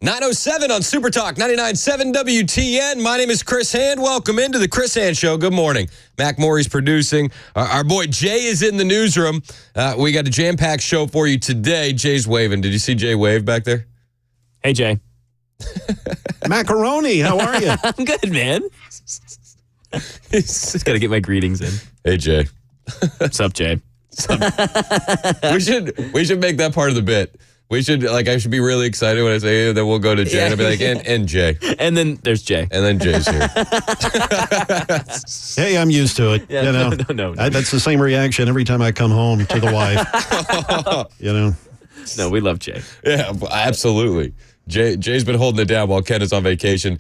9:07 on Super Talk 99.7 WTN. My name is Chris Hand. Welcome into the Chris Hand Show. Good morning. Mac Morey's producing. Our boy Jay is in the newsroom. We got a jam-packed show for you today. Jay's waving. Did you see Jay wave back there? Hey, Jay. Macaroni, how are you? I'm good, man. Just got to get my greetings in. Hey, Jay. What's up, Jay? We should make that part of the bit. We should, I should be really excited when I say it, then we'll go to Jay and I'll be like, and Jay. And then there's Jay. And then Jay's here. Hey, I'm used to it. Yeah, no. That's the same reaction every time I come home to the wife. No, we love Jay. Yeah, absolutely. Jay's been holding it down while Ken is on vacation.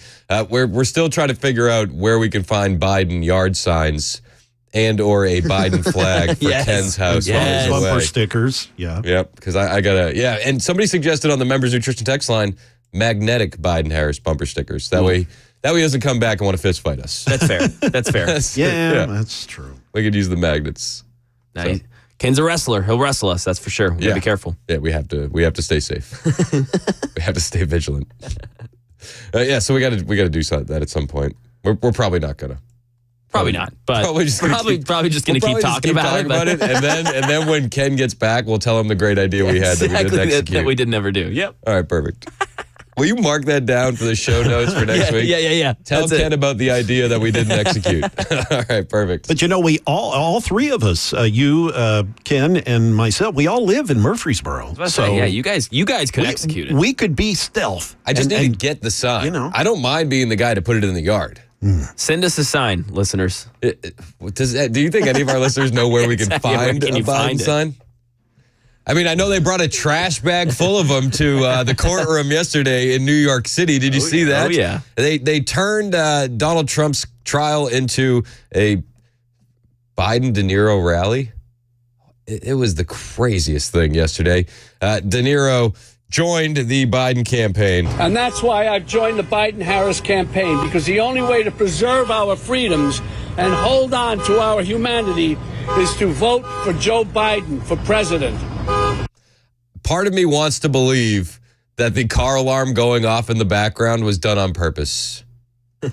We're still trying to figure out where we can find Biden yard signs and or a Biden flag for Ken's house. Yes. Bumper stickers, yeah. Yep, because I got to, and somebody suggested on the Members Nutrition text line, magnetic Biden-Harris bumper stickers. That way he doesn't come back and want to fist fight us. That's fair. That's fair. That's true. We could use the magnets. Now, Ken's a wrestler. He'll wrestle us, that's for sure. We gotta be careful. Yeah, we have to stay safe. We have to stay vigilant. So we got to do that at some point. We're probably not going to. Probably not, but probably just going to keep talking about it. And then when Ken gets back, we'll tell him the great idea we had that we didn't execute. That we did never do. Yep. All right, perfect. Will you mark that down for the show notes for next week? Yeah. Tell Ken about the idea that we didn't execute. All right, perfect. But we all three of us, you, Ken, and myself, we all live in Murfreesboro. So you guys could execute it. We could be stealth. I just need to get the sign. I don't mind being the guy to put it in the yard. Send us a sign, listeners. Do you think any of our listeners know where we can find a Biden sign? I mean, I know they brought a trash bag full of them to the courtroom yesterday in New York City. Did you see that? Oh, yeah. They turned Donald Trump's trial into a Biden-De Niro rally. It was the craziest thing yesterday. De Niro joined the Biden campaign. And that's why I've joined the Biden-Harris campaign, because the only way to preserve our freedoms and hold on to our humanity is to vote for Joe Biden for president. Part of me wants to believe that the car alarm going off in the background was done on purpose.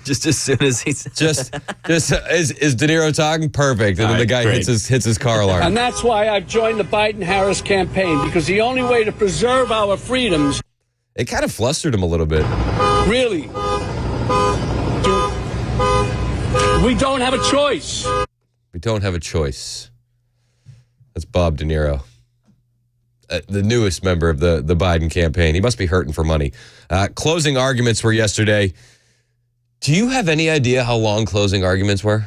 Just as soon as he's just is De Niro talking? Perfect. And then the guy hits his car alarm. And that's why I've joined the Biden-Harris campaign, because the only way to preserve our freedoms. It kind of flustered him a little bit. Really? We don't have a choice. We don't have a choice. That's Bob De Niro, the newest member of the Biden campaign. He must be hurting for money. Closing arguments were yesterday. Do you have any idea how long closing arguments were?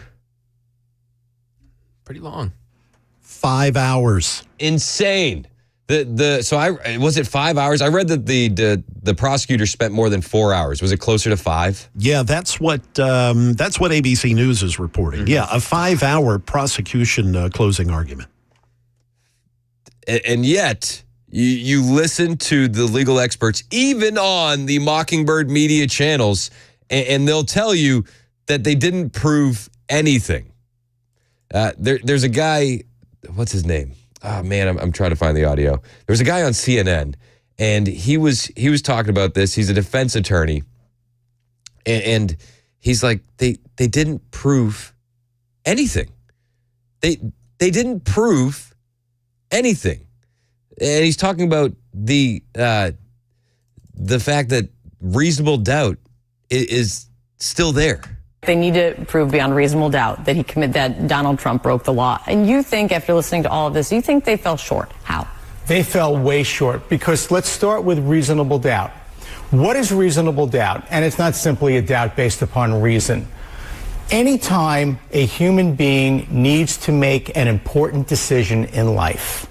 Pretty long. 5 hours. Insane. Was it 5 hours? I read that the prosecutor spent more than 4 hours. Was it closer to 5? Yeah, that's what ABC News is reporting. Yeah, a 5-hour prosecution closing argument. And yet, you listen to the legal experts, even on the Mockingbird media channels, and they'll tell you that they didn't prove anything. There's a guy, what's his name? Oh, man, I'm trying to find the audio. There's a guy on CNN, and he was talking about this. He's a defense attorney, and he's like, they didn't prove anything. They didn't prove anything. And he's talking about the fact that reasonable doubt is still there. They need to prove beyond reasonable doubt that Donald Trump broke the law. And you think, after listening to all of this, you think they fell short. How? They fell way short, because let's start with reasonable doubt. What is reasonable doubt? And it's not simply a doubt based upon reason. Anytime a human being needs to make an important decision in life,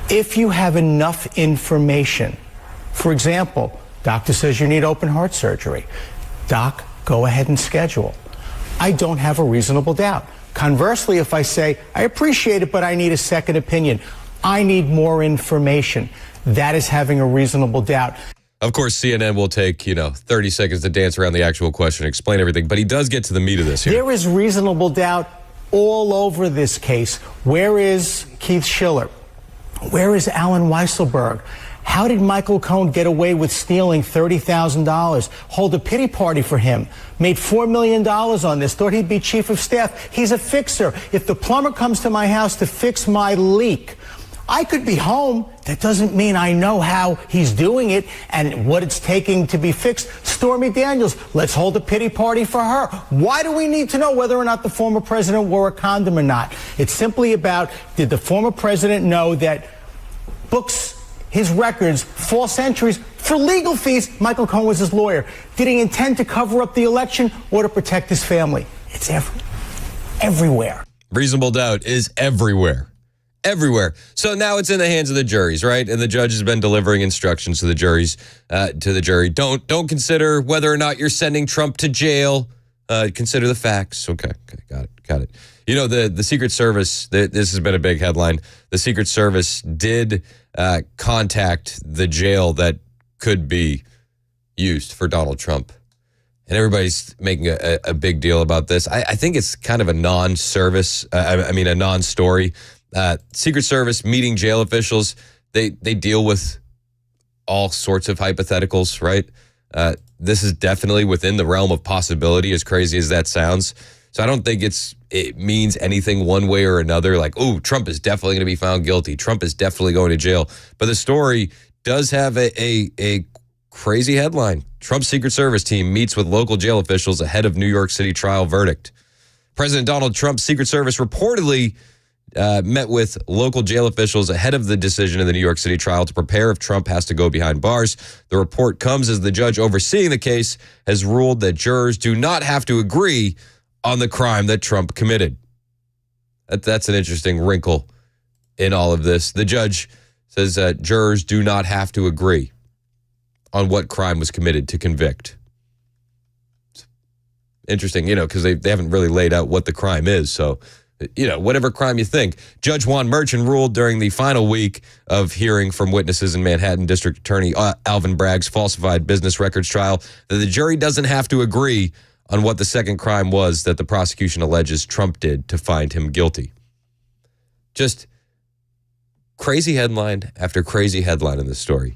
if you have enough information, for example, doctor says you need open heart surgery. Doc, go ahead and schedule. I don't have a reasonable doubt. Conversely, if I say, I appreciate it, but I need a second opinion, I need more information, that is having a reasonable doubt. Of course, CNN will take, 30 seconds to dance around the actual question, explain everything, but he does get to the meat of this here. There is reasonable doubt all over this case. Where is Keith Schiller? Where is Alan Weisselberg? How did Michael Cohen get away with stealing $30,000? Hold a pity party for him. Made $4 million on this. Thought he'd be chief of staff. He's a fixer. If the plumber comes to my house to fix my leak, I could be home. That doesn't mean I know how he's doing it and what it's taking to be fixed. Stormy Daniels, let's hold a pity party for her. Why do we need to know whether or not the former president wore a condom or not? It's simply about, did the former president know that books, his records, false entries for legal fees? Michael Cohen was his lawyer. Did he intend to cover up the election or to protect his family? It's everywhere. Reasonable doubt is everywhere. Everywhere. So now it's in the hands of the juries, right? And the judge has been delivering instructions to the juries, to the jury. Don't consider whether or not you're sending Trump to jail. Consider the facts. Okay, got it. You know, the Secret Service, this has been a big headline. The Secret Service did contact the jail that could be used for Donald Trump. And everybody's making a big deal about this. I think it's kind of a non-service, a non-story. Secret Service meeting jail officials, they deal with all sorts of hypotheticals, right? This is definitely within the realm of possibility, as crazy as that sounds. So I don't think it means anything one way or another, like, oh, Trump is definitely going to be found guilty. Trump is definitely going to jail. But the story does have a crazy headline. Trump's Secret Service team meets with local jail officials ahead of New York City trial verdict. President Donald Trump's Secret Service reportedly met with local jail officials ahead of the decision in the New York City trial to prepare if Trump has to go behind bars. The report comes as the judge overseeing the case has ruled that jurors do not have to agree on the crime that Trump committed. That's an interesting wrinkle in all of this. The judge says that jurors do not have to agree on what crime was committed to convict. Interesting, because they haven't really laid out what the crime is, so whatever crime you think. Judge Juan Merchant ruled during the final week of hearing from witnesses in Manhattan District Attorney Alvin Bragg's falsified business records trial that the jury doesn't have to agree on what the second crime was that the prosecution alleges Trump did to find him guilty. Just crazy headline after crazy headline in this story.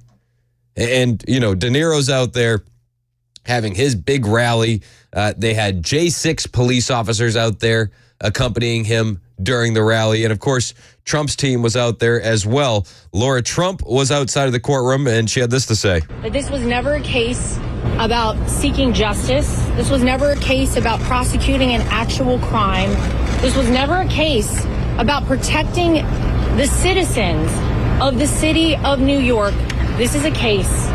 And, De Niro's out there having his big rally. They had J6 police officers out there accompanying him during the rally. And of course, Trump's team was out there as well. Laura Trump was outside of the courtroom, and she had this to say. This was never a case about seeking justice. This was never a case about prosecuting an actual crime. This was never a case about protecting the citizens of the city of New York. This is a case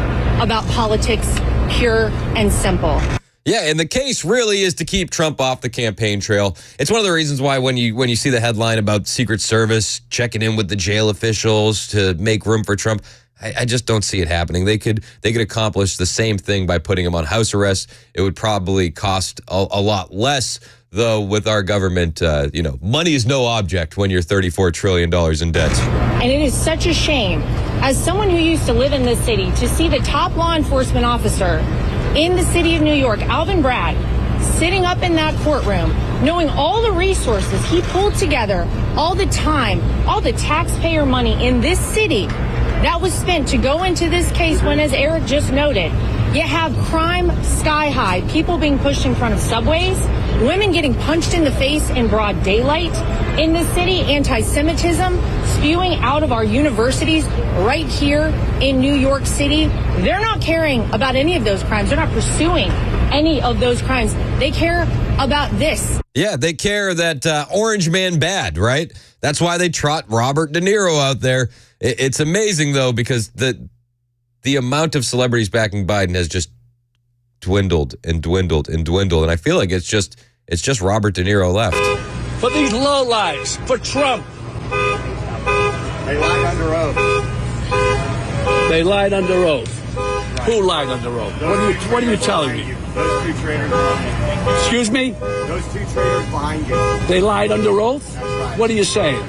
about politics, pure and simple. Yeah, and the case really is to keep Trump off the campaign trail. It's one of the reasons why when you see the headline about Secret Service checking in with the jail officials to make room for Trump, I just don't see it happening. They could accomplish the same thing by putting him on house arrest. It would probably cost a lot less, though, with our government. Money is no object when you're $34 trillion in debt. And it is such a shame, as someone who used to live in this city, to see the top law enforcement officer in the city of New York, Alvin Bragg, sitting up in that courtroom, knowing all the resources he pulled together, all the time, all the taxpayer money in this city that was spent to go into this case when, as Eric just noted, you have crime sky high, people being pushed in front of subways, women getting punched in the face in broad daylight in this city, anti-Semitism spewing out of our universities right here in New York City. They're not caring about any of those crimes. They're not pursuing any of those crimes. They care about this. Yeah, they care that Orange Man bad, right? That's why they trot Robert De Niro out there. It's amazing, though, because the amount of celebrities backing Biden has just dwindled and dwindled and dwindled. And I feel like it's just Robert De Niro left. For these lowlives, for Trump. They lied under oath. They lied under oath. Right. Who lied under oath? What are you telling me? Those two traitors behind you. Excuse me? Those two traitors behind you. They lied under oath? That's right. What are you saying?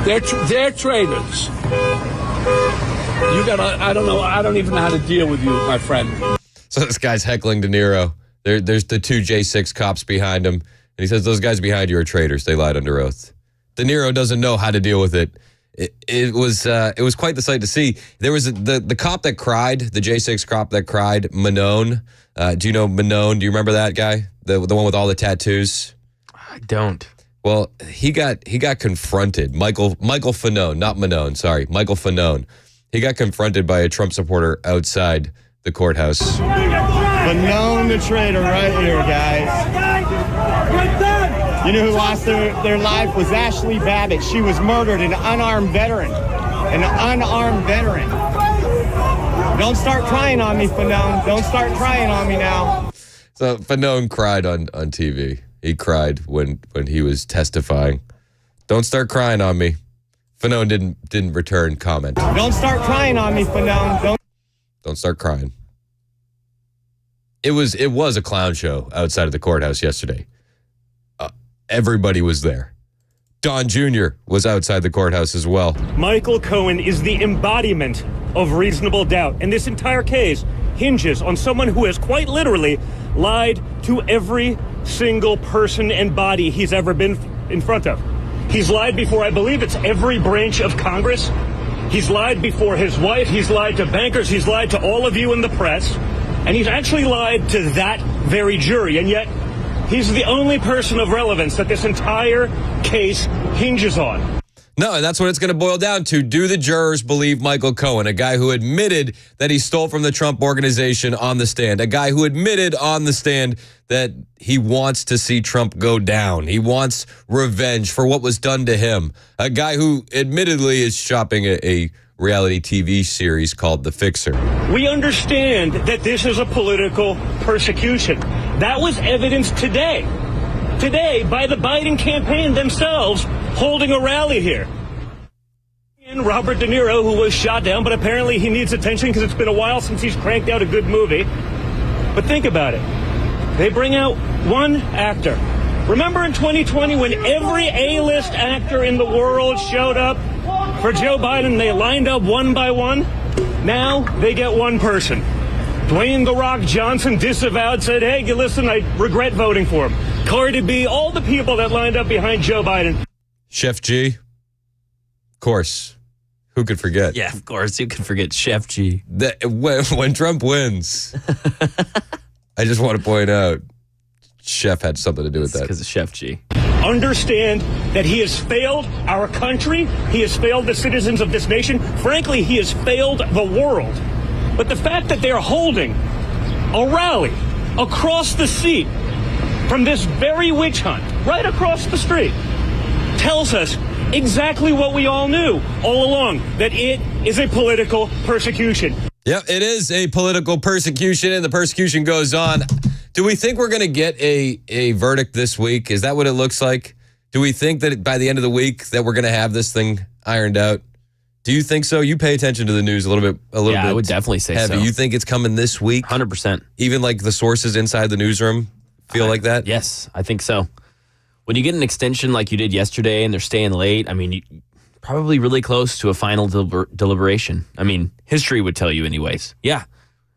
They're traitors. They're traitors. I don't know. I don't even know how to deal with you, my friend. So this guy's heckling De Niro. There's the two J6 cops behind him. And he says, those guys behind you are traitors. They lied under oath. De Niro doesn't know how to deal with it. It was quite the sight to see. There was the cop that cried, the J6 cop that cried, Manone. Do you know Manone? Do you remember that guy? The one with all the tattoos? I don't. Well, he got confronted. Michael Fanone, not Manone, sorry. Michael Fanone. He got confronted by a Trump supporter outside the courthouse. Fanone the traitor right here, guys. You know who lost their life was Ashley Babbitt. She was murdered, an unarmed veteran. Don't start crying on me, Fanone. Don't start crying on me now. So Fanone cried on TV. He cried when he was testifying. Don't start crying on me. Fanone didn't return comment. Don't start crying on me, Fanone. Don't start crying. It was a clown show outside of the courthouse yesterday. Everybody was there. Don Jr. was outside the courthouse as well. Michael Cohen is the embodiment of reasonable doubt, and this entire case hinges on someone who has quite literally lied to every single person and body he's ever been in front of. He's lied before, I believe it's every branch of Congress. He's lied before his wife. He's lied to bankers. He's lied to all of you in the press. And he's actually lied to that very jury. And yet, he's the only person of relevance that this entire case hinges on. No, and that's what it's going to boil down to. Do the jurors believe Michael Cohen, a guy who admitted that he stole from the Trump organization on the stand, a guy who admitted on the stand that he wants to see Trump go down. He wants revenge for what was done to him, a guy who admittedly is shopping a reality TV series called The Fixer. We understand that this is a political persecution. That was evidenced today by the Biden campaign themselves holding a rally here. And Robert De Niro, who was shot down, but apparently he needs attention because it's been a while since he's cranked out a good movie. But think about it. They bring out one actor. Remember in 2020 when every A-list actor in the world showed up for Joe Biden, they lined up one by one? Now they get one person. Dwayne "The Rock" Johnson disavowed, said, hey, listen, I regret voting for him. Cardi B, all the people that lined up behind Joe Biden. Chef G, of course. Who could forget? Yeah, of course. Who could forget Chef G? When Trump wins, I just want to point out, Chef had something to do with that. Because of Chef G. Understand that he has failed our country. He has failed the citizens of this nation. Frankly, he has failed the world. But the fact that they're holding a rally across the seat from this very witch hunt, right across the street, tells us exactly what we all knew all along, that it is a political persecution. Yep, it is a political persecution, and the persecution goes on. Do we think we're going to get a verdict this week? Is that what it looks like? Do we think that by the end of the week that we're going to have this thing ironed out? Do you think so? You pay attention to the news a little bit. Yeah, I would definitely say heavy. so. You think it's coming this week? 100%. Even like the sources inside the newsroom feel like that? Yes, I think so. When you get an extension like you did yesterday and they're staying late, I mean, you're probably really close to a final deliberation. I mean, history would tell you anyways. Yeah. I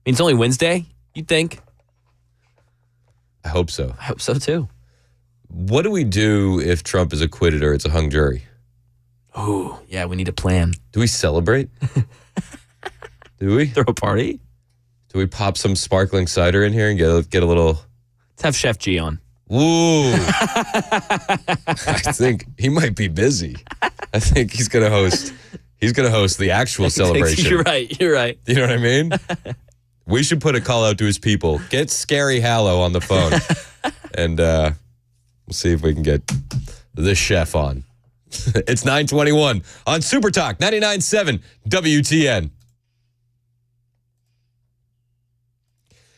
mean, it's only Wednesday, you'd think. I hope so. I hope so, too. What do we do if Trump is acquitted or it's a hung jury? Oh, yeah, we need a plan. Do we celebrate? Do we? Throw a party? Do we pop some sparkling cider in here and get a little... Let's have Chef G on. Ooh. I think he might be busy. I think he's going to host the actual celebration. You're right. You know what I mean? We should put a call out to his people. Get Scary Hallow on the phone. And we'll see if we can get the chef on. It's 9:21 on Super Talk 99.7 WTN.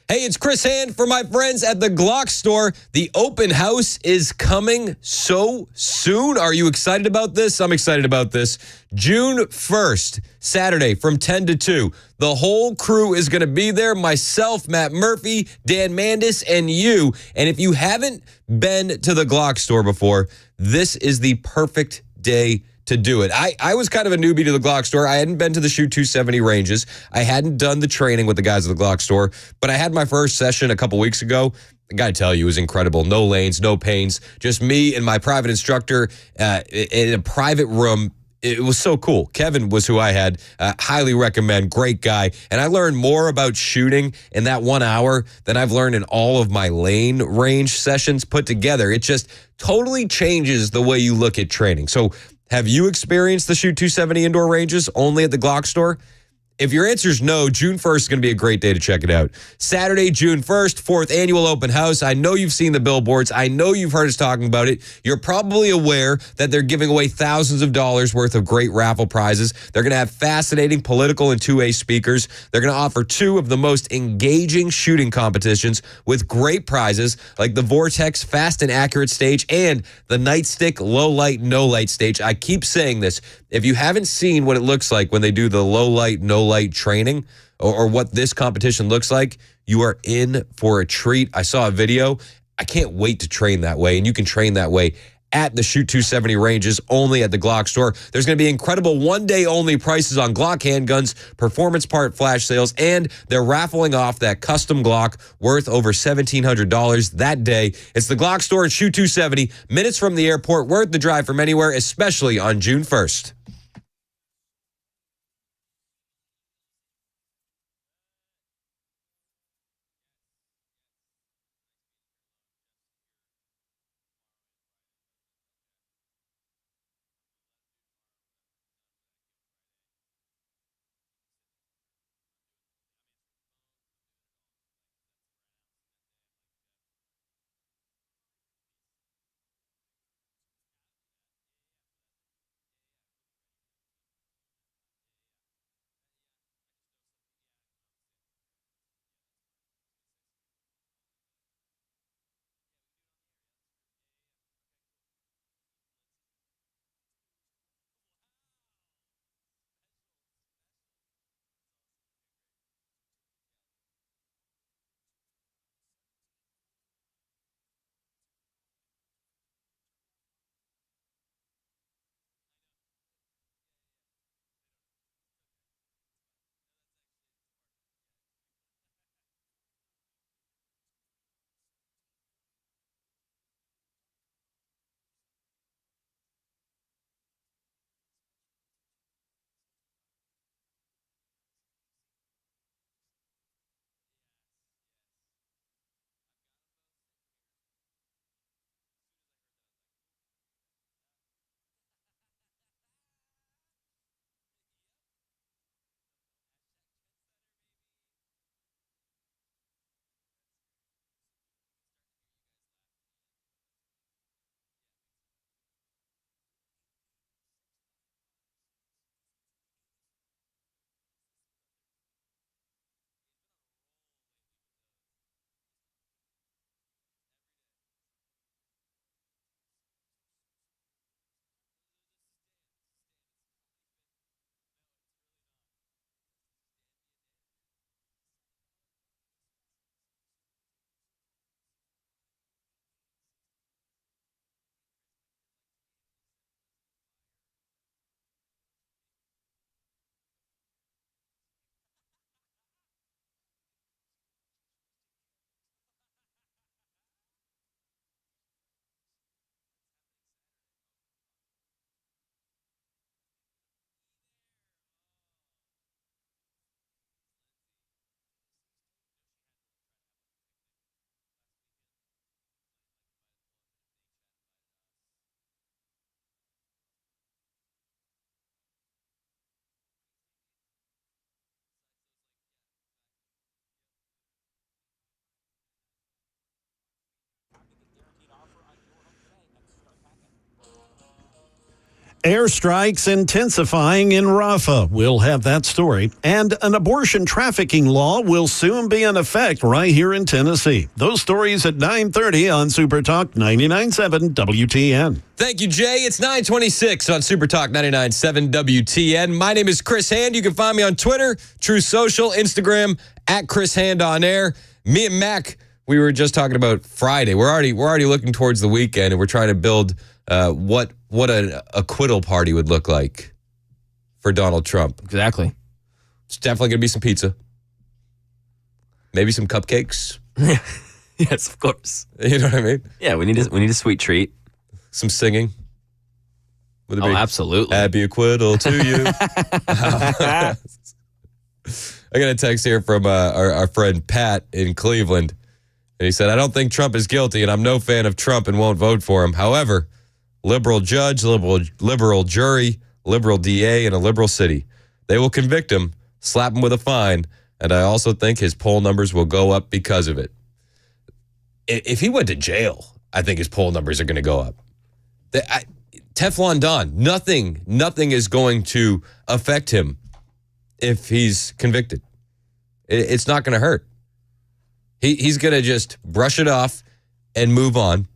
Hey, it's Chris Hand for my friends at the Glock store. The open house is coming so soon. Are you excited about this? I'm excited about this. June 1st, Saturday from 10 to 2. The whole crew is going to be there. Myself, Matt Murphy, Dan Mandis, and you. And if you haven't been to the Glock store before, this is the perfect day to do it. I was kind of a newbie to the Glock store. I hadn't been to the Shoot 270 ranges. I hadn't done the training with the guys at the Glock store, but I had my first session a couple weeks ago. I gotta tell you, it was incredible. No lanes, no pains, just me and my private instructor in a private room. it was so cool. Kevin was who I had. Highly recommend. Great guy. And I learned more about shooting in that 1 hour than I've learned in all of my lane range sessions put together. It just totally changes the way you look at training. So have you experienced the Shoot 270 indoor ranges only at the Glock store? If your answer is no, June 1st is going to be a great day to check it out. Saturday, June 1st, 4th annual open house. I know you've seen the billboards. I know you've heard us talking about it. You're probably aware that they're giving away thousands of dollars worth of great raffle prizes. They're going to have fascinating political and two-way speakers. They're going to offer two of the most engaging shooting competitions with great prizes like the Vortex Fast and Accurate stage and the Nightstick Low Light, No Light stage. I keep saying this. If you haven't seen what it looks like when they do the low light, no light training or what this competition looks like, you are in for a treat. I saw a video. I can't wait to train that way. And you can train that way at the Shoot 270 ranges only at the Glock store. There's going to be incredible one-day only prices on Glock handguns, performance part flash sales, and they're raffling off that custom Glock worth over $1,700 that day. It's the Glock store at Shoot 270, minutes from the airport, worth the drive from anywhere, especially on June 1st. Airstrikes intensifying in Rafah. We'll have that story. And an abortion trafficking law will soon be in effect right here in Tennessee. Those stories at 9:30 on Super Talk 99.7 WTN. Thank you, Jay. It's 9:26 on Super Talk 99.7 WTN. My name is Chris Hand. You can find me on Twitter, True Social, Instagram, at Chris Hand on Air. Me and Mac, we were just talking about Friday. We're already looking towards the weekend, and we're trying to build what an acquittal party would look like for Donald Trump. Exactly. It's definitely going to be some pizza. Maybe some cupcakes. Yes, of course. You know what I mean? Yeah, we need a sweet treat. Some singing. With a Oh, big absolutely. happy acquittal to you. I got a text here from our friend Pat in Cleveland. And he said, I don't think Trump is guilty, and I'm no fan of Trump and won't vote for him. However, liberal judge, liberal jury, liberal DA, and a liberal city. They will convict him, slap him with a fine, and I also think his poll numbers will go up because of it. If he went to jail, I think his poll numbers are going to go up. Teflon Don, nothing is going to affect him if he's convicted. It's not going to hurt. He's going to just brush it off and move on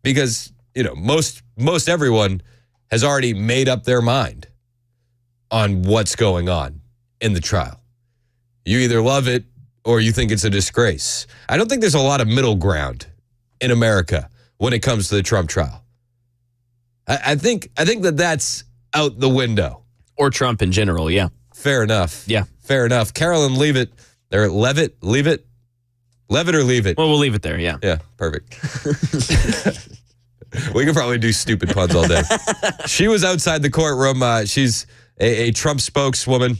because, most everyone has already made up their mind on what's going on in the trial. You either love it or you think it's a disgrace. I don't think there's a lot of middle ground in America when it comes to the Trump trial. I think that that's out the window. Or Trump in general, yeah. Fair enough. Yeah. Fair enough. Carolyn, leave it. Levitt, leave it. Levitt or leave it? Well, we'll leave it there, yeah. Yeah, perfect. We could probably do stupid puns all day. She was outside the courtroom. She's a Trump spokeswoman.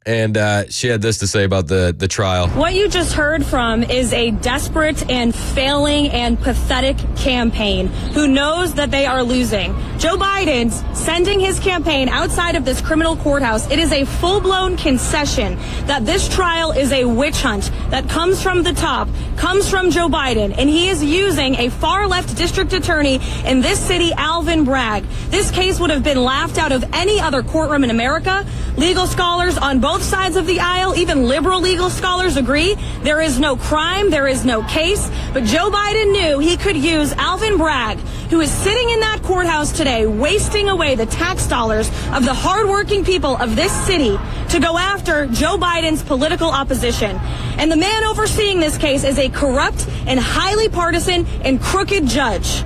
And she had this to say about the trial. What you just heard from is a desperate and failing and pathetic campaign who knows that they are losing. Joe Biden's sending his campaign outside of this criminal courthouse. It is a full-blown concession that this trial is a witch hunt that comes from the top, comes from Joe Biden, and he is using a far-left district attorney in this city, Alvin Bragg. This case would have been laughed out of any other courtroom in America. Legal scholars on both sides of the aisle, even liberal legal scholars agree there is no crime, there is no case. But Joe Biden knew he could use Alvin Bragg, who is sitting in that courthouse today, wasting away the tax dollars of the hardworking people of this city to go after Joe Biden's political opposition. And the man overseeing this case is a corrupt and highly partisan and crooked judge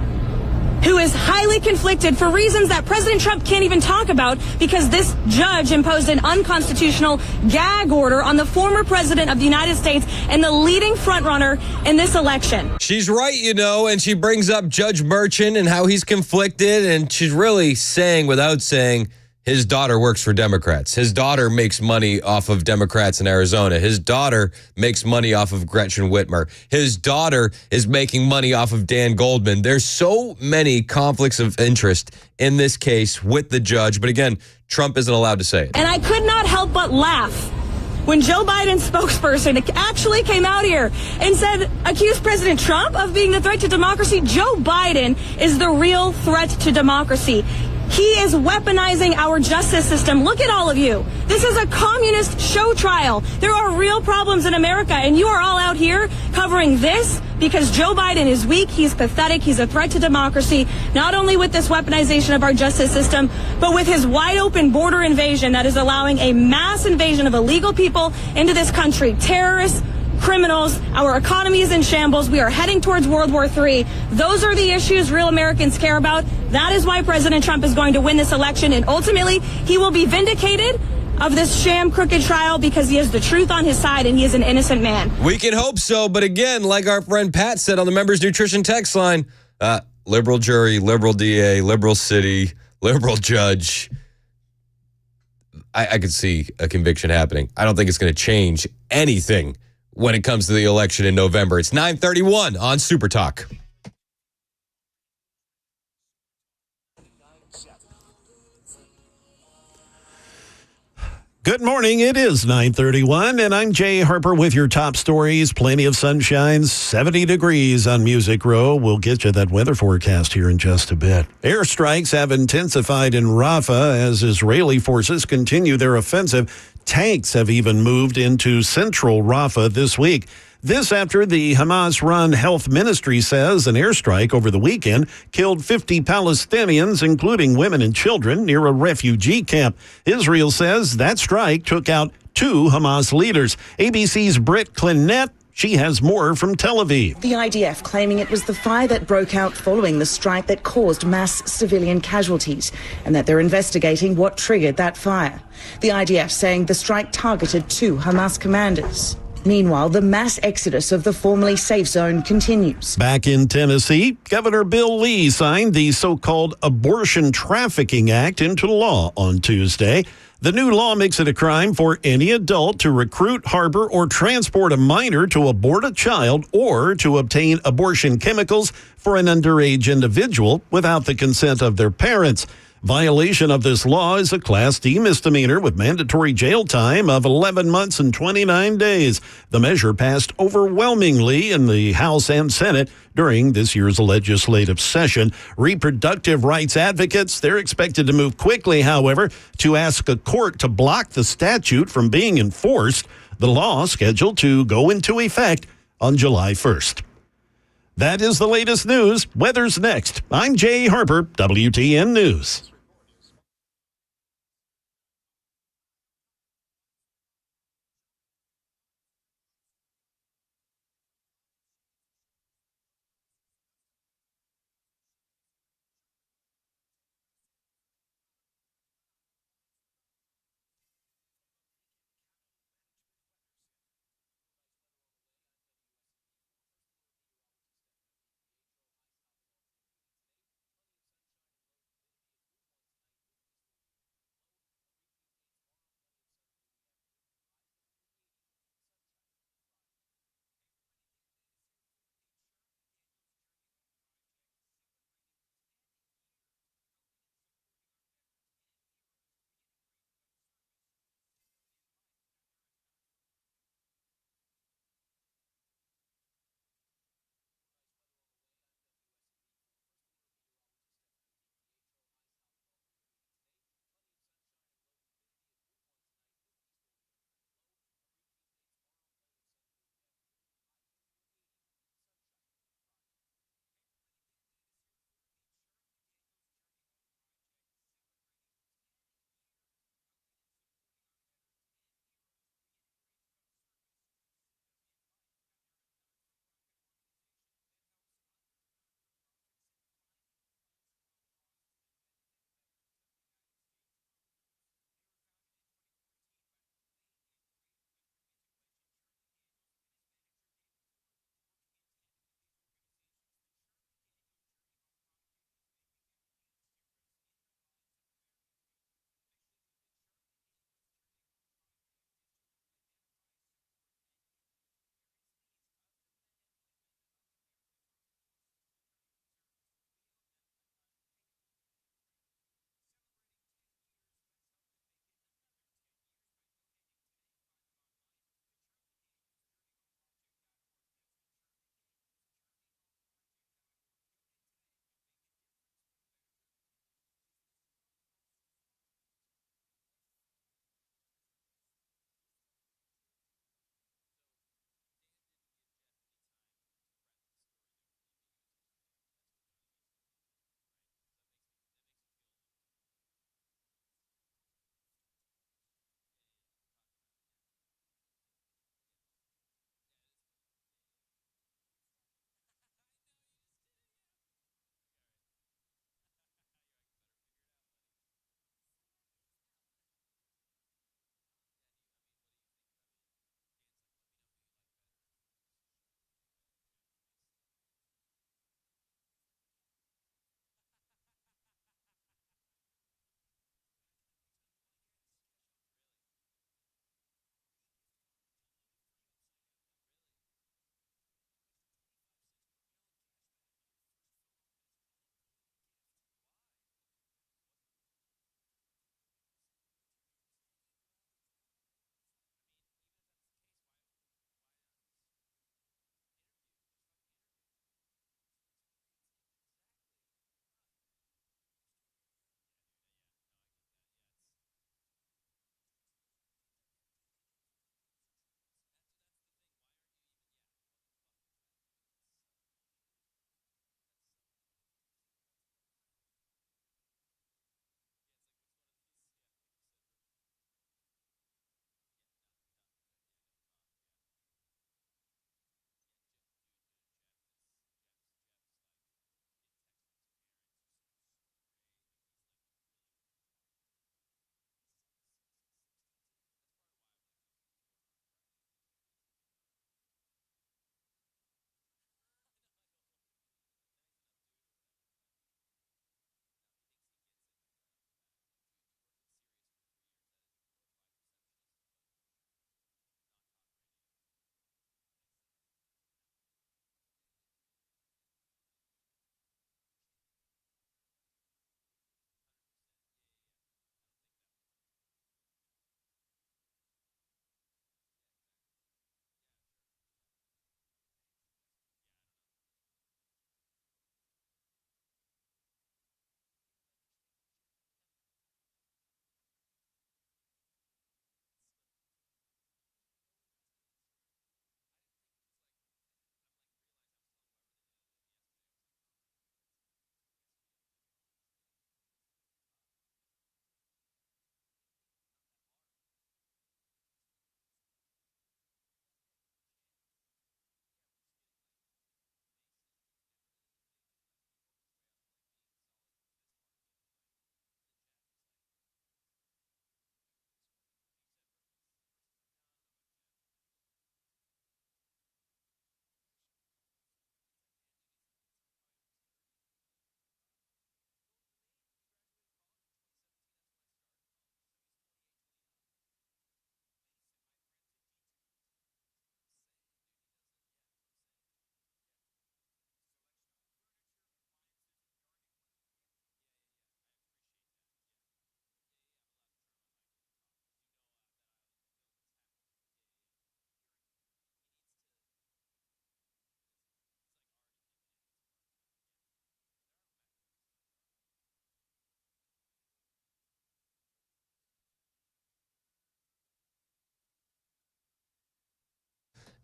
who is highly conflicted for reasons that President Trump can't even talk about because this judge imposed an unconstitutional gag order on the former president of the United States and the leading frontrunner in this election. She's right, and she brings up Judge Merchan and how he's conflicted, and she's really saying, without saying, his daughter works for Democrats. His daughter makes money off of Democrats in Arizona. His daughter makes money off of Gretchen Whitmer. His daughter is making money off of Dan Goldman. There's so many conflicts of interest in this case with the judge. But again, Trump isn't allowed to say it. And I could not help but laugh when Joe Biden's spokesperson actually came out here and accused President Trump of being the threat to democracy. Joe Biden is the real threat to democracy. He is weaponizing our justice system. Look at all of you. This is a communist show trial. There are real problems in America, and you are all out here covering this because Joe Biden is weak, he's pathetic, he's a threat to democracy, not only with this weaponization of our justice system, but with his wide open border invasion that is allowing a mass invasion of illegal people into this country. Terrorists, criminals, our economy is in shambles. We are heading towards World War III. Those are the issues real Americans care about. That is why President Trump is going to win this election, and ultimately he will be vindicated of this sham crooked trial because he has the truth on his side and he is an innocent man. We can hope so, but again, like our friend Pat said on the Members Nutrition text line, liberal jury, liberal DA, liberal city, liberal judge. I could see a conviction happening. I don't think it's going to change anything when it comes to the election in November. It's 9:31 on Super Talk. Good morning. It is 9:31, and I'm Jay Harper with your top stories. Plenty of sunshine, 70 degrees on Music Row. We'll get you that weather forecast here in just a bit. Airstrikes have intensified in Rafah as Israeli forces continue their offensive. Tanks have even moved into central Rafah this week. This after the Hamas-run health ministry says an airstrike over the weekend killed 50 Palestinians, including women and children, near a refugee camp. Israel says that strike took out 2 Hamas leaders. ABC's Britt Clinette, she has more from Tel Aviv. The IDF claiming it was the fire that broke out following the strike that caused mass civilian casualties, and that they're investigating what triggered that fire. The IDF saying the strike targeted 2 Hamas commanders. Meanwhile, the mass exodus of the formerly safe zone continues. Back in Tennessee, Governor Bill Lee signed the so-called Abortion Trafficking Act into law on Tuesday. The new law makes it a crime for any adult to recruit, harbor, or transport a minor to abort a child or to obtain abortion chemicals for an underage individual without the consent of their parents. Violation of this law is a Class D misdemeanor with mandatory jail time of 11 months and 29 days. The measure passed overwhelmingly in the House and Senate during this year's legislative session. Reproductive rights advocates, they're expected to move quickly, however, to ask a court to block the statute from being enforced. The law scheduled to go into effect on July 1st. That is the latest news. Weather's next. I'm Jay Harper, WTN News.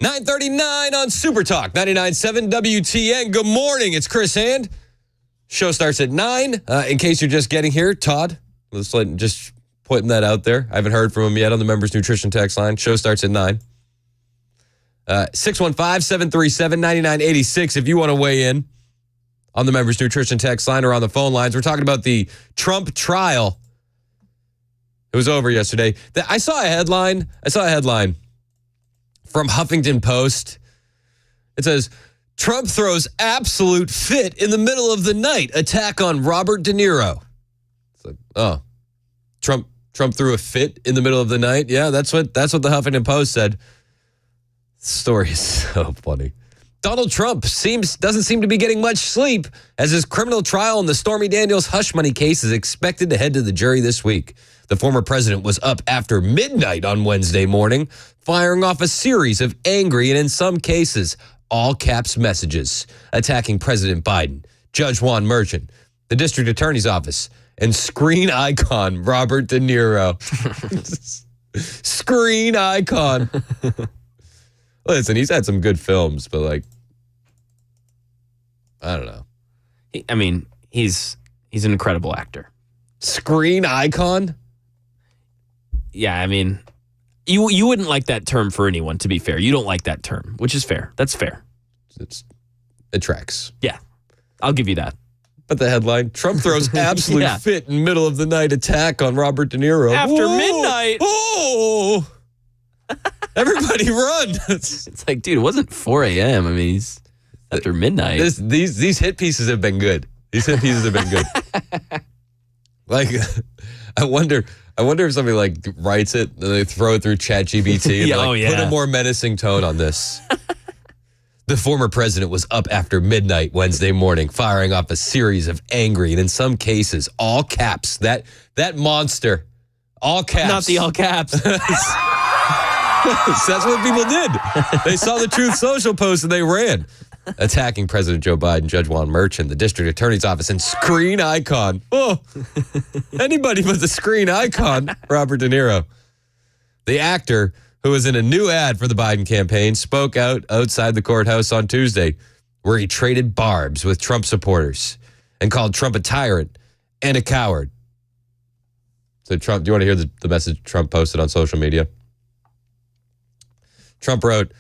9:39 on Super Talk, 99.7 WTN. Good morning. It's Chris Hand. Show starts at 9. In case you're just getting here, Todd, just putting that out there. I haven't heard from him yet on the Members Nutrition text line. Show starts at 9. 615-737-9986 if you want to weigh in on the Members Nutrition text line or on the phone lines. We're talking about the Trump trial. It was over yesterday. I saw a headline from Huffington Post. It says, Trump throws absolute fit in the middle of the night. Attack on Robert De Niro. It's like, oh, Trump threw a fit in the middle of the night? Yeah, that's what the Huffington Post said. The story is so funny. Donald Trump doesn't seem to be getting much sleep as his criminal trial in the Stormy Daniels hush money case is expected to head to the jury this week. The former president was up after midnight on Wednesday morning, firing off a series of angry and, in some cases, all caps messages, attacking President Biden, Judge Juan Merchant, the district attorney's office, and screen icon Robert De Niro. Screen icon. Listen, he's had some good films, but I don't know. He's an incredible actor. Screen icon? Yeah, you wouldn't like that term for anyone, to be fair. You don't like that term, which is fair. That's fair. It tracks. Yeah, I'll give you that. But the headline, Trump throws absolute fit in middle of the night attack on Robert De Niro. After midnight. Oh! Everybody run. It's like, dude, it wasn't 4 a.m. He's after midnight. These hit pieces have been good. These hit pieces have been good. I wonder if somebody writes it and they throw it through ChatGPT and put a more menacing tone on this. The former president was up after midnight Wednesday morning, firing off a series of angry and, in some cases, all caps. That monster, all caps. Not the all caps. That's what people did. They saw the Truth Social post and they ran, attacking President Joe Biden, Judge Juan Merchant, the district attorney's office, and screen icon. Oh, anybody but the screen icon, Robert De Niro. The actor, who was in a new ad for the Biden campaign, spoke out outside the courthouse on Tuesday, where he traded barbs with Trump supporters and called Trump a tyrant and a coward. So Trump, do you want to hear the message Trump posted on social media? Trump wrote,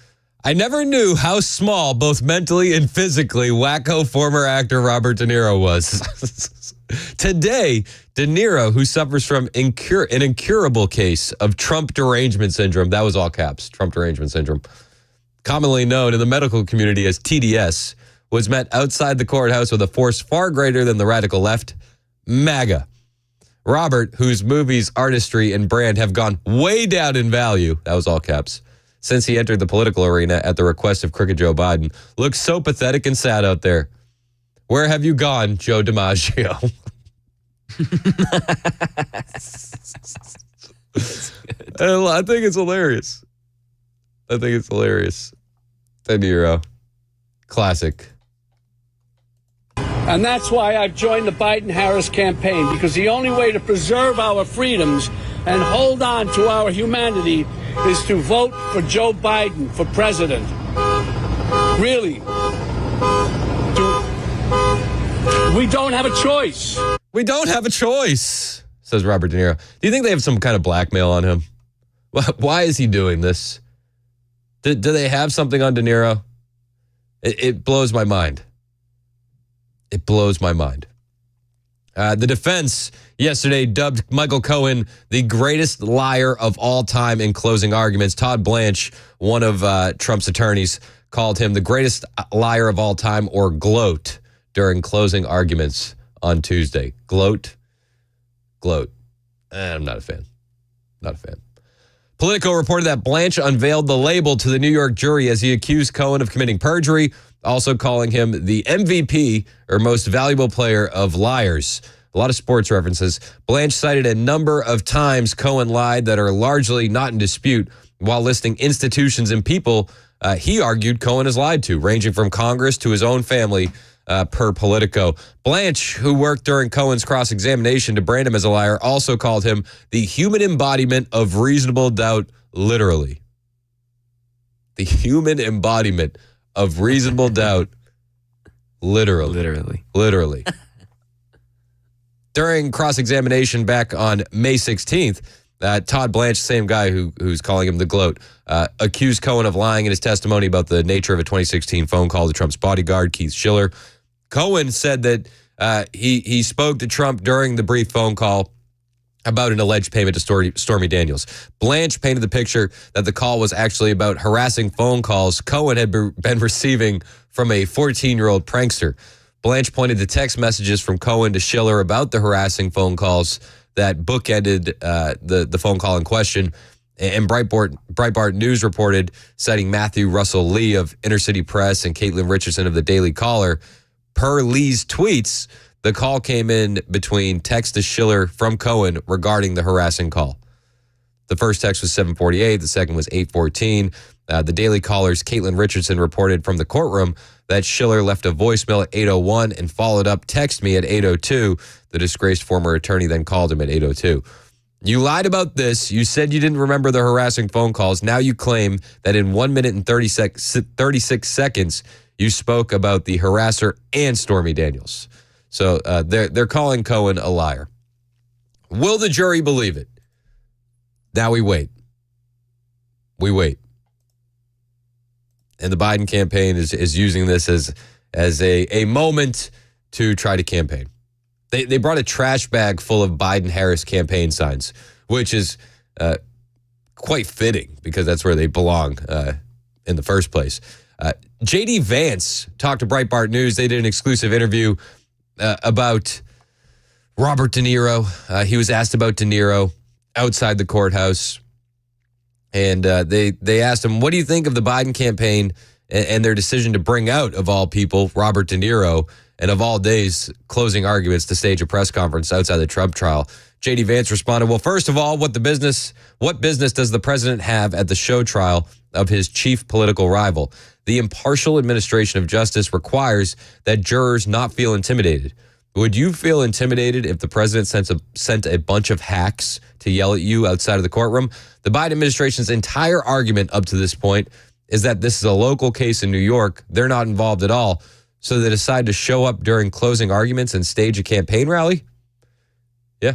I never knew how small, both mentally and physically, wacko former actor Robert De Niro was. Today, De Niro, who suffers from an incurable case of Trump derangement syndrome, that was all caps, Trump derangement syndrome, commonly known in the medical community as TDS, was met outside the courthouse with a force far greater than the radical left, MAGA. Robert, whose movies, artistry, and brand have gone way down in value, that was all caps, since he entered the political arena at the request of crooked Joe Biden, looks so pathetic and sad out there. Where have you gone, Joe DiMaggio? I think it's hilarious. De Niro. Classic. And that's why I've joined the Biden-Harris campaign, because the only way to preserve our freedoms and hold on to our humanity is to vote for Joe Biden for president. Really. We don't have a choice. We don't have a choice, says Robert De Niro. Do you think they have some kind of blackmail on him? Why is he doing this? Do they have something on De Niro? It blows my mind. It blows my mind. The defense yesterday dubbed Michael Cohen the greatest liar of all time in closing arguments. Todd Blanche, one of Trump's attorneys, called him the greatest liar of all time, or gloat, during closing arguments on Tuesday. Gloat. I'm not a fan. Politico reported that Blanche unveiled the label to the New York jury as he accused Cohen of committing perjury, also calling him the MVP, or most valuable player of liars. A lot of sports references. Blanche cited a number of times Cohen lied that are largely not in dispute, while listing institutions and people he argued Cohen has lied to, ranging from Congress to his own family, per Politico. Blanche, who worked during Cohen's cross-examination to brand him as a liar, also called him the human embodiment of reasonable doubt, literally. the human embodiment of reasonable doubt. Literally. During cross-examination back on May 16th, Todd Blanche, same guy who's calling him the gloat, accused Cohen of lying in his testimony about the nature of a 2016 phone call to Trump's bodyguard, Keith Schiller. Cohen said that he spoke to Trump during the brief phone call about an alleged payment to Stormy Daniels. Blanche painted the picture that the call was actually about harassing phone calls Cohen had been receiving from a 14-year-old prankster. Blanche pointed to text messages from Cohen to Schiller about the harassing phone calls that bookended the phone call in question. And Breitbart News reported, citing Matthew Russell Lee of Inner City Press and Caitlin Richardson of the Daily Caller, per Lee's tweets, the call came in between text to Schiller from Cohen regarding the harassing call. The first text was 7:48. The second was 8:14. The Daily Caller's Caitlin Richardson reported from the courtroom that Schiller left a voicemail at 8:01 and followed up, text me at 8:02. The disgraced former attorney then called him at 8:02. You lied about this. You said you didn't remember the harassing phone calls. Now you claim that in 1 minute and 36 seconds, you spoke about the harasser and Stormy Daniels. So they're calling Cohen a liar. Will the jury believe it? Now we wait. We wait. And the Biden campaign is using this as a moment to try to campaign. They brought a trash bag full of Biden-Harris campaign signs, which is quite fitting because that's where they belong in the first place. J.D. Vance talked to Breitbart News. They did an exclusive interview about Robert De Niro. He was asked about De Niro outside the courthouse. And they asked him, what do you think of the Biden campaign and their decision to bring out, of all people, Robert De Niro, and of all days, closing arguments to stage a press conference outside the Trump trial? J.D. Vance responded, well, first of all, what business does the president have at the show trial of his chief political rival? The impartial administration of justice requires that jurors not feel intimidated. Would you feel intimidated if the president sent a bunch of hacks to yell at you outside of the courtroom? The Biden administration's entire argument up to this point is that this is a local case in New York. They're not involved at all. So they decide to show up during closing arguments and stage a campaign rally? Yeah,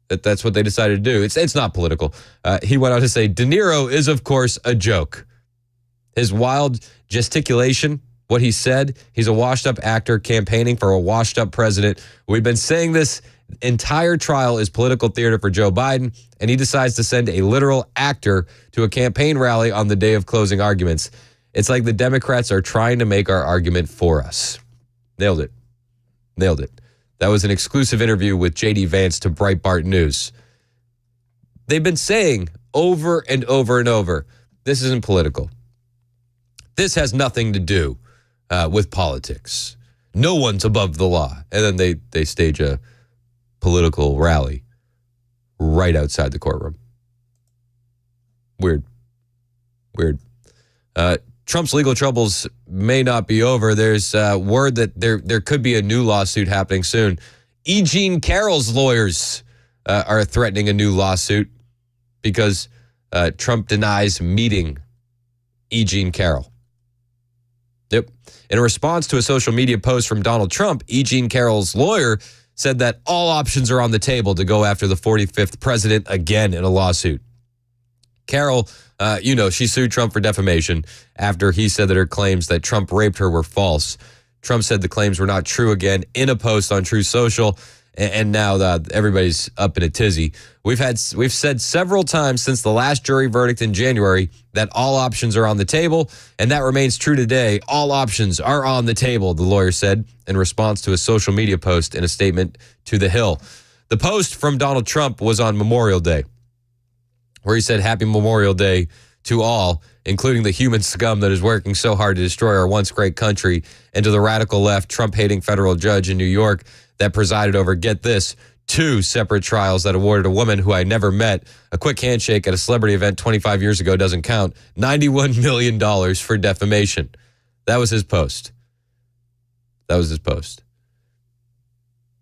that's what they decided to do. It's not political. He went on to say, De Niro is, of course, a joke. His wild gesticulation, what he said, he's a washed-up actor campaigning for a washed-up president. We've been saying this entire trial is political theater for Joe Biden, and he decides to send a literal actor to a campaign rally on the day of closing arguments. It's like the Democrats are trying to make our argument for us. Nailed it. That was an exclusive interview with J.D. Vance to Breitbart News. They've been saying over and over and over, this isn't political. This has nothing to do with politics. No one's above the law. And then they stage a political rally right outside the courtroom. Weird. Trump's legal troubles may not be over. There's word that there could be a new lawsuit happening soon. E. Jean Carroll's lawyers are threatening a new lawsuit because Trump denies meeting E. Jean Carroll. Yep. In a response to a social media post from Donald Trump, E. Jean Carroll's lawyer said that all options are on the table to go after the 45th president again in a lawsuit. Carroll, she sued Trump for defamation after he said that her claims that Trump raped her were false. Trump said the claims were not true again in a post on Truth Social, and now everybody's up in a tizzy. We've said several times since the last jury verdict in January that all options are on the table, and that remains true today. All options are on the table, the lawyer said in response to a social media post in a statement to The Hill. The post from Donald Trump was on Memorial Day, where he said, Happy Memorial Day to all, including the human scum that is working so hard to destroy our once great country, and to the radical left, Trump-hating federal judge in New York that presided over, get this, 2 separate trials that awarded a woman who I never met a quick handshake at a celebrity event 25 years ago doesn't count, $91 million for defamation. That was his post.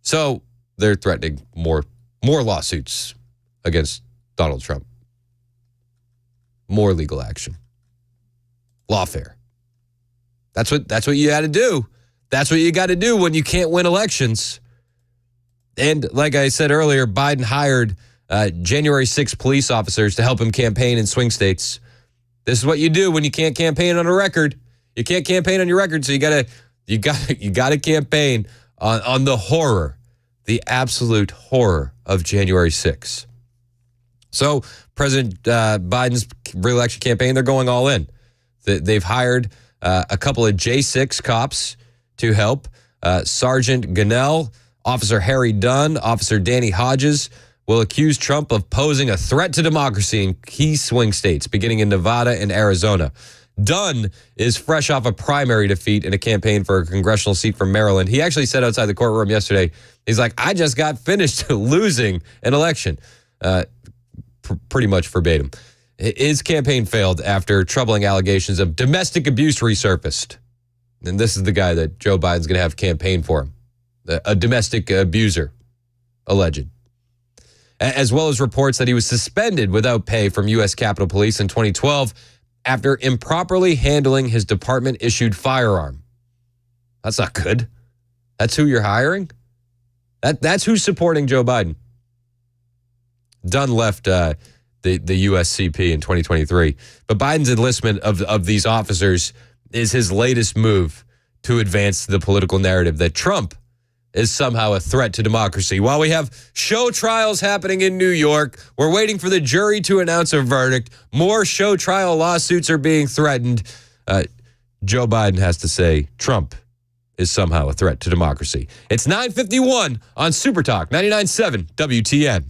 So they're threatening more lawsuits against Donald Trump. More legal action. Lawfare. That's what you got to do. That's what you got to do when you can't win elections. And like I said earlier, Biden hired January 6th police officers to help him campaign in swing states. This is what you do when you can't campaign on a record. You can't campaign on your record, so you gotta campaign on the horror, the absolute horror of January 6th. So President Biden's re-election campaign, they're going all in. They've hired a couple of J6 cops to help. Sergeant Gunnell, Officer Harry Dunn, Officer Danny Hodges will accuse Trump of posing a threat to democracy in key swing states, beginning in Nevada and Arizona. Dunn is fresh off a primary defeat in a campaign for a congressional seat from Maryland. He actually said outside the courtroom yesterday, he's like, I just got finished losing an election. Pretty much verbatim. His campaign failed after troubling allegations of domestic abuse resurfaced. And this is the guy that Joe Biden's going to have campaign for him. A domestic abuser, alleged. As well as reports that he was suspended without pay from U.S. Capitol Police in 2012 after improperly handling his department-issued firearm. That's not good. That's who you're hiring? That's who's supporting Joe Biden. Dunn left the USCP in 2023. But Biden's enlistment of these officers is his latest move to advance the political narrative that Trump is somehow a threat to democracy. While we have show trials happening in New York, we're waiting for the jury to announce a verdict. More show trial lawsuits are being threatened. Joe Biden has to say Trump is somehow a threat to democracy. It's 9:51 on Super Talk 99.7 WTN.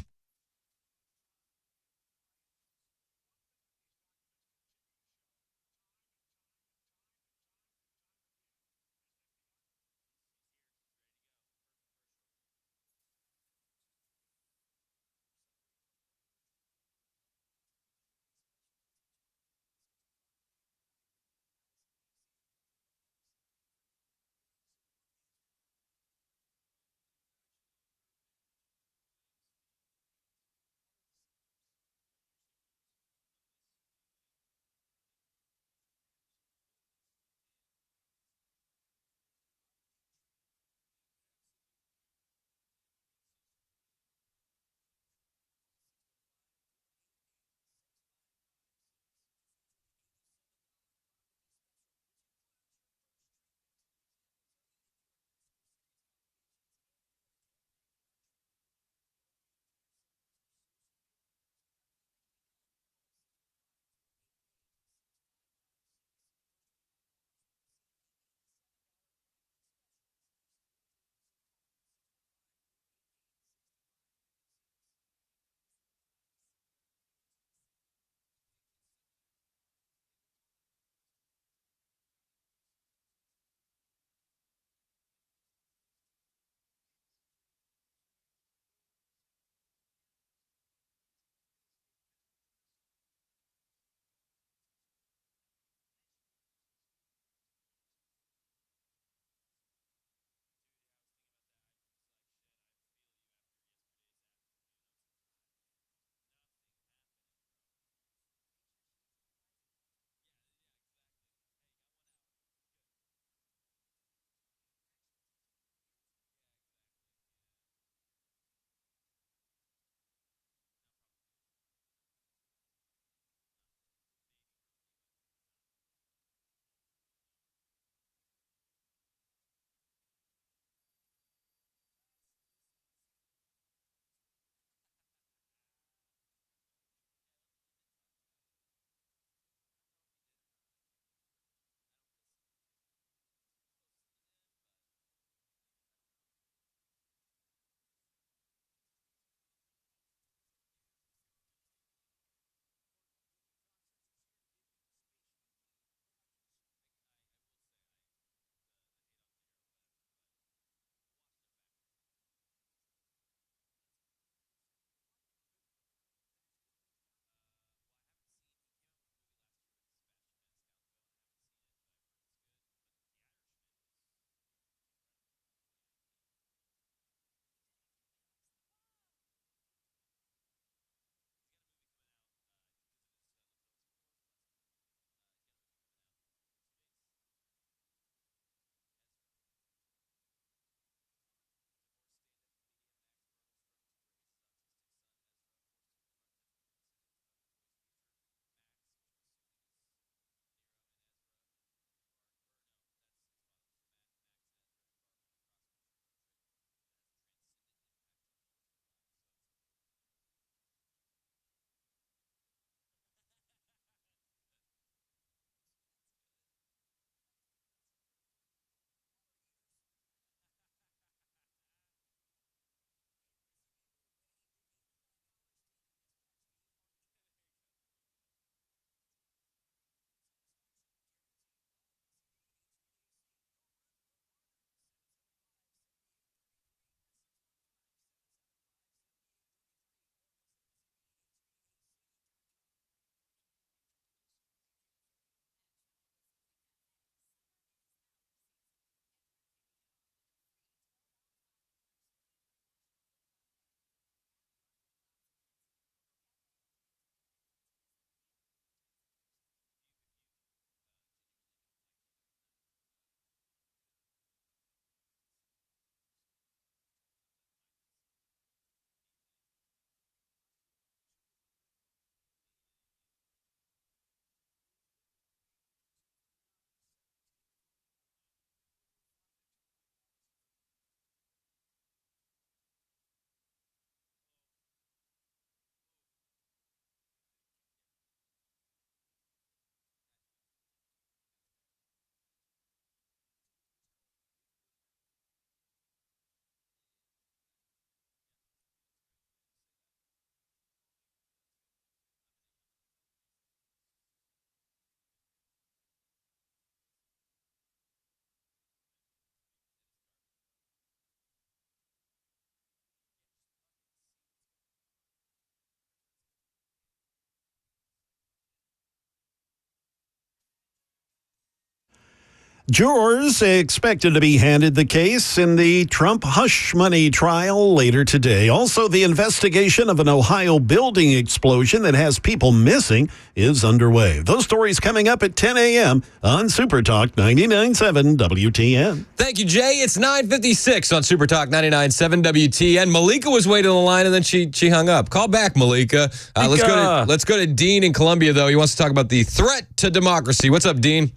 Jurors expected to be handed the case in the Trump hush money trial later today. Also, the investigation of an Ohio building explosion that has people missing is underway. Those stories coming up at 10 a.m. on Super Talk 99.7 WTN. Thank you, Jay. It's 9:56 on Super Talk 99.7 WTN. Malika was waiting on the line, and then she hung up. Call back, Malika. Let's go to Dean in Columbia, though. He wants to talk about the threat to democracy. What's up, Dean?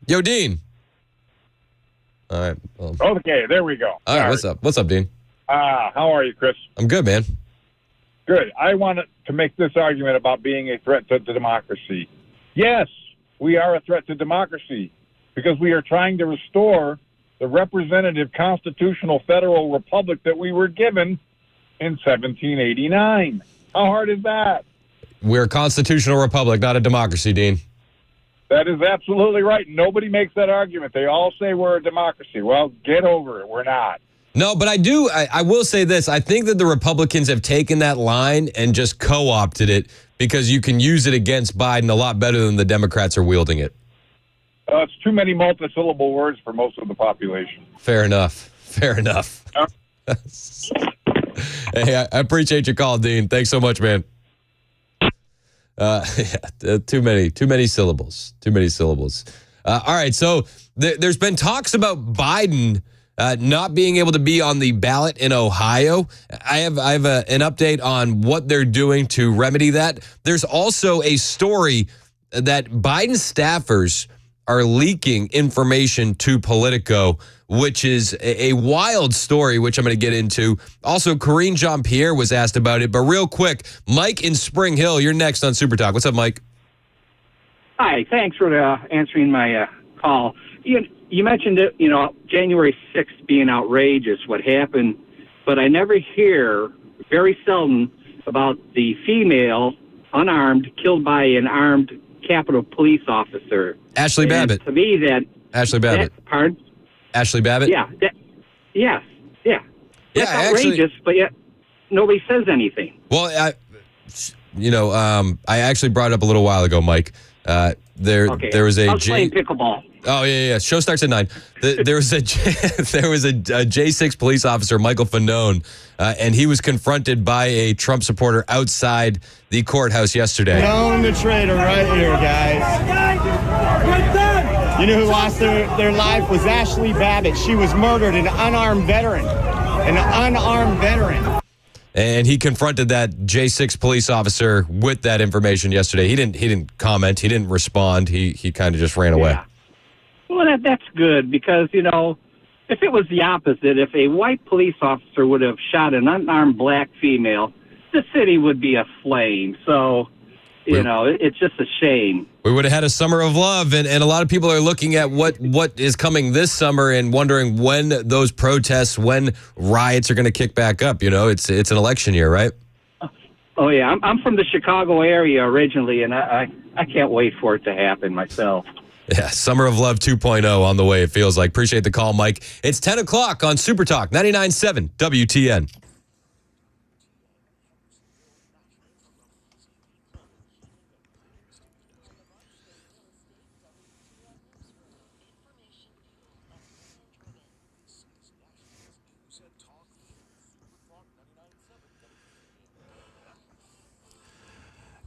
Yo, Dean. All right. Well, okay, there we go. All right, what's up? What's up, Dean? How are you, Chris? I'm good, man. Good. I wanted to make this argument about being a threat to democracy. Yes, we are a threat to democracy because we are trying to restore the representative constitutional federal republic that we were given in 1789. How hard is that? We're a constitutional republic, not a democracy, Dean. That is absolutely right. Nobody makes that argument. They all say we're a democracy. Well, get over it. We're not. No, but I will say this. I think that the Republicans have taken that line and just co-opted it because you can use it against Biden a lot better than the Democrats are wielding it. It's too many multisyllable words for most of the population. Fair enough. Hey, I appreciate your call, Dean. Thanks so much, man. Too many syllables. All right, so there's been talks about Biden not being able to be on the ballot in Ohio. I have an update on what they're doing to remedy that. There's also a story that Biden staffers are leaking information to Politico, which is a wild story, which I'm going to get into. Also, Karine Jean-Pierre was asked about it. But real quick, Mike in Spring Hill, you're next on Super Talk. What's up, Mike? Hi, thanks for answering my call. You mentioned it, January 6th being outrageous, what happened, but I never hear, very seldom, about the female, unarmed, killed by an armed Capitol Police officer. Ashley Babbitt. To me, Ashley Babbitt. Pardon? Ashley Babbitt? Yeah. Yeah. That's outrageous, actually, but yet nobody says anything. Well, I actually brought it up a little while ago, Mike. There was a I was playing pickleball. Oh yeah. Show starts at 9. There was a J6 police officer, Michael Fanone, and he was confronted by a Trump supporter outside the courthouse yesterday. Known the traitor right here, guys. You know who lost their life was Ashley Babbitt. She was murdered, an unarmed veteran. And he confronted that J6 police officer with that information yesterday. He didn't comment. He didn't respond. He kind of just ran away. Yeah. Well, that's good because, if it was the opposite, if a white police officer would have shot an unarmed black female, the city would be aflame. So, it's just a shame. We would have had a summer of love, and a lot of people are looking at what is coming this summer and wondering when those protests, when riots are going to kick back up. It's an election year, right? Oh, yeah. I'm from the Chicago area originally, and I can't wait for it to happen myself. Yeah, Summer of Love 2.0 on the way, it feels like. Appreciate the call, Mike. It's 10 o'clock on Super Talk 99.7 WTN.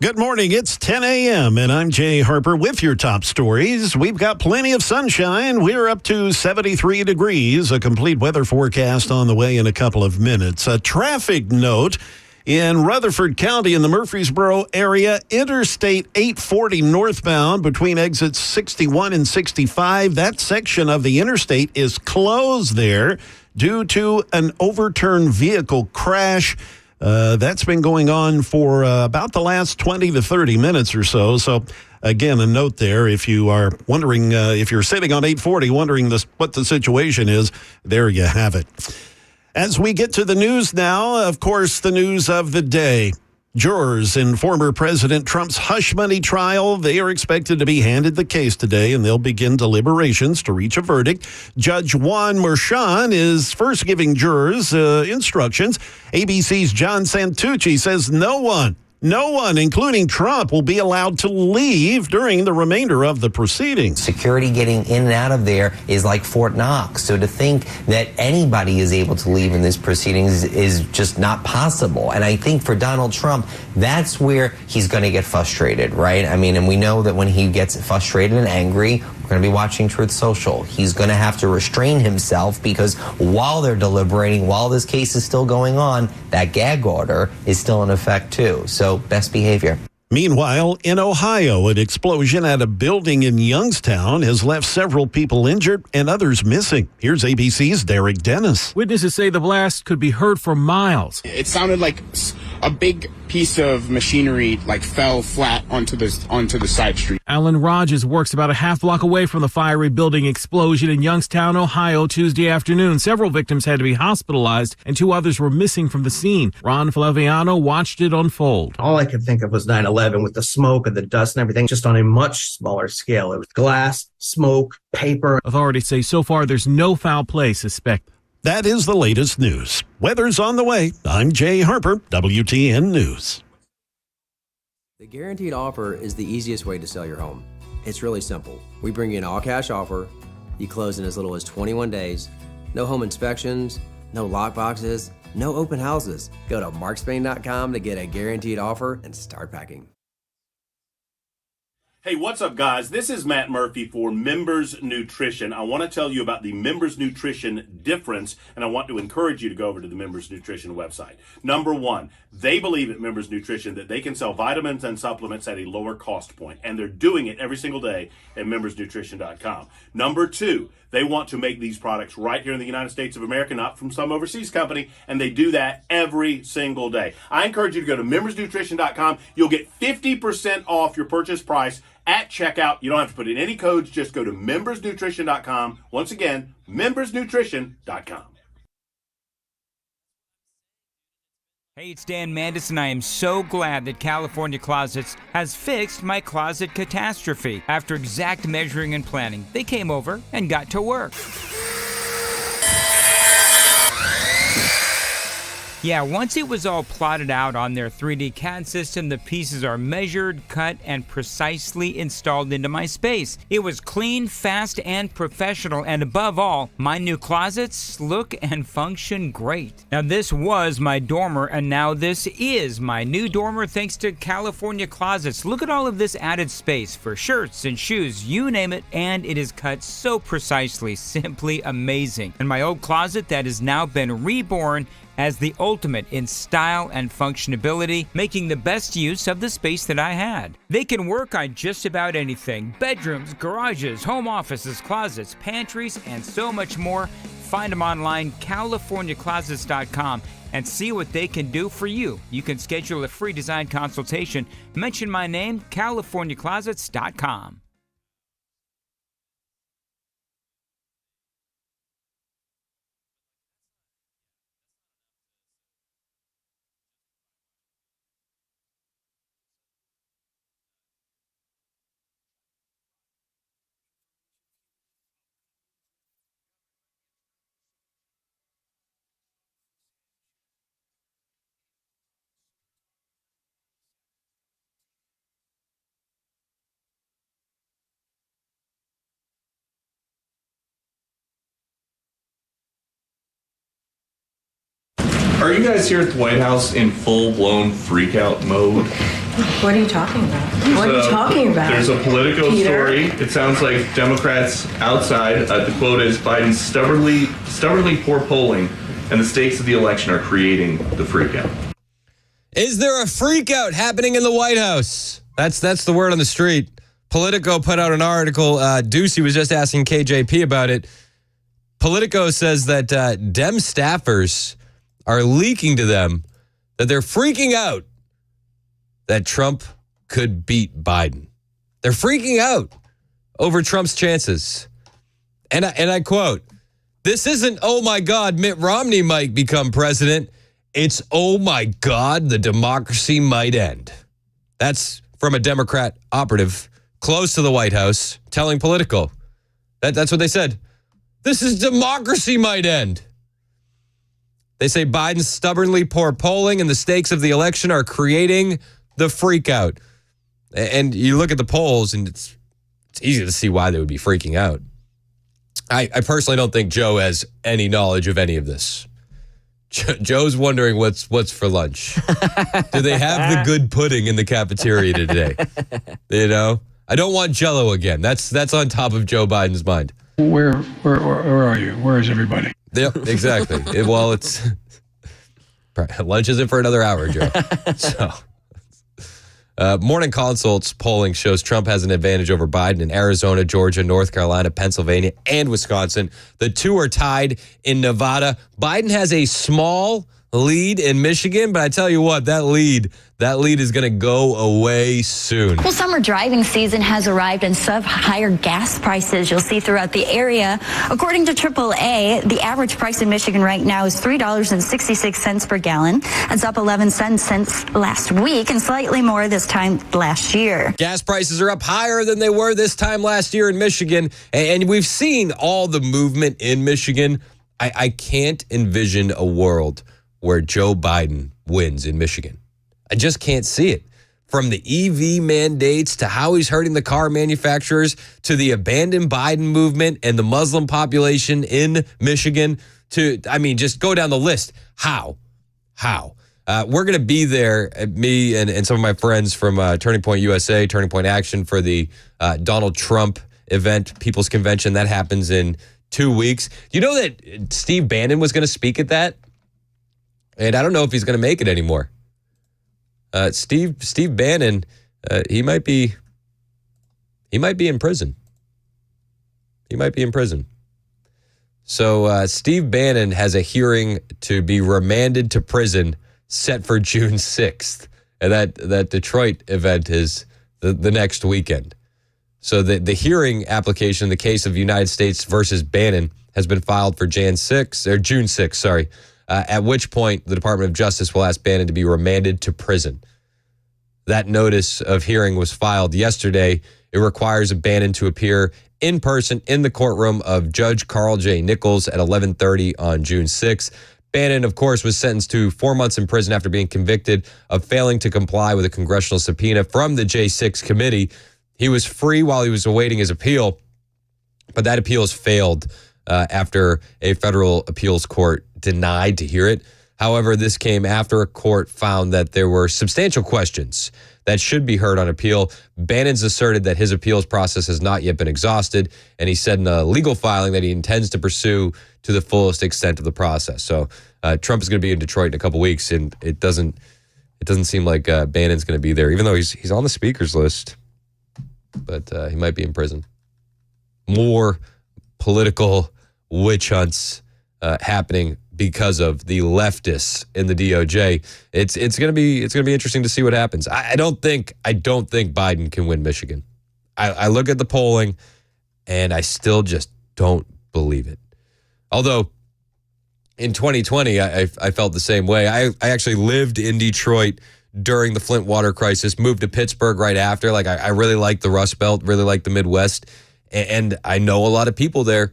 Good morning. It's 10 a.m. and I'm Jay Harper with your top stories. We've got plenty of sunshine. We're up to 73 degrees. A complete weather forecast on the way in a couple of minutes. A traffic note in Rutherford County in the Murfreesboro area. Interstate 840 northbound between exits 61 and 65. That section of the interstate is closed there due to an overturned vehicle crash. That's been going on for about the last 20 to 30 minutes or so. So, again, a note there. If you are wondering, if you're sitting on 840 wondering what the situation is, there you have it. As we get to the news now, of course, the news of the day. Jurors in former President Trump's hush money trial, they are expected to be handed the case today, and they'll begin deliberations to reach a verdict. Judge Juan Merchan is first giving jurors instructions. ABC's John Santucci says no one No one, including Trump, will be allowed to leave during the remainder of the proceedings. Security getting in and out of there is like Fort Knox. So to think that anybody is able to leave in this proceedings is just not possible. And I think for Donald Trump, that's where he's going to get frustrated, right? I mean, and we know that when he gets frustrated and angry, we're going to be watching Truth Social. He's going to have to restrain himself because while they're deliberating, while this case is still going on, that gag order is still in effect too. So best behavior. Meanwhile, in Ohio, an explosion at a building in Youngstown has left several people injured and others missing. Here's ABC's Derek Dennis. Witnesses say the blast could be heard for miles. It sounded like a big piece of machinery fell flat onto the side street. Alan Rogers works about a half block away from the fiery building explosion in Youngstown, Ohio, Tuesday afternoon. Several victims had to be hospitalized and 2 others were missing from the scene. Ron Flaviano watched it unfold. All I could think of was 9/11 with the smoke and the dust and everything, just on a much smaller scale. It was glass, smoke, paper. Authorities say so far there's no foul play suspected. That is the latest news. Weather's on the way. I'm Jay Harper, WTN News. The Guaranteed Offer is the easiest way to sell your home. It's really simple. We bring you an all-cash offer. You close in as little as 21 days. No home inspections, no lockboxes, no open houses. Go to markspain.com to get a guaranteed offer and start packing. Hey, what's up, guys? This is Matt Murphy for Members Nutrition. I want to tell you about the Members Nutrition difference, and I want to encourage you to go over to the Members Nutrition website. Number one, they believe at Members Nutrition that they can sell vitamins and supplements at a lower cost point, and they're doing it every single day at membersnutrition.com. Number two, they want to make these products right here in the United States of America, not from some overseas company, and they do that every single day. I encourage you to go to membersnutrition.com. You'll get 50% off your purchase price at checkout. You don't have to put in any codes. Just go to membersnutrition.com. Once again, membersnutrition.com. Hey, it's Dan Mandis, and I am so glad that California Closets has fixed my closet catastrophe. After exact measuring and planning, they came over and got to work. Yeah, once it was all plotted out on their 3D CAD system, the pieces are measured, cut, and precisely installed into my space. It was clean, fast, and professional, and above all, my new closets look and function great. Now, this was my dormer, and now this is my new dormer thanks to California Closets. Look at all of this added space for shirts and shoes, you name it, and it is cut so precisely, simply amazing. And my old closet that has now been reborn as the ultimate in style and functionability, making the best use of the space that I had. They can work on just about anything: bedrooms, garages, home offices, closets, pantries, and so much more. Find them online, CaliforniaClosets.com, and see what they can do for you. You can schedule a free design consultation. Mention my name, CaliforniaClosets.com. Are you guys here at the White House in full-blown freak-out mode? What are you talking about? What are you talking about? There's a Politico Peter? story. It sounds like Democrats outside, the quote is, Biden's stubbornly poor polling and the stakes of the election are creating the freak-out. Is there a freak-out happening in the White House? That's the word on the street. Politico put out an article. Ducey was just asking KJP about it. Politico says that Dem staffers are leaking to them that they're freaking out that Trump could beat Biden. They're freaking out over Trump's chances. And I quote, "This isn't, oh my God, Mitt Romney might become president. It's, oh my God, the democracy might end." That's from a Democrat operative close to the White House telling Politico. That's what they said. This is democracy might end. They say Biden's stubbornly poor polling and the stakes of the election are creating the freak out. And you look at the polls, and it's easy to see why they would be freaking out. I personally don't think Joe has any knowledge of any of this. Joe's wondering what's for lunch. Do they have the good pudding in the cafeteria today? You know, I don't want Jell-O again. That's on top of Joe Biden's mind. Where are you? Where is everybody? Yep, exactly. It's lunch isn't for another hour, Joe. So. Morning Consult's polling shows Trump has an advantage over Biden in Arizona, Georgia, North Carolina, Pennsylvania, and Wisconsin. The two are tied in Nevada. Biden has a small lead in Michigan, but I tell you what, that lead is going to go away soon. Well, summer driving season has arrived, and higher gas prices you'll see throughout the area. According to AAA, the average price in Michigan right now is $3.66 per gallon. That's up 11 cents since last week and slightly more this time last year. Gas prices are up higher than they were this time last year in Michigan, and we've seen all the movement in Michigan. I can't envision a world where Joe Biden wins in Michigan. I just can't see it. From the EV mandates to how he's hurting the car manufacturers to the abandoned Biden movement and the Muslim population in Michigan to, just go down the list. How? We're going to be there, me and some of my friends from Turning Point USA, Turning Point Action for the Donald Trump event, People's Convention. That happens in 2 weeks. You know that Steve Bannon was going to speak at that? And I don't know if he's going to make it anymore. Steve Bannon, he might be in prison. He might be in prison. So Steve Bannon has a hearing to be remanded to prison set for June 6th. And that Detroit event is the next weekend. So the hearing application in the case of United States versus Bannon has been filed for June 6th, at which point the Department of Justice will ask Bannon to be remanded to prison. That notice of hearing was filed yesterday. It requires Bannon to appear in person in the courtroom of Judge Carl J. Nichols at 11:30 on June 6th. Bannon, of course, was sentenced to 4 months in prison after being convicted of failing to comply with a congressional subpoena from the J6 committee. He was free while he was awaiting his appeal, but that appeal has failed after a federal appeals court denied to hear it. However, this came after a court found that there were substantial questions that should be heard on appeal. Bannon's asserted that his appeals process has not yet been exhausted, and he said in a legal filing that he intends to pursue to the fullest extent of the process. So Trump is going to be in Detroit in a couple weeks, and it doesn't seem like Bannon's going to be there, even though he's on the speaker's list. But he might be in prison. More political witch hunts happening because of the leftists in the DOJ. It's going to be interesting to see what happens. I don't think Biden can win Michigan. I look at the polling and I still just don't believe it. Although in 2020 I felt the same way. I actually lived in Detroit during the Flint water crisis, moved to Pittsburgh right after. I really like the Rust Belt, really like the Midwest, and I know a lot of people there.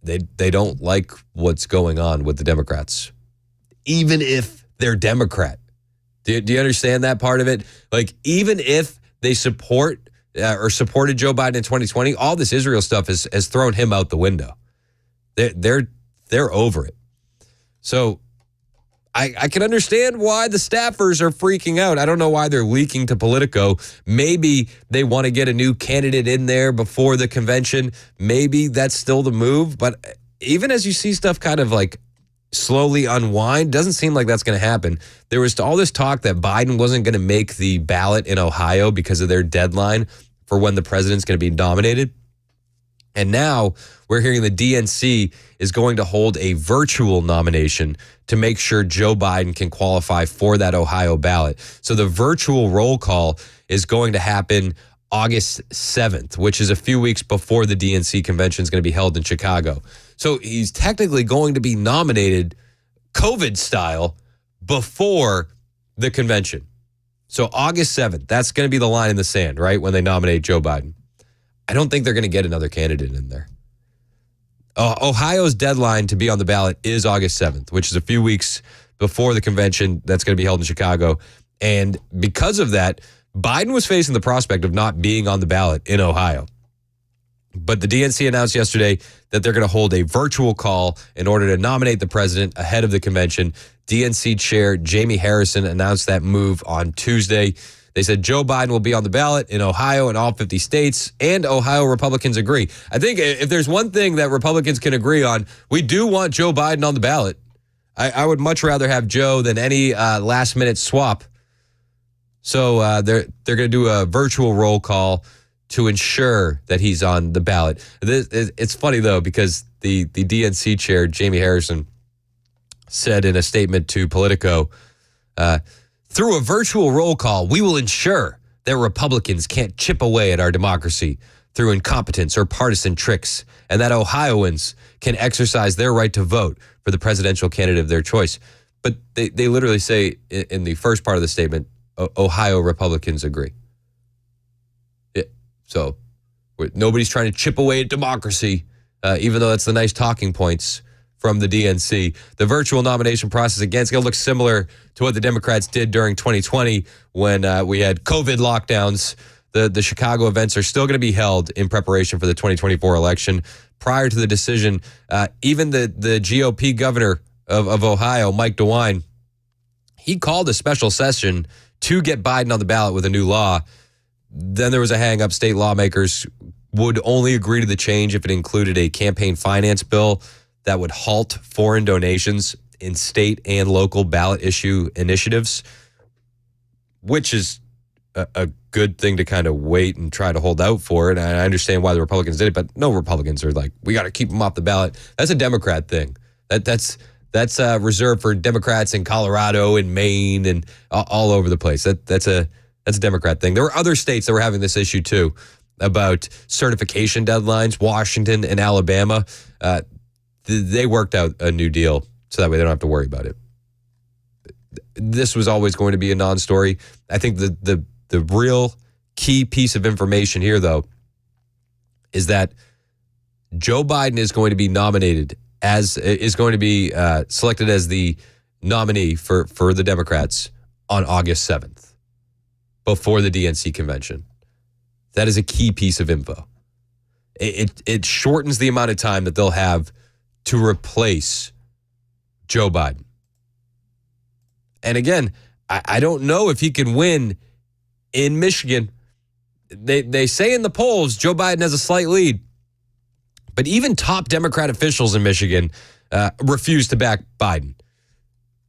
They don't like what's going on with the Democrats, even if they're Democrat. Do you understand that part of it? Even if they supported Joe Biden in 2020, all this Israel stuff has thrown him out the window. They're over it. So I can understand why the staffers are freaking out. I don't know why they're leaking to Politico. Maybe they want to get a new candidate in there before the convention. Maybe that's still the move. But even as you see stuff kind of slowly unwind, doesn't seem like that's going to happen. There was all this talk that Biden wasn't going to make the ballot in Ohio because of their deadline for when the president's going to be nominated. And now we're hearing the DNC is going to hold a virtual nomination to make sure Joe Biden can qualify for that Ohio ballot. So the virtual roll call is going to happen August 7th, which is a few weeks before the DNC convention is going to be held in Chicago. So he's technically going to be nominated COVID style before the convention. So August 7th, that's going to be the line in the sand, right, when they nominate Joe Biden. I don't think they're going to get another candidate in there. Ohio's deadline to be on the ballot is August 7th, which is a few weeks before the convention that's going to be held in Chicago. And because of that, Biden was facing the prospect of not being on the ballot in Ohio. But the DNC announced yesterday that they're going to hold a virtual call in order to nominate the president ahead of the convention. DNC Chair Jamie Harrison announced that move on Tuesday. They said Joe Biden will be on the ballot in Ohio and all 50 states, and Ohio Republicans agree. I think if there's one thing that Republicans can agree on, we do want Joe Biden on the ballot. I would much rather have Joe than any last-minute swap. So they're going to do a virtual roll call to ensure that he's on the ballot. It's funny, though, because the DNC chair, Jamie Harrison, said in a statement to Politico, through a virtual roll call, we will ensure that Republicans can't chip away at our democracy through incompetence or partisan tricks, and that Ohioans can exercise their right to vote for the presidential candidate of their choice. But they literally say in the first part of the statement, Ohio Republicans agree. So nobody's trying to chip away at democracy, even though that's the nice talking points from the DNC. The virtual nomination process, again, is going to look similar to what the Democrats did during 2020 when we had COVID lockdowns. The Chicago events are still going to be held in preparation for the 2024 election. Prior to the decision, even the GOP governor of Ohio, Mike DeWine, he called a special session to get Biden on the ballot with a new law. Then there was a hang-up. State lawmakers would only agree to the change if it included a campaign finance bill that would halt foreign donations in state and local ballot issue initiatives, which is a good thing to kind of wait and try to hold out for. And I understand why the Republicans did it, but no Republicans are like, we got to keep them off the ballot. That's a Democrat thing. That's reserved for Democrats in Colorado and Maine and all over the place. That's a Democrat thing. There were other states that were having this issue too about certification deadlines. Washington and Alabama, they worked out a new deal so that way they don't have to worry about it. This was always going to be a non-story. I think the real key piece of information here, though, is that Joe Biden is going to be nominated selected as the nominee for the Democrats on August 7th before the DNC convention. That is a key piece of info. It shortens the amount of time that they'll have to replace Joe Biden. And again, I don't know if he can win in Michigan. They say in the polls Joe Biden has a slight lead. But even top Democrat officials in Michigan refuse to back Biden.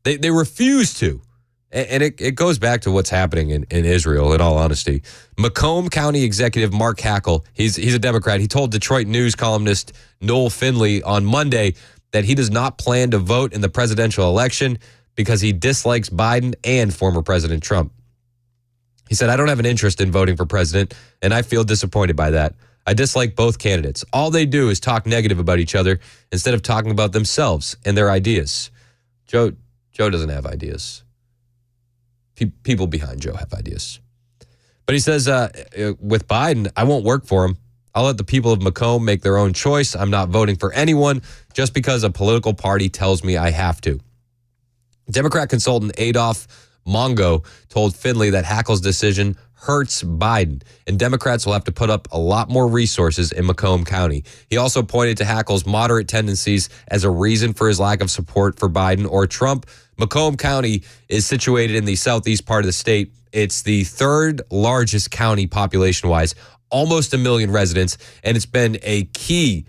They refuse to. And it goes back to what's happening in Israel, in all honesty. Macomb County Executive Mark Hackel, he's a Democrat. He told Detroit News columnist Noel Finley on Monday that he does not plan to vote in the presidential election because he dislikes Biden and former President Trump. He said, I don't have an interest in voting for president, and I feel disappointed by that. I dislike both candidates. All they do is talk negative about each other instead of talking about themselves and their ideas. Joe doesn't have ideas. People behind Joe have ideas. But he says, with Biden, I won't work for him. I'll let the people of Macomb make their own choice. I'm not voting for anyone just because a political party tells me I have to. Democrat consultant Adolph Mongo told Finley that Hackel's decision hurts Biden, and Democrats will have to put up a lot more resources in Macomb County. He also pointed to Hackel's moderate tendencies as a reason for his lack of support for Biden or Trump. Macomb County is situated in the southeast part of the state. It's the third largest county population-wise, almost 1 million residents, and it's been a key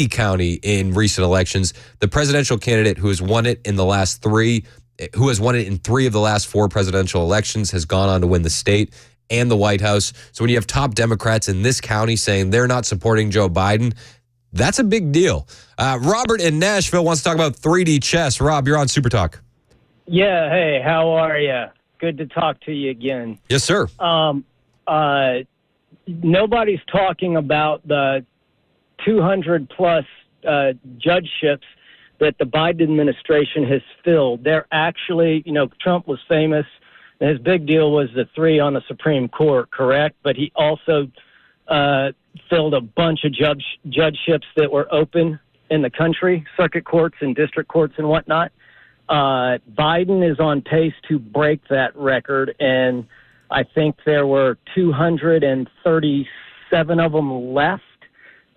county in recent elections. The presidential candidate who has won it in three of the last 4 presidential elections has gone on to win the state and the White House. So when you have top Democrats in this county saying they're not supporting Joe Biden, that's a big deal. Robert in Nashville wants to talk about 3D chess. Rob, you're on Super Talk. Yeah, hey, how are you? Good to talk to you again. Yes, sir. Nobody's talking about the 200-plus judgeships that the Biden administration has filled. They're actually, Trump was famous. His big deal was the 3 on the Supreme Court, correct? But he also filled a bunch of judgeships that were open in the country, circuit courts and district courts and whatnot. Biden is on pace to break that record, and I think there were 237 of them left,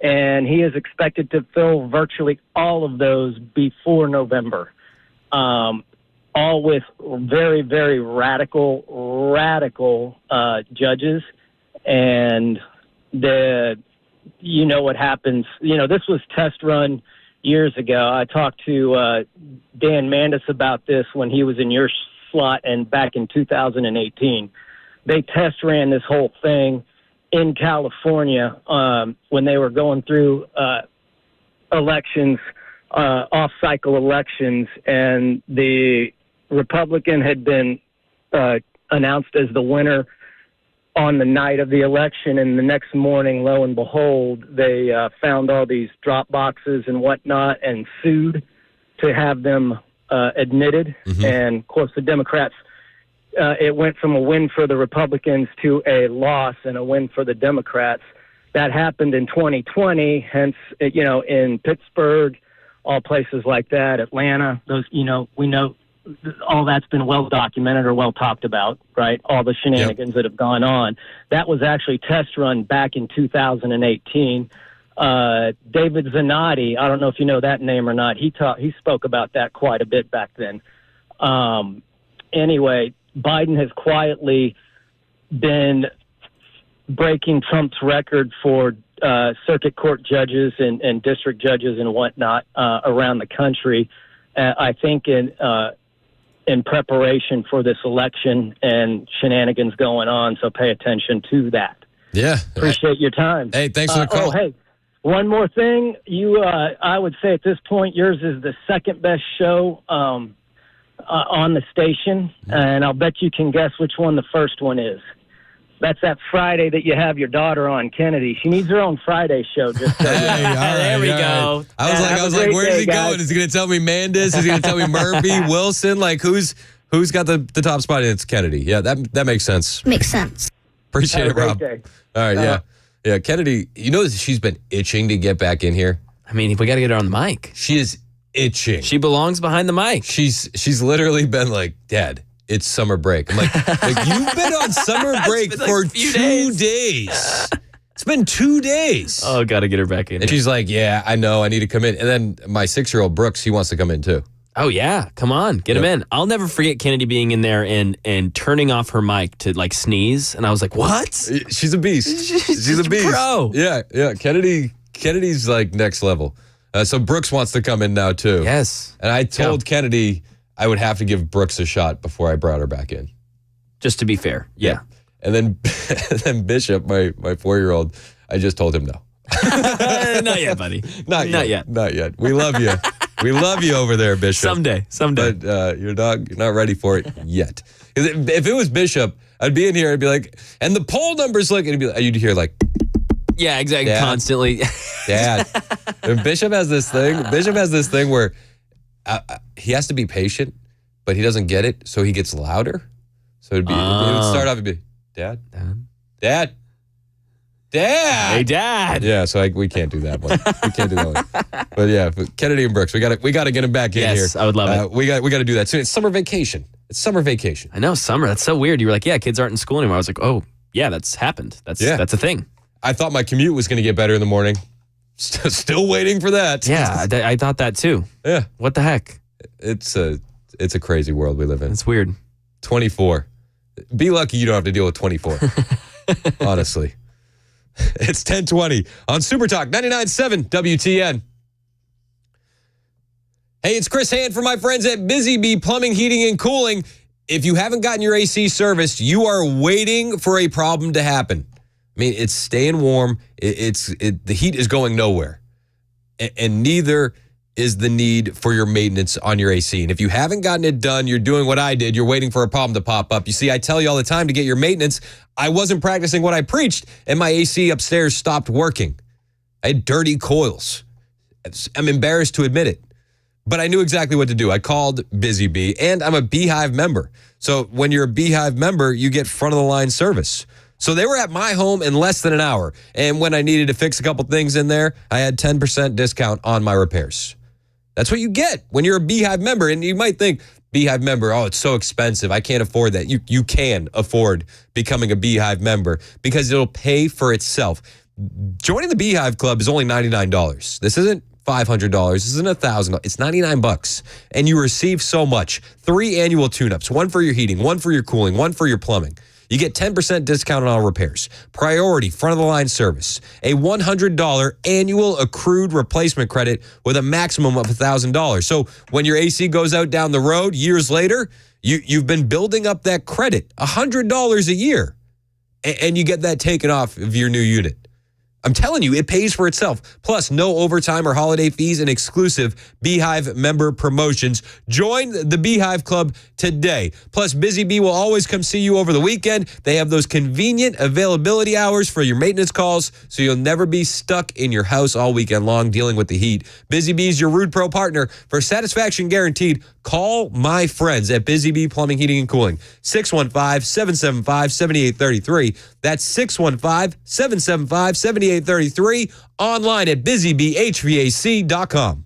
and he is expected to fill virtually all of those before November. All with very, very radical judges, and you know what happens. You know, this was test run years ago. I talked to Dan Mandis about this when he was in your slot, and back in 2018, they test ran this whole thing in California when they were going through elections, off-cycle elections, and the Republican had been announced as the winner on the night of the election, and the next morning, lo and behold, they found all these drop boxes and whatnot and sued to have them admitted. Mm-hmm. And, of course, the Democrats, it went from a win for the Republicans to a loss and a win for the Democrats. That happened in 2020, hence, you know, in Pittsburgh, all places like that, Atlanta, those, you know, we know all that's been well documented or well talked about, right? All the shenanigans that have gone on. That was actually test run back in 2018. David Zanotti, I don't know if you know that name or not. He spoke about that quite a bit back then. Anyway, Biden has quietly been breaking Trump's record for circuit court judges and district judges and whatnot around the country. I think in preparation for this election and shenanigans going on, so pay attention to that. Yeah. Appreciate your time. Hey, thanks for the call. Oh, hey, one more thing. I would say at this point, yours is the second best show on the station, and I'll bet you can guess which one the first one is. That's that Friday that you have your daughter on, Kennedy. She needs her own Friday show. Just so Hey, all right, There we all go. right. I was like, where's he going? Is he going to tell me Mandis? Is he going to tell me Murphy, Wilson? Like, who's got the top spot? It's Kennedy. Yeah, that makes sense. Makes sense. Appreciate Have it, a Rob. great day. All right, yeah. Kennedy, you know she's been itching to get back in here. I mean, we got to get her on the mic. She is itching. She belongs behind the mic. She's literally been like, Dad, it's summer break. I'm like you've been on summer break for 2 days. It's been 2 days. Oh, got to get her back in. And she's like, yeah, I know, I need to come in. And then my 6-year-old Brooks, he wants to come in too. Oh, yeah. Come on. Get him in. I'll never forget Kennedy being in there and turning off her mic to like sneeze. And I was like, what? She's a beast. She's a beast. Pro. Yeah. Kennedy's like next level. So Brooks wants to come in now too. Yes. And I told Kennedy I would have to give Brooks a shot before I brought her back in. Just to be fair. Yeah. And then Bishop, my 4-year-old, I just told him no. Not yet, buddy. Not yet. We love you. We love you over there, Bishop. Someday. But you're not ready for it yet. If it was Bishop, I'd be in here. I'd be like, and the poll numbers look, and you'd hear like, yeah, exactly. Dad. Constantly. Dad. And Bishop has this thing where he has to be patient, but he doesn't get it, so he gets louder. So it would start off and be, Dad. Hey, Dad. Yeah, so we can't do that one. We can't do that one. But yeah, Kennedy and Brooks, we got to get him back in here. Yes, I would love it. We got to do that soon. It's summer vacation. I know, summer. That's so weird. You were like, yeah, kids aren't in school anymore. I was like, oh, yeah, that's happened. That's a thing. I thought my commute was going to get better in the morning. Still waiting for that. Yeah, I thought that too. Yeah. What the heck? It's a crazy world we live in. It's weird. 24. Be lucky you don't have to deal with 24. Honestly. It's 10:20 on Super Talk 99.7 WTN. Hey, it's Chris Hand for my friends at Busy Bee Plumbing, Heating, and Cooling. If you haven't gotten your AC serviced, you are waiting for a problem to happen. I mean, it's staying warm. The heat is going nowhere. And neither is the need for your maintenance on your AC. And if you haven't gotten it done, you're doing what I did. You're waiting for a problem to pop up. You see, I tell you all the time to get your maintenance. I wasn't practicing what I preached, and my AC upstairs stopped working. I had dirty coils. I'm embarrassed to admit it, but I knew exactly what to do. I called Busy Bee, and I'm a Beehive member. So when you're a Beehive member, you get front-of-the-line service. So they were at my home in less than an hour. And when I needed to fix a couple things in there, I had 10% discount on my repairs. That's what you get when you're a Beehive member. And you might think, Beehive member, oh, it's so expensive. I can't afford that. You can afford becoming a Beehive member because it'll pay for itself. Joining the Beehive Club is only $99. This isn't $500. This isn't $1,000. It's $99. And you receive so much. 3 annual tune-ups, 1 for your heating, 1 for your cooling, 1 for your plumbing. You get 10% discount on all repairs, priority front-of-the-line service, a $100 annual accrued replacement credit with a maximum of $1,000. So when your AC goes out down the road years later, you've been building up that credit, $100 a year, and you get that taken off of your new unit. I'm telling you, it pays for itself. Plus, no overtime or holiday fees and exclusive Beehive member promotions. Join the Beehive Club today. Plus, Busy Bee will always come see you over the weekend. They have those convenient availability hours for your maintenance calls, so you'll never be stuck in your house all weekend long dealing with the heat. Busy Bee is your Rude Pro partner. For satisfaction guaranteed, call my friends at Busy Bee Plumbing, Heating, and Cooling. 615-775-7833. That's 615-775-7833. Online at busybeehvac.com.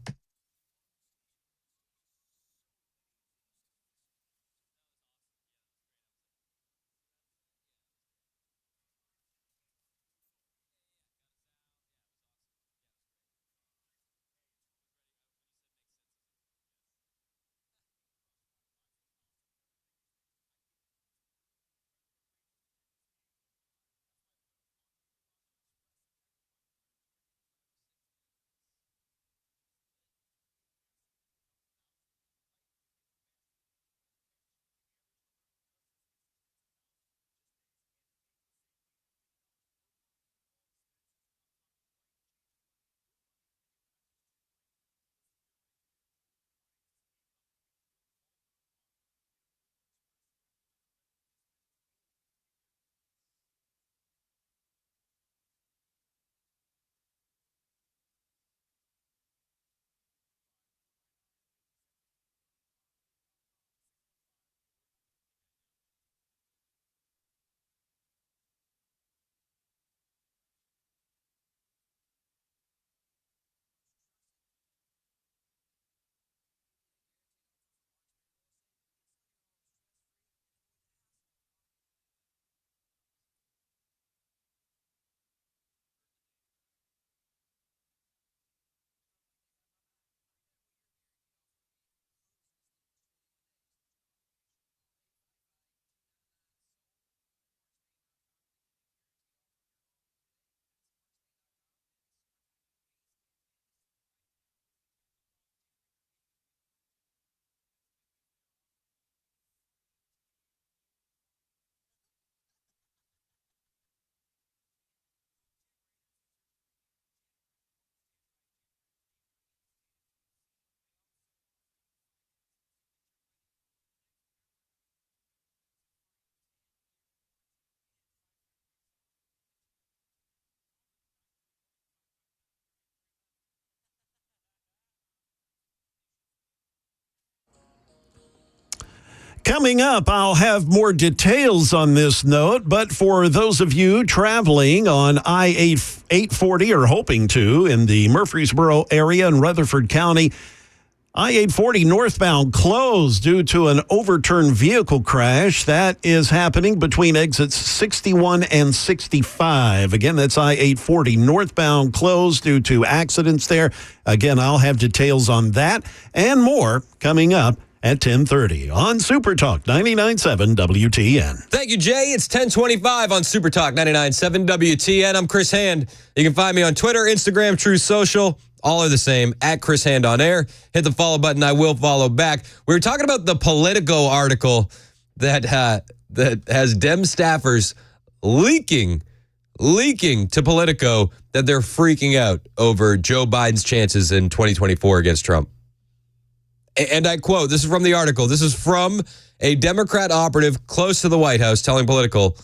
Coming up, I'll have more details on this note, but for those of you traveling on I-840 or hoping to in the Murfreesboro area in Rutherford County, I-840 northbound closed due to an overturned vehicle crash. That is happening between exits 61 and 65. Again, that's I-840 northbound closed due to accidents there. Again, I'll have details on that and more coming up at 10:30 on Super Talk 99.7 WTN. Thank you, Jay. It's 10:25 on Super Talk 99.7 WTN. I'm Chris Hand. You can find me on Twitter, Instagram, True Social. All are the same, at Chris Hand on air. Hit the follow button. I will follow back. We were talking about the Politico article that has Dem staffers leaking to Politico that they're freaking out over Joe Biden's chances in 2024 against Trump. And I quote, this is from the article. This is from a Democrat operative close to the White House telling Politico,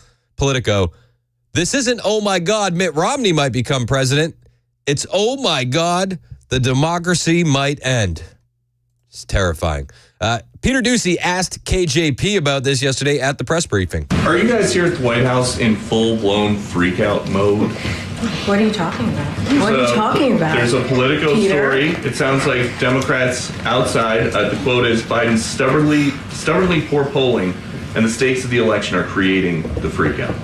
this isn't, oh my God, Mitt Romney might become president. It's, oh my God, the democracy might end. It's terrifying. Peter Doocy asked KJP about this yesterday at the press briefing. Are you guys here at the White House in full-blown freak-out mode? What are you talking about? What are you talking about? There's a Politico Peter? story. It sounds like Democrats outside, the quote is, Biden's stubbornly poor polling and the stakes of the election are creating the freakout.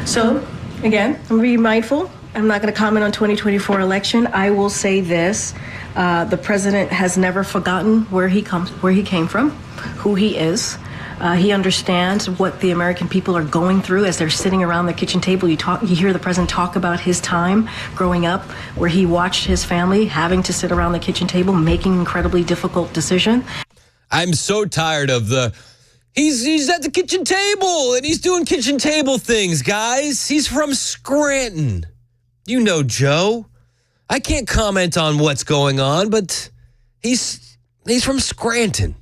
So, again, I'm going to be mindful. I'm not going to comment on 2024 election. I will say this. The president has never forgotten where he came from, who he is. He understands what the American people are going through as they're sitting around the kitchen table. You hear the president talk about his time growing up, where he watched his family having to sit around the kitchen table, making incredibly difficult decisions. I'm so tired of he's at the kitchen table and he's doing kitchen table things, guys. He's from Scranton. You know Joe. I can't comment on what's going on, but he's from Scranton.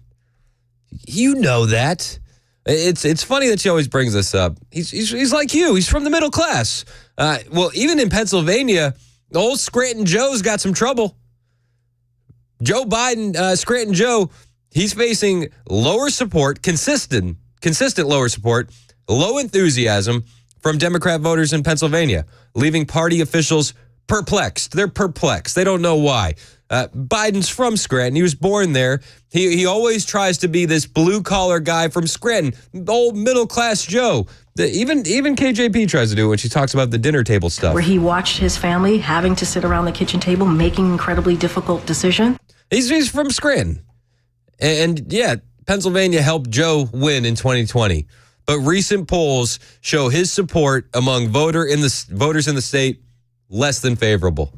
You know that. It's funny that she always brings this up. He's like you. He's from the middle class. Well, even in Pennsylvania, the old Scranton Joe's got some trouble. Joe Biden, Scranton Joe, he's facing lower support, consistent lower support, low enthusiasm from Democrat voters in Pennsylvania, leaving party officials perplexed. They're perplexed. They don't know why. Biden's from Scranton. He was born there. He always tries to be this blue-collar guy from Scranton, old middle-class Joe. Even KJP tries to do it when she talks about the dinner table stuff. Where he watched his family having to sit around the kitchen table, making incredibly difficult decisions. He's from Scranton. And yeah, Pennsylvania helped Joe win in 2020. But recent polls show his support among voters in the state less than favorable.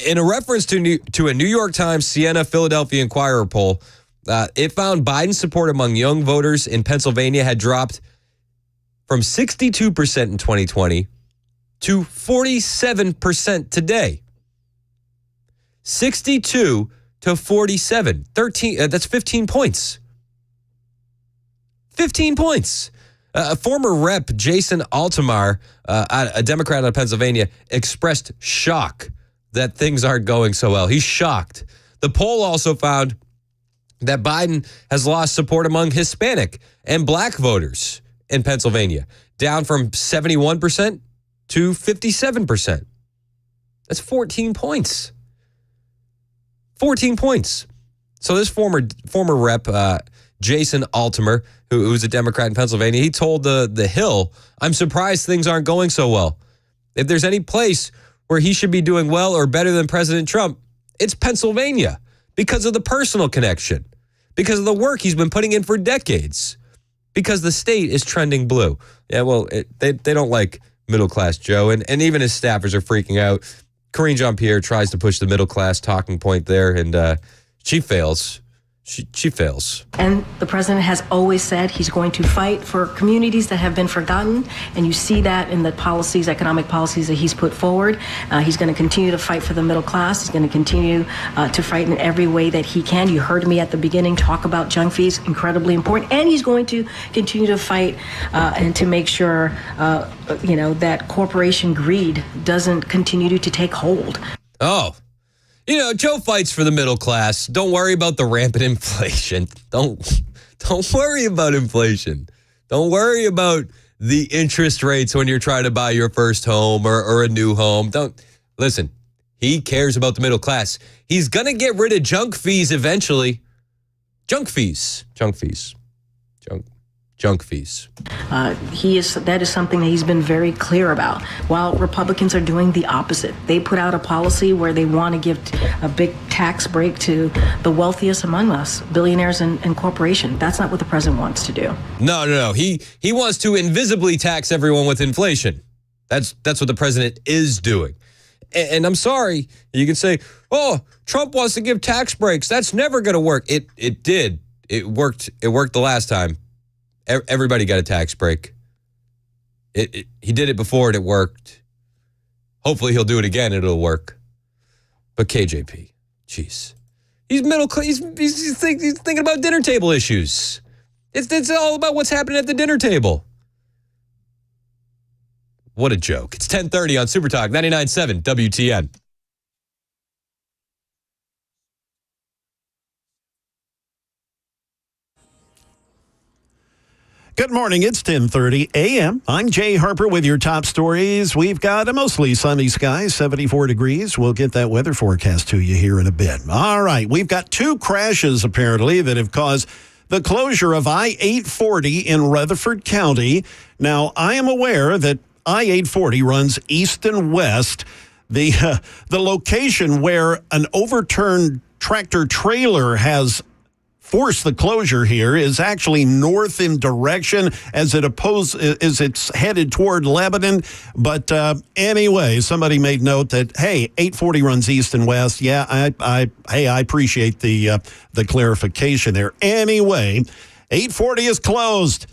In a reference to a New York Times Siena Philadelphia Inquirer poll, it found Biden's support among young voters in Pennsylvania had dropped from 62% in 2020 to 47% today. 62 to 47. 13, that's 15 points. 15 points. Former Rep. Jason Altomar, a Democrat out of Pennsylvania, expressed shock that things aren't going so well. He's shocked. The poll also found that Biden has lost support among Hispanic and black voters in Pennsylvania, down from 71% to 57%. That's 14 points. 14 points. So this former Rep. Jason Altomar, who's a Democrat in Pennsylvania, he told the Hill, "I'm surprised things aren't going so well. If there's any place where he should be doing well or better than President Trump, it's Pennsylvania, because of the personal connection, because of the work he's been putting in for decades, because the state is trending blue." Yeah, well, they don't like middle-class Joe, and even his staffers are freaking out. Karine Jean-Pierre tries to push the middle-class talking point there, and she fails. She fails. And the president has always said he's going to fight for communities that have been forgotten. And you see that in the policies, economic policies that he's put forward. He's going to continue to fight for the middle class. He's going to continue to fight in every way that he can. You heard me at the beginning talk about junk fees, incredibly important. And he's going to continue to fight and to make sure, that corporation greed doesn't continue to take hold. Oh. Joe fights for the middle class. Don't worry about the rampant inflation. Don't worry about inflation. Don't worry about the interest rates when you're trying to buy your first home or a new home. Listen. He cares about the middle class. He's going to get rid of junk fees eventually. Junk fees. That is something that he's been very clear about, while Republicans are doing the opposite. They put out a policy where they want to give a big tax break to the wealthiest among us, billionaires and corporations. That's not what the president wants to do. No. He wants to invisibly tax everyone with inflation. That's what the president is doing. And I'm sorry, you can say, "Oh, Trump wants to give tax breaks. That's never going to work." It did. It worked. It worked the last time. Everybody got a tax break. He did it before and it worked. Hopefully he'll do it again and it'll work. But KJP, jeez. He's middle class. He's thinking about dinner table issues. It's all about what's happening at the dinner table. What a joke. It's 10:30 on Super Talk 99.7 WTN. Good morning. It's 10:30 a.m. I'm Jay Harper with your top stories. We've got a mostly sunny sky, 74 degrees. We'll get that weather forecast to you here in a bit. All right. We've got two crashes, apparently, that have caused the closure of I-840 in Rutherford County. Now, I am aware that I-840 runs east and west. The location where an overturned tractor trailer has forced the closure here is actually north in direction as it's headed toward Lebanon. But anyway, somebody made note that, hey, 840 runs east and west. Yeah, I appreciate the clarification there. Anyway, 840 is closed.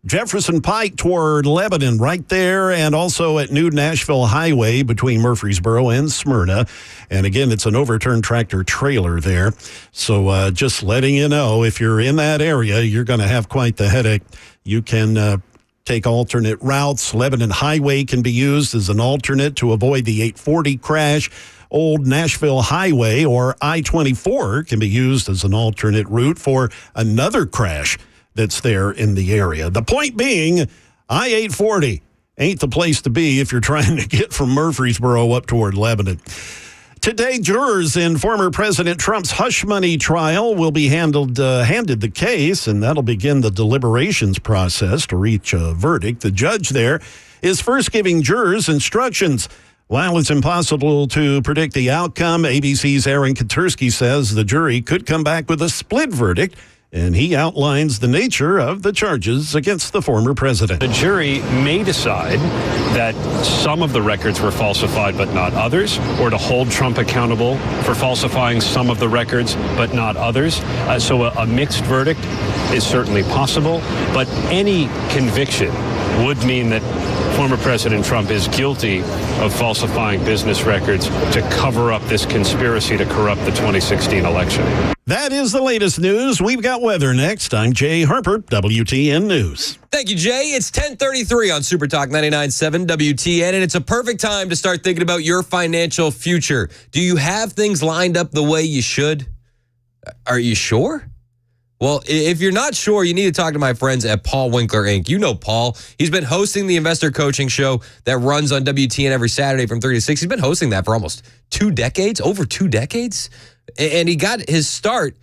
Jefferson Pike toward Lebanon right there, and also at New Nashville Highway between Murfreesboro and Smyrna. And again, it's an overturned tractor trailer there. So just letting you know, if you're in that area, you're going to have quite the headache. You can take alternate routes. Lebanon Highway can be used as an alternate to avoid the 840 crash. Old Nashville Highway or I-24 can be used as an alternate route for another crash that's there in the area. The point being, I-840 ain't the place to be if you're trying to get from Murfreesboro up toward Lebanon. Today, jurors in former President Trump's hush money trial will be handed the case, and that'll begin the deliberations process to reach a verdict. The judge there is first giving jurors instructions. While it's impossible to predict the outcome, ABC's Aaron Katursky says the jury could come back with a split verdict, and he outlines the nature of the charges against the former president. The jury may decide that some of the records were falsified but not others, or to hold Trump accountable for falsifying some of the records but not others. So a mixed verdict is certainly possible, but any conviction would mean that former President Trump is guilty of falsifying business records to cover up this conspiracy to corrupt the 2016 election. That is the latest news. We've got weather next. I'm Jay Harper, WTN News. Thank you, Jay. It's 10:33 on Super Talk 99.7 WTN, and it's a perfect time to start thinking about your financial future. Do you have things lined up the way you should? Are you sure? Well, if you're not sure, you need to talk to my friends at Paul Winkler, Inc. You know Paul. He's been hosting the investor coaching show that runs on WTN every Saturday from 3 to 6. He's been hosting that for almost 2 decades, over 2 decades. And he got his start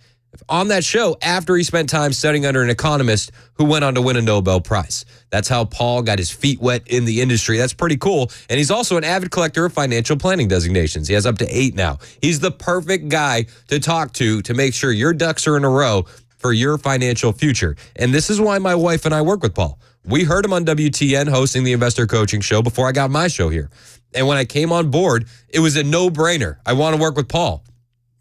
on that show after he spent time studying under an economist who went on to win a Nobel Prize. That's how Paul got his feet wet in the industry. That's pretty cool. And he's also an avid collector of financial planning designations. He has up to 8 now. He's the perfect guy to talk to make sure your ducks are in a row for your financial future. And this is why my wife and I work with Paul. We heard him on WTN hosting the investor coaching show before I got my show here. And when I came on board, it was a no-brainer. I want to work with Paul.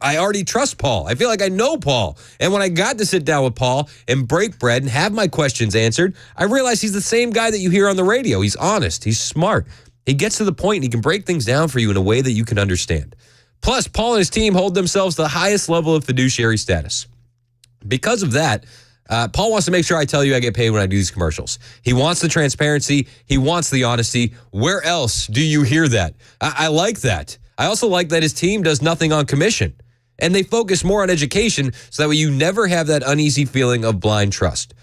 I already trust Paul. I feel like I know Paul. And when I got to sit down with Paul and break bread and have my questions answered, I realized he's the same guy that you hear on the radio. He's honest. He's smart. He gets to the point and he can break things down for you in a way that you can understand. Plus, Paul and his team hold themselves to the highest level of fiduciary status. Because of that, Paul wants to make sure I tell you I get paid when I do these commercials. He wants the transparency. He wants the honesty. Where else do you hear that? I like that. I also like that his team does nothing on commission. And they focus more on education so that way you never have that uneasy feeling of blind trust.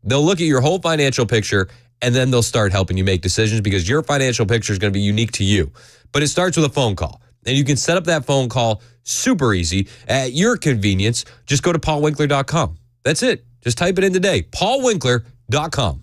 They'll look at your whole financial picture and then they'll start helping you make decisions because your financial picture is going to be unique to you. But it starts with a phone call. And you can set up that phone call super easy at your convenience. Just go to paulwinkler.com. That's it. Just type it in today. paulwinkler.com.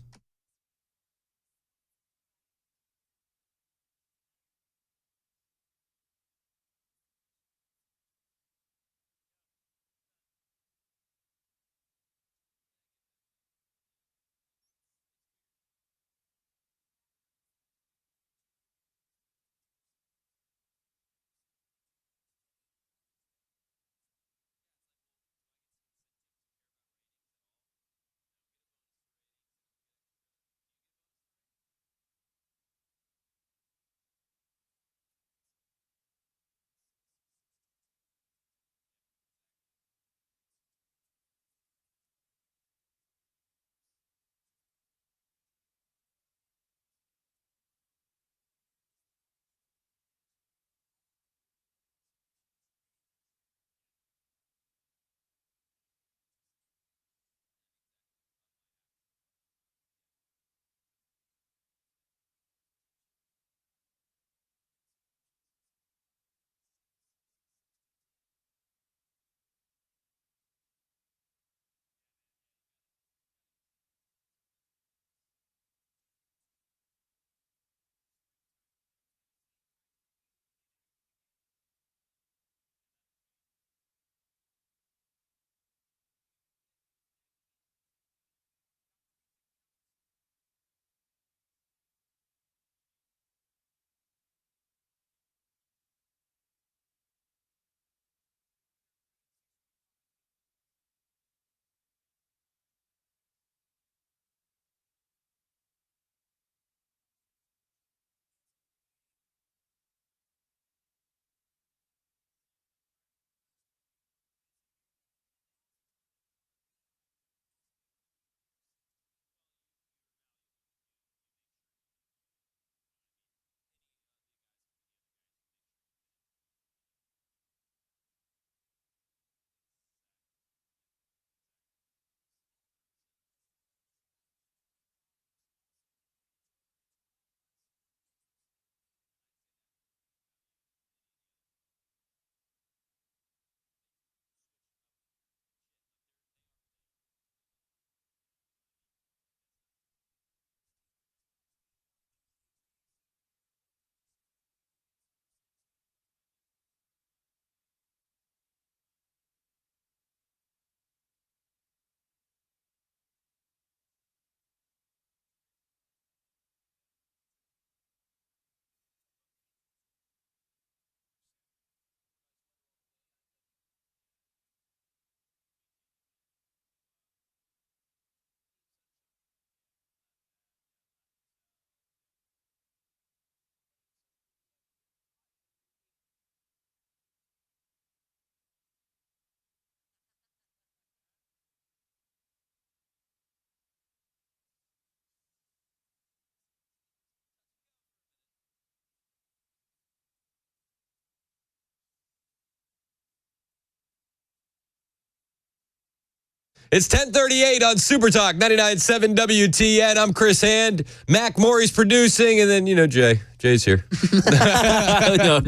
It's 10:38 on Super Talk 99.7 WTN. I'm Chris Hand. Mac Morey's producing, and then, Jay. Jay's here. No.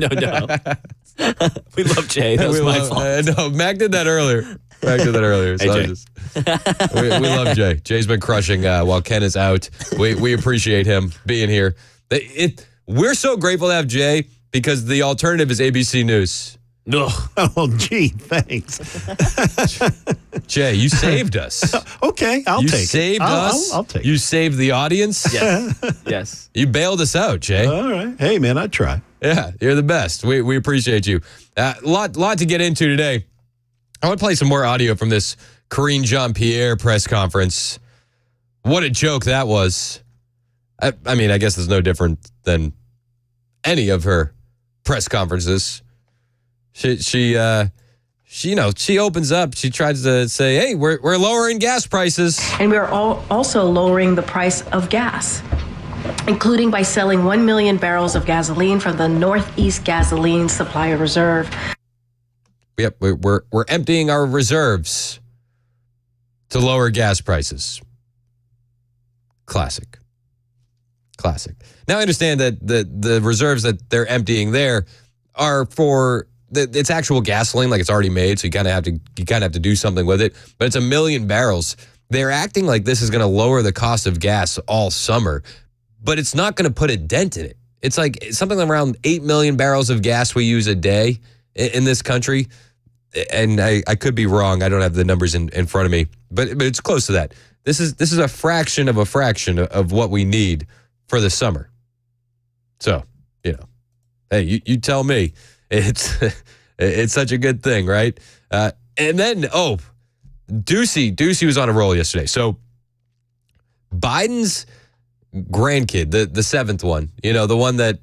We love Jay. That was my fault. No, Mac did that earlier. Hey, So we love Jay. Jay's been crushing while Ken is out. We appreciate him being here. We're so grateful to have Jay because the alternative is ABC News. Ugh. Oh, gee, thanks. Jay, you saved us. Okay, I'll take it. You saved us. I'll take it. You saved the audience. Yes. You bailed us out, Jay. All right. Hey, man, I try. Yeah, you're the best. We appreciate you. Lot to get into today. I want to play some more audio from this Karine Jean-Pierre press conference. What a joke that was. I mean, I guess it's no different than any of her press conferences. She opens up. She tries to say, "Hey, we're lowering gas prices, and we're also lowering the price of gas, including by selling 1 million barrels of gasoline from the Northeast Gasoline Supplier Reserve." Yep, we're emptying our reserves to lower gas prices. Classic. Now I understand that the reserves that they're emptying there are for it's actual gasoline, like it's already made, so you kind of have to do something with it. But it's 1 million barrels. They're acting like this is going to lower the cost of gas all summer, but it's not going to put a dent in it. It's like something around 8 million barrels of gas we use a day in this country. And I could be wrong. I don't have the numbers in front of me, but it's close to that. This is a fraction of what we need for the summer. So, hey, you tell me. It's such a good thing, right? And then, Ducey was on a roll yesterday. So Biden's grandkid, the seventh one, the one that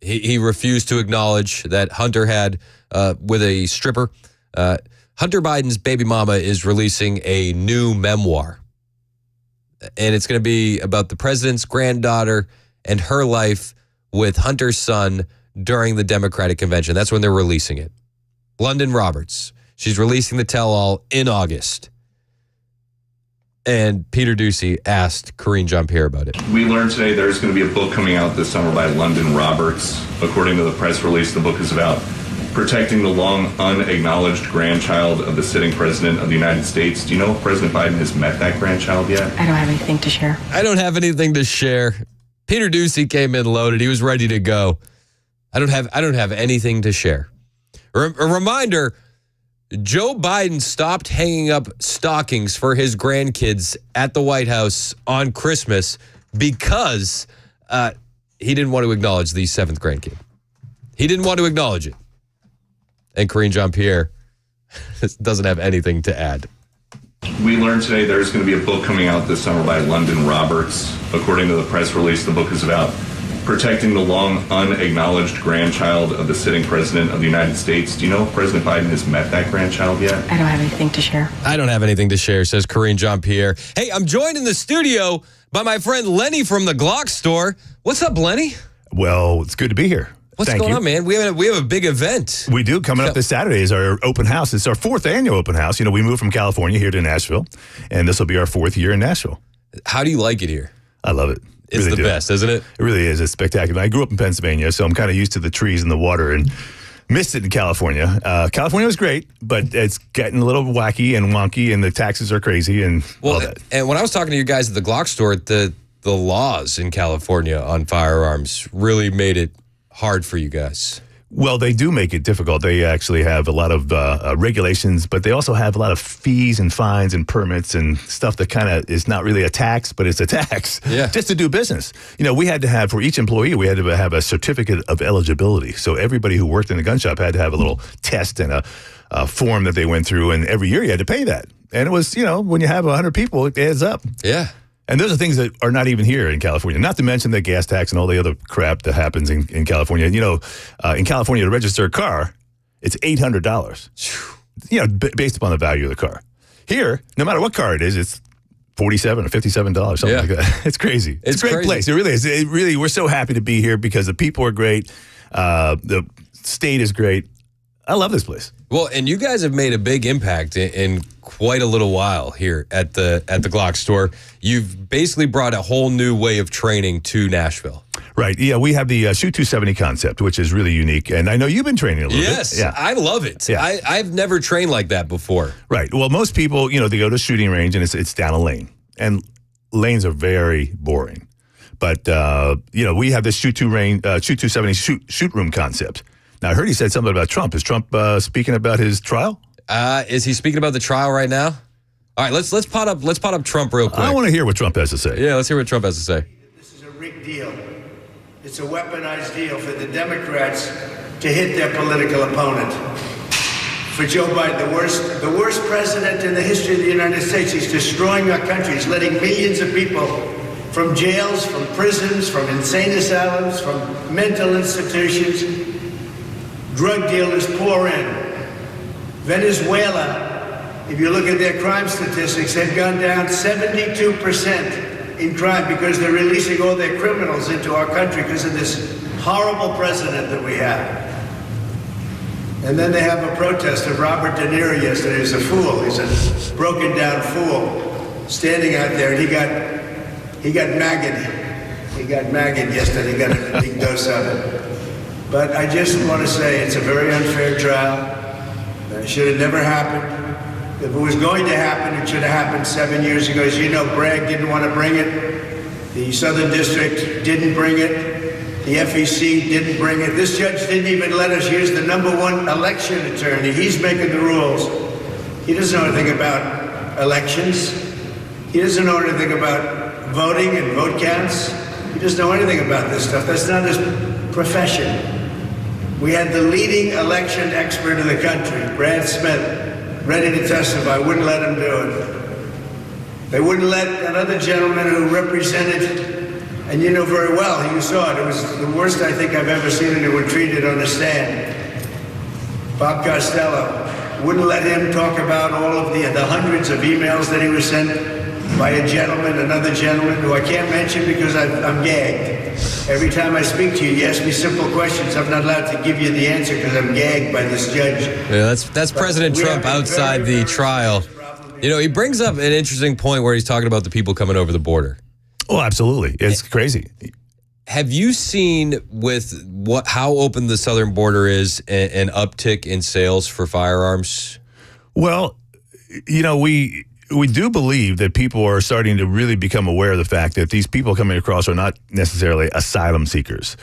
he refused to acknowledge that Hunter had with a stripper. Hunter Biden's baby mama is releasing a new memoir. And it's going to be about the president's granddaughter and her life with Hunter's son during the Democratic convention. That's when they're releasing it. London Roberts. She's releasing the tell-all in August. And Peter Ducey asked Karine Jean-Pierre about it. We learned today there's going to be a book coming out this summer by London Roberts. According to the press release, the book is about protecting the long unacknowledged grandchild of the sitting president of the United States. Do you know if President Biden has met that grandchild yet? I don't have anything to share. I don't have anything to share. Peter Ducey came in loaded. He was ready to go. I don't have anything to share. A reminder, Joe Biden stopped hanging up stockings for his grandkids at the White House on Christmas because he didn't want to acknowledge the seventh grandkid. He didn't want to acknowledge it. And Karine Jean-Pierre doesn't have anything to add. We learned today there's going to be a book coming out this summer by London Roberts. According to the press release, the book is about protecting the long unacknowledged grandchild of the sitting president of the United States. Do you know if President Biden has met that grandchild yet? I don't have anything to share. I don't have anything to share, says Karine Jean-Pierre. Hey, I'm joined in the studio by my friend Lenny from the Glock store. What's up, Lenny? Well, it's good to be here. What's going on, man? We have a big event. We do. Coming up this Saturday is our open house. It's our 4th annual open house. We moved from California here to Nashville, and this will be our 4th year in Nashville. How do you like it here? I love it. It's really the best, isn't it? It really is. It's spectacular. I grew up in Pennsylvania, so I'm kind of used to the trees and the water and missed it in California. California was great, but it's getting a little wacky and wonky, and the taxes are crazy and all that. And when I was talking to you guys at the Glock store, the laws in California on firearms really made it hard for you guys. Well, they do make it difficult. They actually have a lot of regulations, but they also have a lot of fees and fines and permits and stuff that kind of is not really a tax, but it's a tax just to do business. We had to have, for each employee, we had to have a certificate of eligibility. So everybody who worked in the gun shop had to have a little test and a form that they went through, and every year you had to pay that. And it was, when you have 100 people, it adds up. Yeah. And those are things that are not even here in California, not to mention the gas tax and all the other crap that happens in California. In California, to register a car, it's $800, based upon the value of the car. Here, no matter what car it is, it's $47 or $57, something like that. It's crazy. It's a great place. It really is. We're so happy to be here because the people are great. The state is great. I love this place. Well, and you guys have made a big impact in quite a little while here at the Glock store. You've basically brought a whole new way of training to Nashville. Right. Yeah, we have the Shoot 270 concept, which is really unique. And I know you've been training a little bit. Yes, Yeah. I love it. Yeah. I've never trained like that before. Right. Well, most people, they go to a shooting range and it's down a lane. And lanes are very boring. But, we have this Shoot 270 shoot room concept. Now, I heard he said something about Trump. Is Trump speaking about his trial? Is he speaking about the trial right now? All right, let's pot up Trump real quick. I want to hear what Trump has to say. Yeah, let's hear what Trump has to say. This is a rigged deal. It's a weaponized deal for the Democrats to hit their political opponent. For Joe Biden, the worst president in the history of the United States. He's destroying our country. He's letting millions of people from jails, from prisons, from insane asylums, from mental institutions, drug dealers pour in. Venezuela, if you look at their crime statistics, have gone down 72% in crime because they're releasing all their criminals into our country because of this horrible president that we have. And then they have a protest of Robert De Niro yesterday. He's a fool. He's a broken down fool standing out there, and he got maggot. He got maggot yesterday. He got a big dose of it. But I just want to say it's a very unfair trial. It should have never happened. If it was going to happen, it should have happened 7 years ago. As you know, Bragg didn't want to bring it. The Southern District didn't bring it. The FEC didn't bring it. This judge didn't even let us use the #1 election attorney. He's making the rules. He doesn't know anything about elections. He doesn't know anything about voting and vote counts. He doesn't know anything about this stuff. That's not his profession. We had the leading election expert in the country, Brad Smith, ready to testify. Wouldn't let him do it. They wouldn't let another gentleman who represented, and you know very well, you saw it. It was the worst I think I've ever seen anyone treated on the stand. Bob Costello. Wouldn't let him talk about all of the hundreds of emails that he was sent by a gentleman, another gentleman, who I can't mention because I'm gagged. Every time I speak to you, you ask me simple questions. I'm not allowed to give you the answer because I'm gagged by this judge. Yeah, that's President Trump outside the trial. He brings up an interesting point where he's talking about the people coming over the border. Oh, absolutely. It's crazy. Have you seen with how open the southern border is an uptick in sales for firearms? Well, we do believe that people are starting to really become aware of the fact that these people coming across are not necessarily asylum seekers.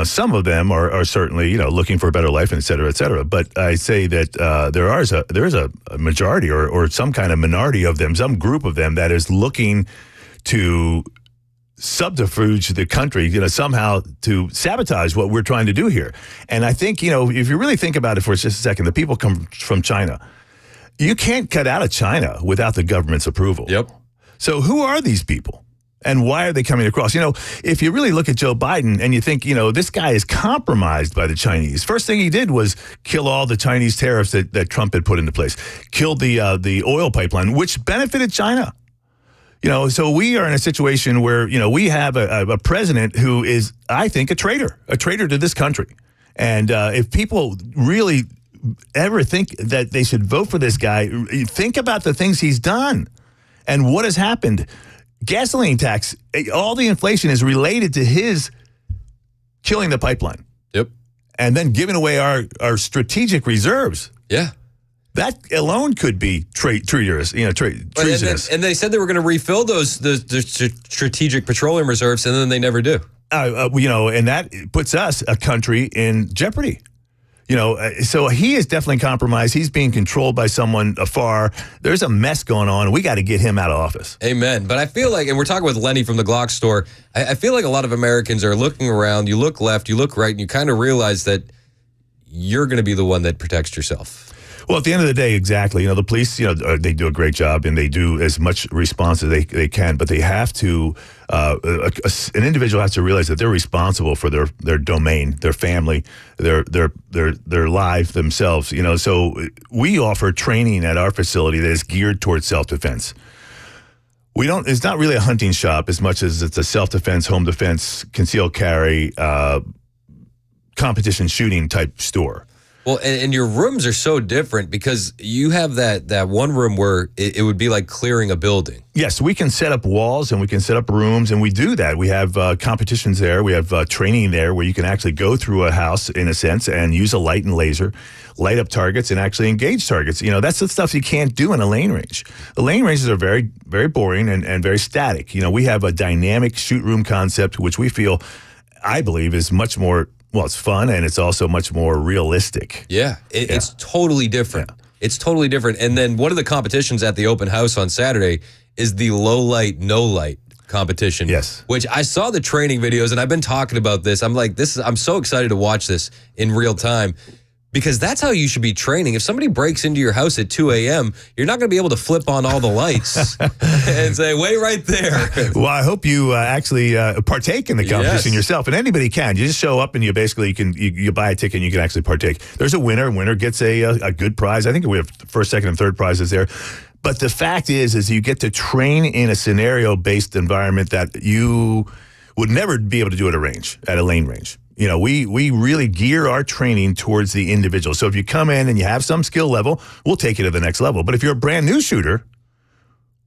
Some of them are certainly, looking for a better life, and et cetera, et cetera. But I say that there is a majority or some kind of minority of them, some group of them that is looking to subterfuge the country, somehow to sabotage what we're trying to do here. And I think, if you really think about it for just a second, the people come from China. You can't cut out of China without the government's approval. Yep. So who are these people? And why are they coming across? If you really look at Joe Biden and you think, this guy is compromised by the Chinese. First thing he did was kill all the Chinese tariffs that Trump had put into place. Killed the oil pipeline, which benefited China. So we are in a situation where, we have a president who is, I think, a traitor to this country. And if people really ever think that they should vote for this guy, think about the things he's done and what has happened. Gasoline tax, all the inflation is related to his killing the pipeline. Yep. And then giving away our strategic reserves. Yeah. That alone could be treasonous. And they said they were going to refill the strategic petroleum reserves, and then they never do. And that puts us, a country, in jeopardy. So he is definitely compromised. He's being controlled by someone afar. There's a mess going on. We got to get him out of office. Amen. But I feel like, and we're talking with Lenny from the Glock store, I feel like a lot of Americans are looking around. You look left, you look right, and you kind of realize that you're going to be the one that protects yourself. Well, at the end of the day, exactly. The police, they do a great job and they do as much response as they can, but they have to, an individual has to realize that they're responsible for their domain, their family, their life themselves. So we offer training at our facility that is geared towards self-defense. It's not really a hunting shop as much as it's a self-defense, home defense, concealed carry, competition shooting type store. Well, and your rooms are so different because you have that one room where it would be like clearing a building. Yes, we can set up walls and we can set up rooms, and we do that. We have competitions there. We have training there where you can actually go through a house, in a sense, and use a light and laser, light up targets, and actually engage targets. That's the stuff you can't do in a lane range. The lane ranges are very, very boring and very static. We have a dynamic shoot room concept, which we feel, I believe, is much more, well, it's fun, and it's also much more realistic. Yeah, it's totally different. Yeah. It's totally different. And then one of the competitions at the open house on Saturday is the low light, no light competition. Yes. Which I saw the training videos, and I've been talking about this. I'm like, I'm so excited to watch this in real time. Because that's how you should be training. If somebody breaks into your house at 2 a.m., you're not going to be able to flip on all the lights and say, wait right there. Well, I hope you actually partake in the competition yourself. And anybody can. You just show up and you basically you buy a ticket and you can actually partake. There's a winner. Winner gets a good prize. I think we have first, second, and third prizes there. But the fact is you get to train in a scenario-based environment that you would never be able to do at a lane range. We really gear our training towards the individual. So if you come in and you have some skill level, we'll take you to the next level. But if you're a brand new shooter,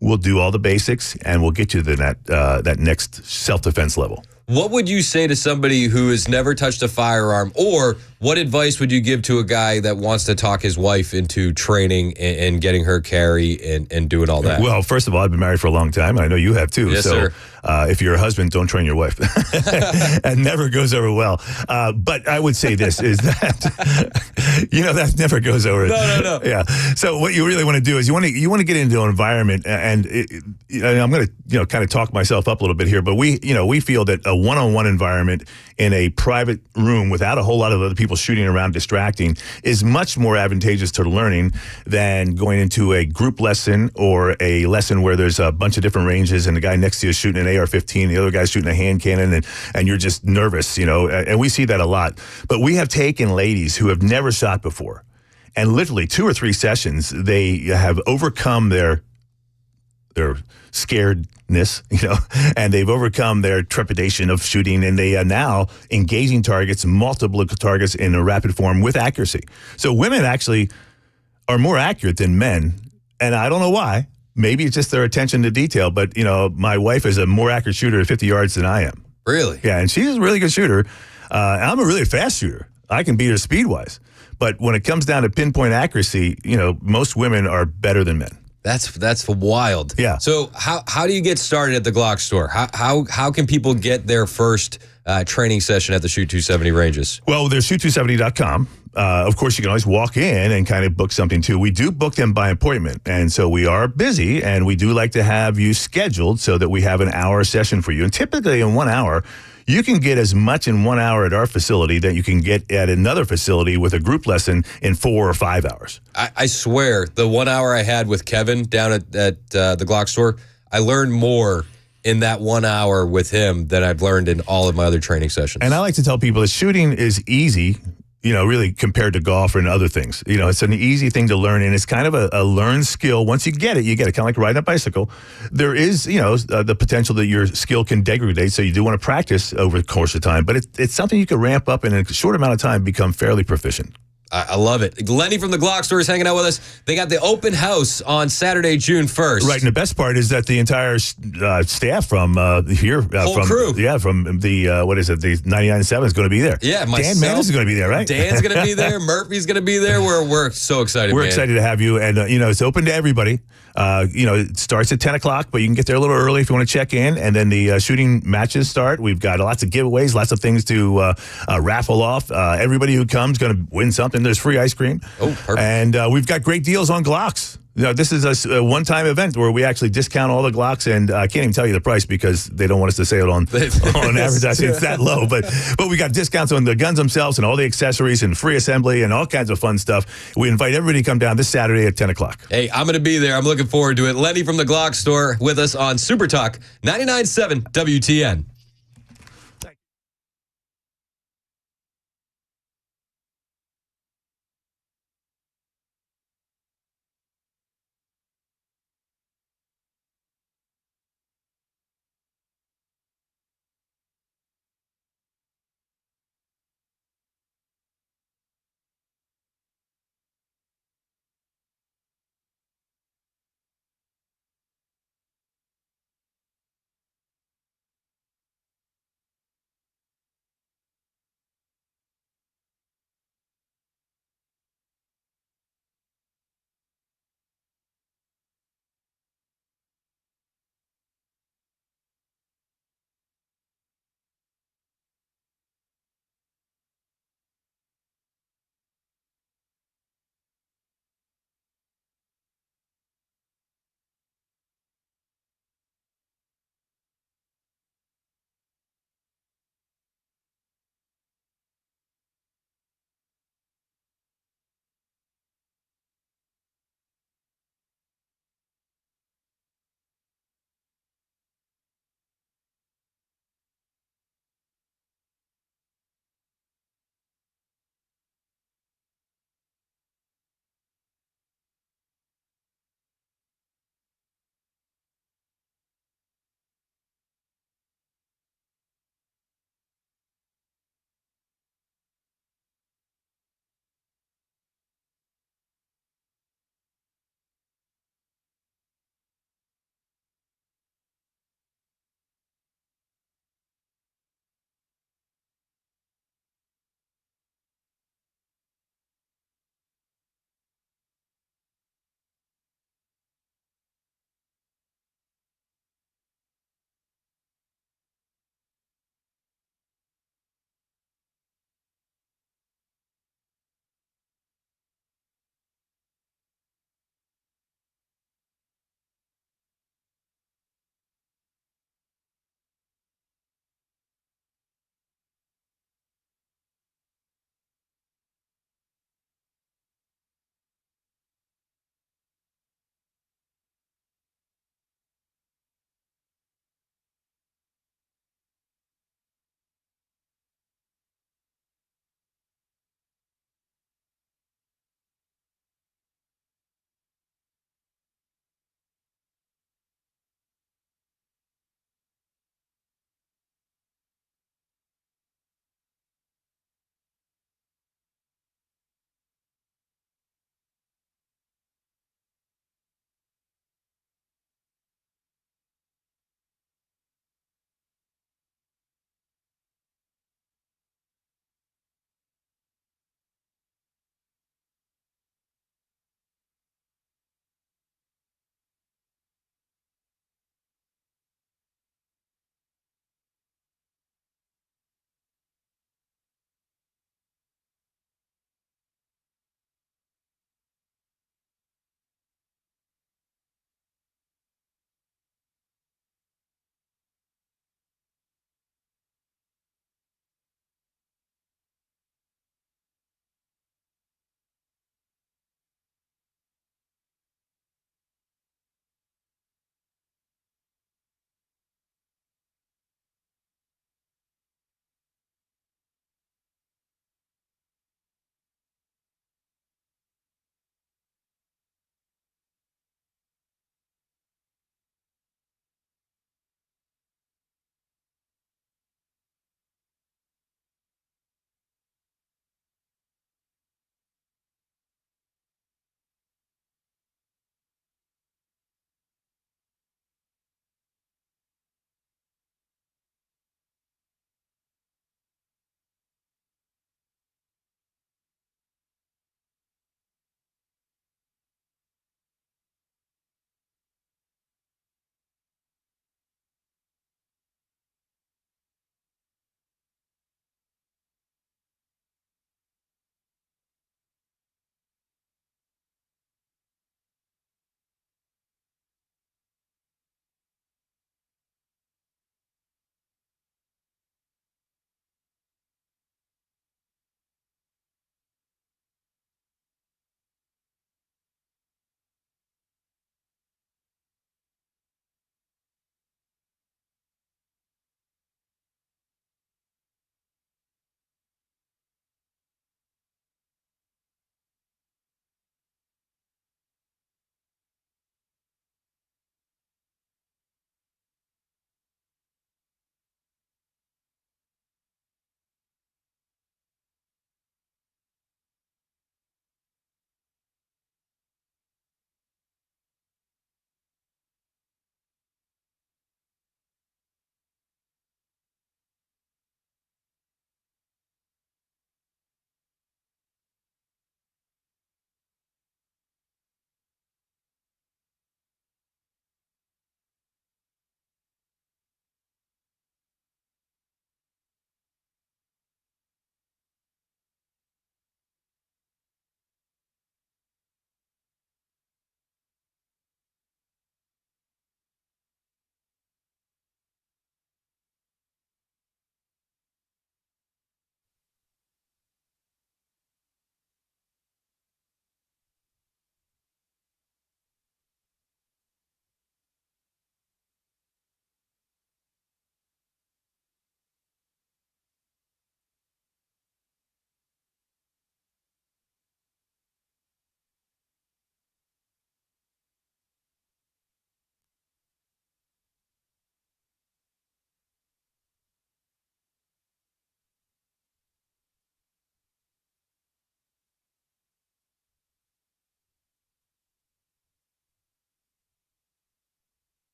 we'll do all the basics and we'll get you to that next self-defense level. What would you say to somebody who has never touched a firearm, or what advice would you give to a guy that wants to talk his wife into training and getting her carry and doing all that? Well, first of all, I've been married for a long time, and I know you have too. Yes, so, sir. If you're a husband, don't train your wife. It never goes over well. But I would say this is that, that never goes over. No. Yeah. So what you really want to do is you want to get into an environment, and I'm going to kind of talk myself up a little bit here, but we feel that a one-on-one environment in a private room without a whole lot of other people shooting around distracting is much more advantageous to learning than going into a group lesson or a lesson where there's a bunch of different ranges and the guy next to you is shooting an AR-15, the other guy's shooting a hand cannon, and you're just nervous, and we see that a lot. But we have taken ladies who have never shot before, and literally 2 or 3 sessions, they have overcome their scaredness, and they've overcome their trepidation of shooting, and they are now engaging targets, multiple targets in a rapid form with accuracy. So women actually are more accurate than men, and I don't know why. Maybe it's just their attention to detail, but, my wife is a more accurate shooter at 50 yards than I am. Really? Yeah, and she's a really good shooter. I'm a really fast shooter. I can beat her speed-wise. But when it comes down to pinpoint accuracy, most women are better than men. That's wild. Yeah. So how do you get started at the Glock store? How can people get their first training session at the Shoot 270 ranges? Well, there's shoot270.com. Of course, you can always walk in and kind of book something too. We do book them by appointment, and so we are busy, and we do like to have you scheduled so that we have an hour session for you. And typically in 1 hour, you can get as much in 1 hour at our facility that you can get at another facility with a group lesson in 4 or 5 hours. I swear, the 1 hour I had with Kevin down at the Glock store, I learned more in that 1 hour with him than I've learned in all of my other training sessions. And I like to tell people that shooting is easy, really compared to golf and other things. It's an easy thing to learn, and it's kind of a learned skill. Once you get it, kind of like riding a bicycle. There is, the potential that your skill can degrade, so you do want to practice over the course of time. But it's something you can ramp up in a short amount of time, become fairly proficient. I love it. Lenny from the Glock store is hanging out with us. They got the open house on Saturday, June 1st. Right, and the best part is that the entire staff from here, whole crew, from the the 99.7 is going to be there. Yeah, Dan Manis is going to be there, right? Dan's going to be there. Murphy's going to be there. We're so excited. We're excited to have you, and it's open to everybody. It starts at 10 o'clock, but you can get there a little early if you want to check in, and then the shooting matches start. We've got lots of giveaways, lots of things to raffle off. Everybody who comes is going to win something. There's free ice cream. Oh, perfect. And we've got great deals on Glocks. This is a one-time event where we actually discount all the Glocks, and I can't even tell you the price because they don't want us to say it on advertising. It's that low, but we got discounts on the guns themselves and all the accessories and free assembly and all kinds of fun stuff. We invite everybody to come down this Saturday at 10 o'clock. Hey, I'm going to be there. I'm looking forward to it. Lenny from the Glock store with us on Super Talk 99.7 WTN.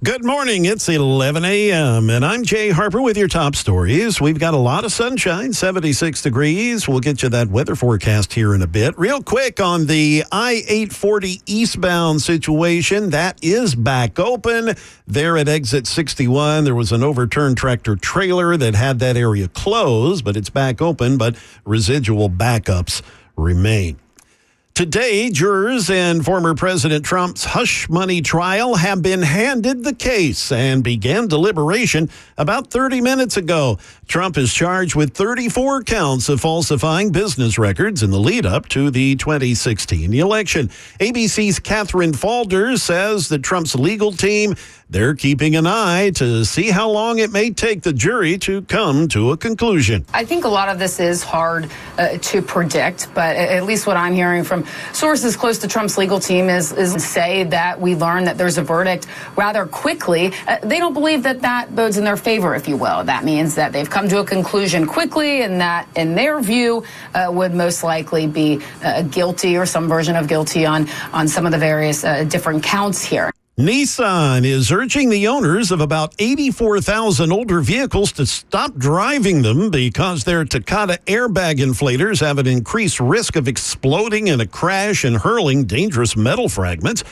Good morning. It's 11 a.m. and I'm Jay Harper with your top stories. We've got a lot of sunshine, 76 degrees. We'll get you that weather forecast here in a bit. Real quick on the I-840 eastbound situation, that is back open. There at exit 61, there was an overturned tractor trailer that had that area closed, but it's back open, but residual backups remain. Today, jurors in former President Trump's hush money trial have been handed the case and began deliberation about 30 minutes ago. Trump is charged with 34 counts of falsifying business records in the lead up to the 2016 election. ABC's Catherine Falder says that Trump's legal team, they're keeping an eye to see how long it may take the jury to come to a conclusion. I think a lot of this is hard to predict, but at least what I'm hearing from sources close to Trump's legal team is say that we learn that there's a verdict rather quickly. They don't believe that bodes in their favor, if you will. That means that they've come to a conclusion quickly, and that, in their view, would most likely be guilty or some version of guilty on some of the various different counts here. Nissan is urging the owners of about 84,000 older vehicles to stop driving them because their Takata airbag inflators have an increased risk of exploding in a crash and hurling dangerous metal fragments.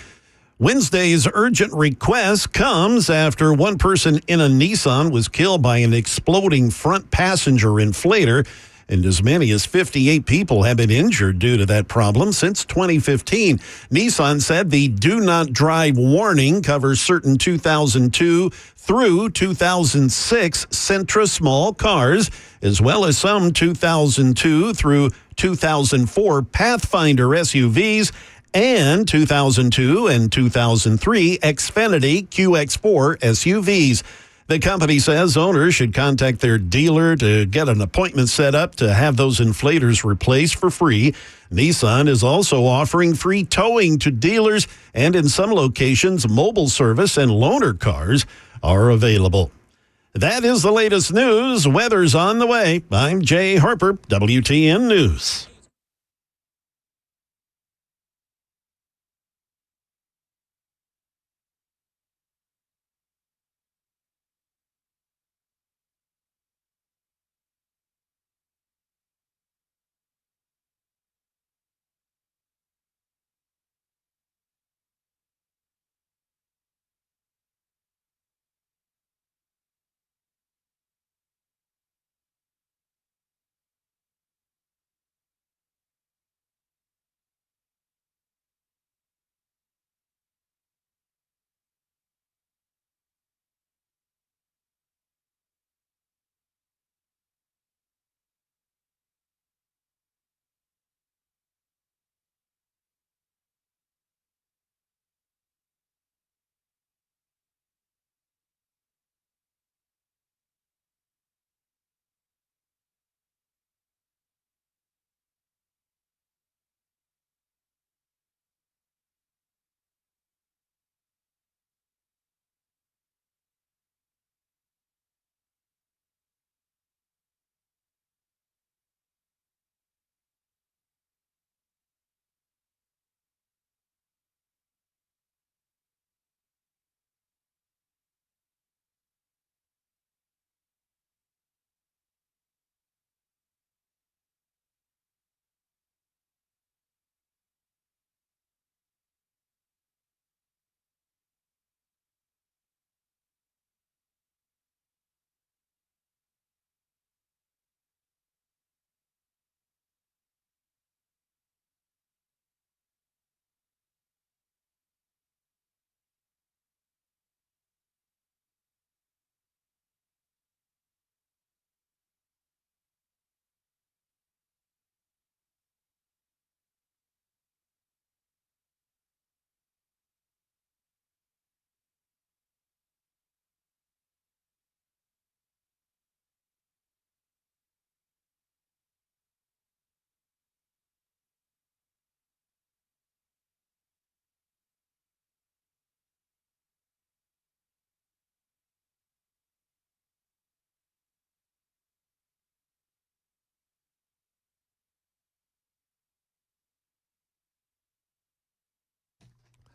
Wednesday's urgent request comes after one person in a Nissan was killed by an exploding front passenger inflator, and as many as 58 people have been injured due to that problem since 2015. Nissan said the do not drive warning covers certain 2002 through 2006 Sentra small cars, as well as some 2002 through 2004 Pathfinder SUVs and 2002 and 2003 Xfinity QX4 SUVs. The company says owners should contact their dealer to get an appointment set up to have those inflators replaced for free. Nissan is also offering free towing to dealers, and in some locations, mobile service and loaner cars are available. That is the latest news. Weather's on the way. I'm Jay Harper, WTN News.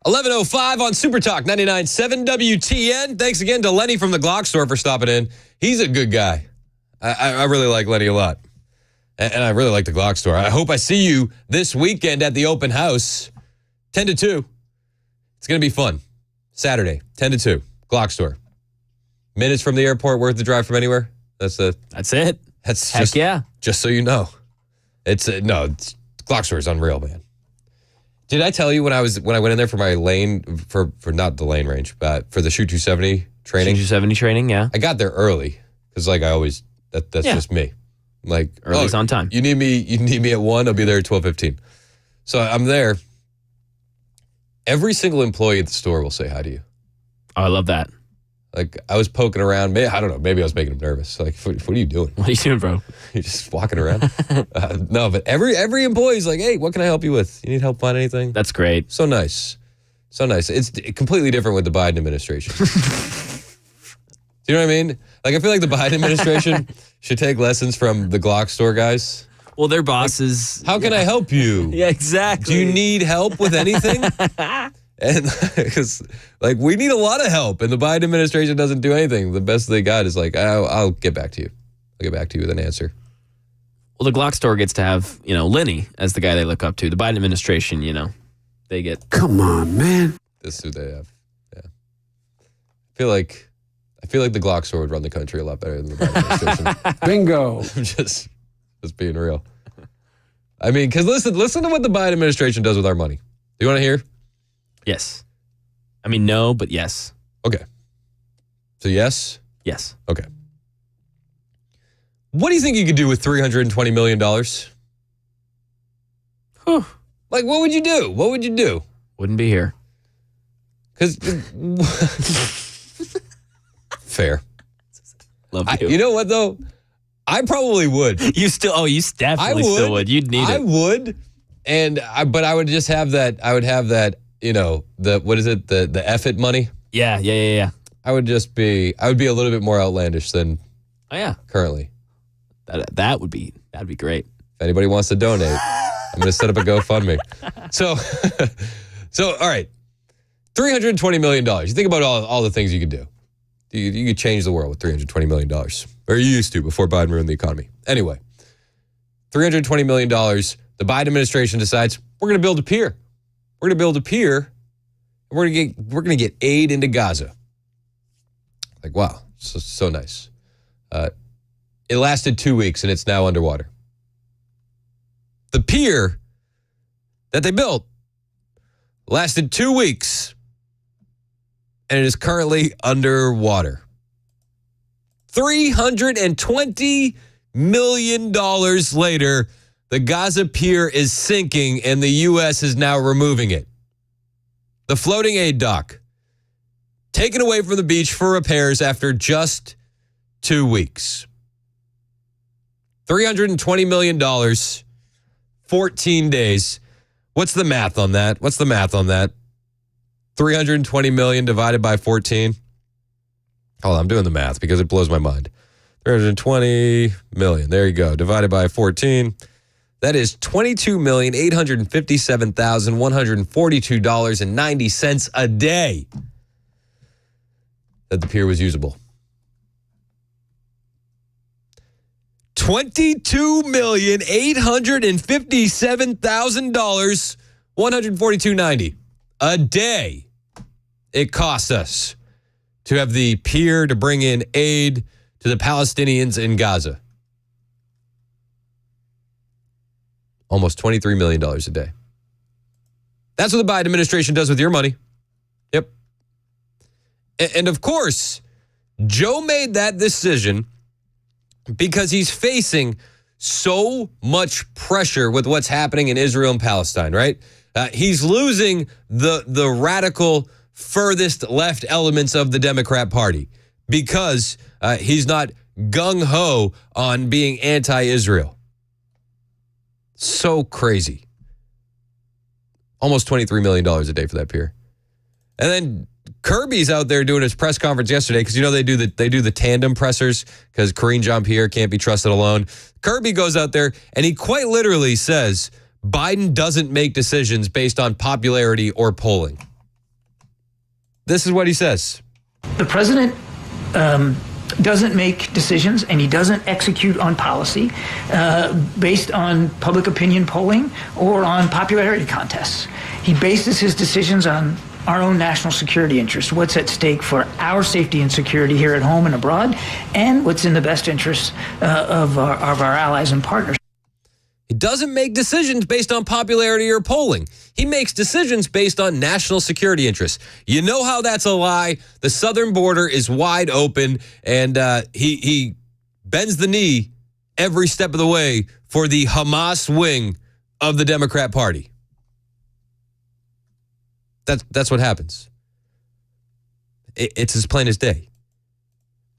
11:05 on Super Talk 99.7 WTN. Thanks again to Lenny from the Glock store for stopping in. He's a good guy. I really like Lenny a lot. And I really like the Glock store. I hope I see you this weekend at the open house, 10 to 2. It's going to be fun. Saturday, 10 to 2, Glock store. Minutes from the airport, worth the drive from anywhere. That's it. Heck yeah. Just so you know. Glock store is unreal, man. Did I tell you when I went in there for my lane, for not the lane range, but for the Shoot 270 training? Shoot 270 training, yeah. I got there early because I always, that's just me. Like, early's on time. You need me at 1, I'll be there at 12:15. So I'm there. Every single employee at the store will say hi to you. Oh, I love that. Like, I was poking around. I don't know. Maybe I was making them nervous. Like, what are you doing? What are you doing, bro? You're just walking around. No, but every employee's like, hey, what can I help you with? You need help find anything? That's great. So nice. So nice. It's completely different with the Biden administration. Do you know what I mean? Like, I feel like the Biden administration should take lessons from the Glock store guys. Well, their bosses. How can I help you? Yeah, exactly. Do you need help with anything? And because we need a lot of help, and the Biden administration doesn't do anything. The best they got is like, I'll get back to you. I'll get back to you with an answer. Well, the Glock store gets to have, Lenny as the guy they look up to. The Biden administration, they get. Come on, man. This is who they have. Yeah. I feel like the Glock store would run the country a lot better than the Biden administration. Bingo. I'm just being real. I mean, because listen to what the Biden administration does with our money. Do you want to hear? Yes. I mean, no, but yes. Okay. So yes? Yes. Okay. What do you think you could do with $320 million? Whew. Like, what would you do? What would you do? Wouldn't be here. Because fair. Love you. You know what, though? I probably would. You definitely still would. You'd need it. I would. But I would just have that. I would have that. What is it? The F-it money. Yeah. I would be a little bit more outlandish than. Oh yeah. Currently. That'd be great. If anybody wants to donate, I'm going to set up a GoFundMe. So all right, $320 million. You think about all the things you could do. You could change the world with $320 million. Or you used to before Biden ruined the economy. Anyway, $320 million. The Biden administration decides we're going to build a pier. We're going to build a pier. And we're going to get aid into Gaza. Like, wow, so nice. It lasted 2 weeks and it's now underwater. The pier that they built lasted 2 weeks and it is currently underwater. $320 million later, the Gaza pier is sinking and the U.S. is now removing it. The floating aid dock, taken away from the beach for repairs after just 2 weeks. $320 million, 14 days. What's the math on that? 320 million divided by 14. Hold on, I'm doing the math because it blows my mind. 320 million. There you go. Divided by 14. That is $22,857,142.90 a day that the pier was usable. $22,857,000, $142.90 a day it costs us to have the pier to bring in aid to the Palestinians in Gaza. Almost $23 million a day. That's what the Biden administration does with your money. Yep. And of course, Joe made that decision because he's facing so much pressure with what's happening in Israel and Palestine, right? He's losing the radical, furthest left elements of the Democrat Party because he's not gung-ho on being anti-Israel. So crazy. Almost $23 million a day for that pier. And then Kirby's out there doing his press conference yesterday because, they do the tandem pressers because Karine Jean-Pierre can't be trusted alone. Kirby goes out there and he quite literally says Biden doesn't make decisions based on popularity or polling. This is what he says. The president doesn't make decisions and he doesn't execute on policy based on public opinion polling or on popularity contests. He bases his decisions on our own national security interests, what's at stake for our safety and security here at home and abroad, and what's in the best interests of our allies and partners. He doesn't make decisions based on popularity or polling. He makes decisions based on national security interests. You know how that's a lie. The southern border is wide open, and he bends the knee every step of the way for the Hamas wing of the Democrat Party. That's what happens. It's as plain as day.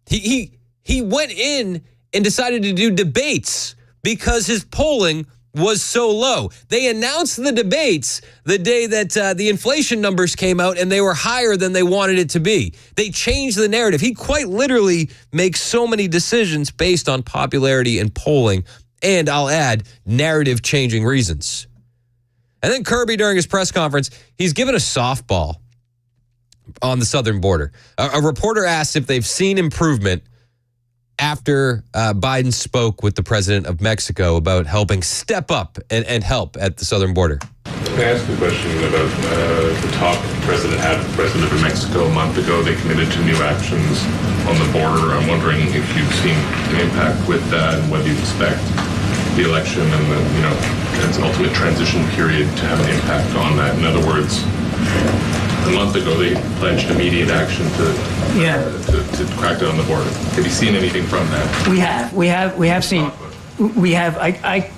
He went in and decided to do debates because his polling was so low. They announced the debates the day that the inflation numbers came out and they were higher than they wanted it to be. They changed the narrative. He quite literally makes so many decisions based on popularity and polling, and I'll add, narrative-changing reasons. And then Kirby, during his press conference, he's given a softball on the southern border. A reporter asked if they've seen improvement after Biden spoke with the president of Mexico about helping step up and help at the southern border. Can I ask a question about the talk the president had with the president of Mexico a month ago? They committed to new actions on the border. I'm wondering if you've seen an impact with that and whether you expect the election and the ultimate transition period to have an impact on that. In other words, a month ago they pledged immediate action to crack down on the border. Have you seen anything from that? We have seen. I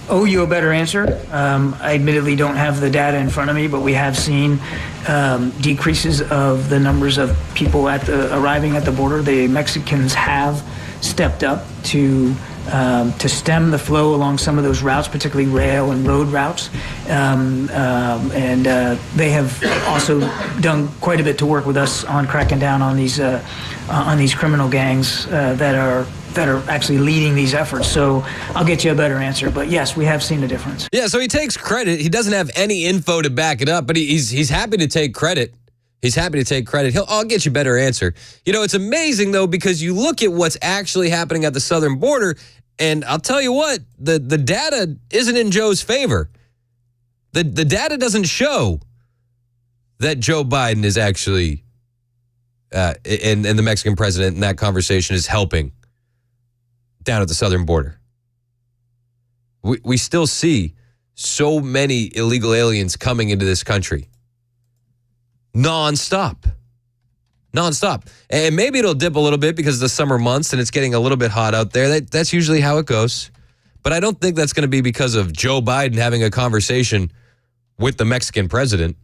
owe you a better answer. I admittedly don't have the data in front of me, but we have seen decreases of the numbers of people arriving at the border. The Mexicans have stepped up to stem the flow along some of those routes, particularly rail and road routes. And they have also done quite a bit to work with us on cracking down on these criminal gangs that are actually leading these efforts. So I'll get you a better answer. But yes, we have seen a difference. Yeah, so he takes credit. He doesn't have any info to back it up, but he's happy to take credit. He's happy to take credit. I'll get you a better answer. It's amazing, though, because you look at what's actually happening at the southern border, and I'll tell you what, the data isn't in Joe's favor. The data doesn't show that Joe Biden is actually, and the Mexican president in that conversation is helping down at the southern border. We still see so many illegal aliens coming into this country. Nonstop. And maybe it'll dip a little bit because of the summer months and it's getting a little bit hot out there. That's usually how it goes. But I don't think that's going to be because of Joe Biden having a conversation with the Mexican president.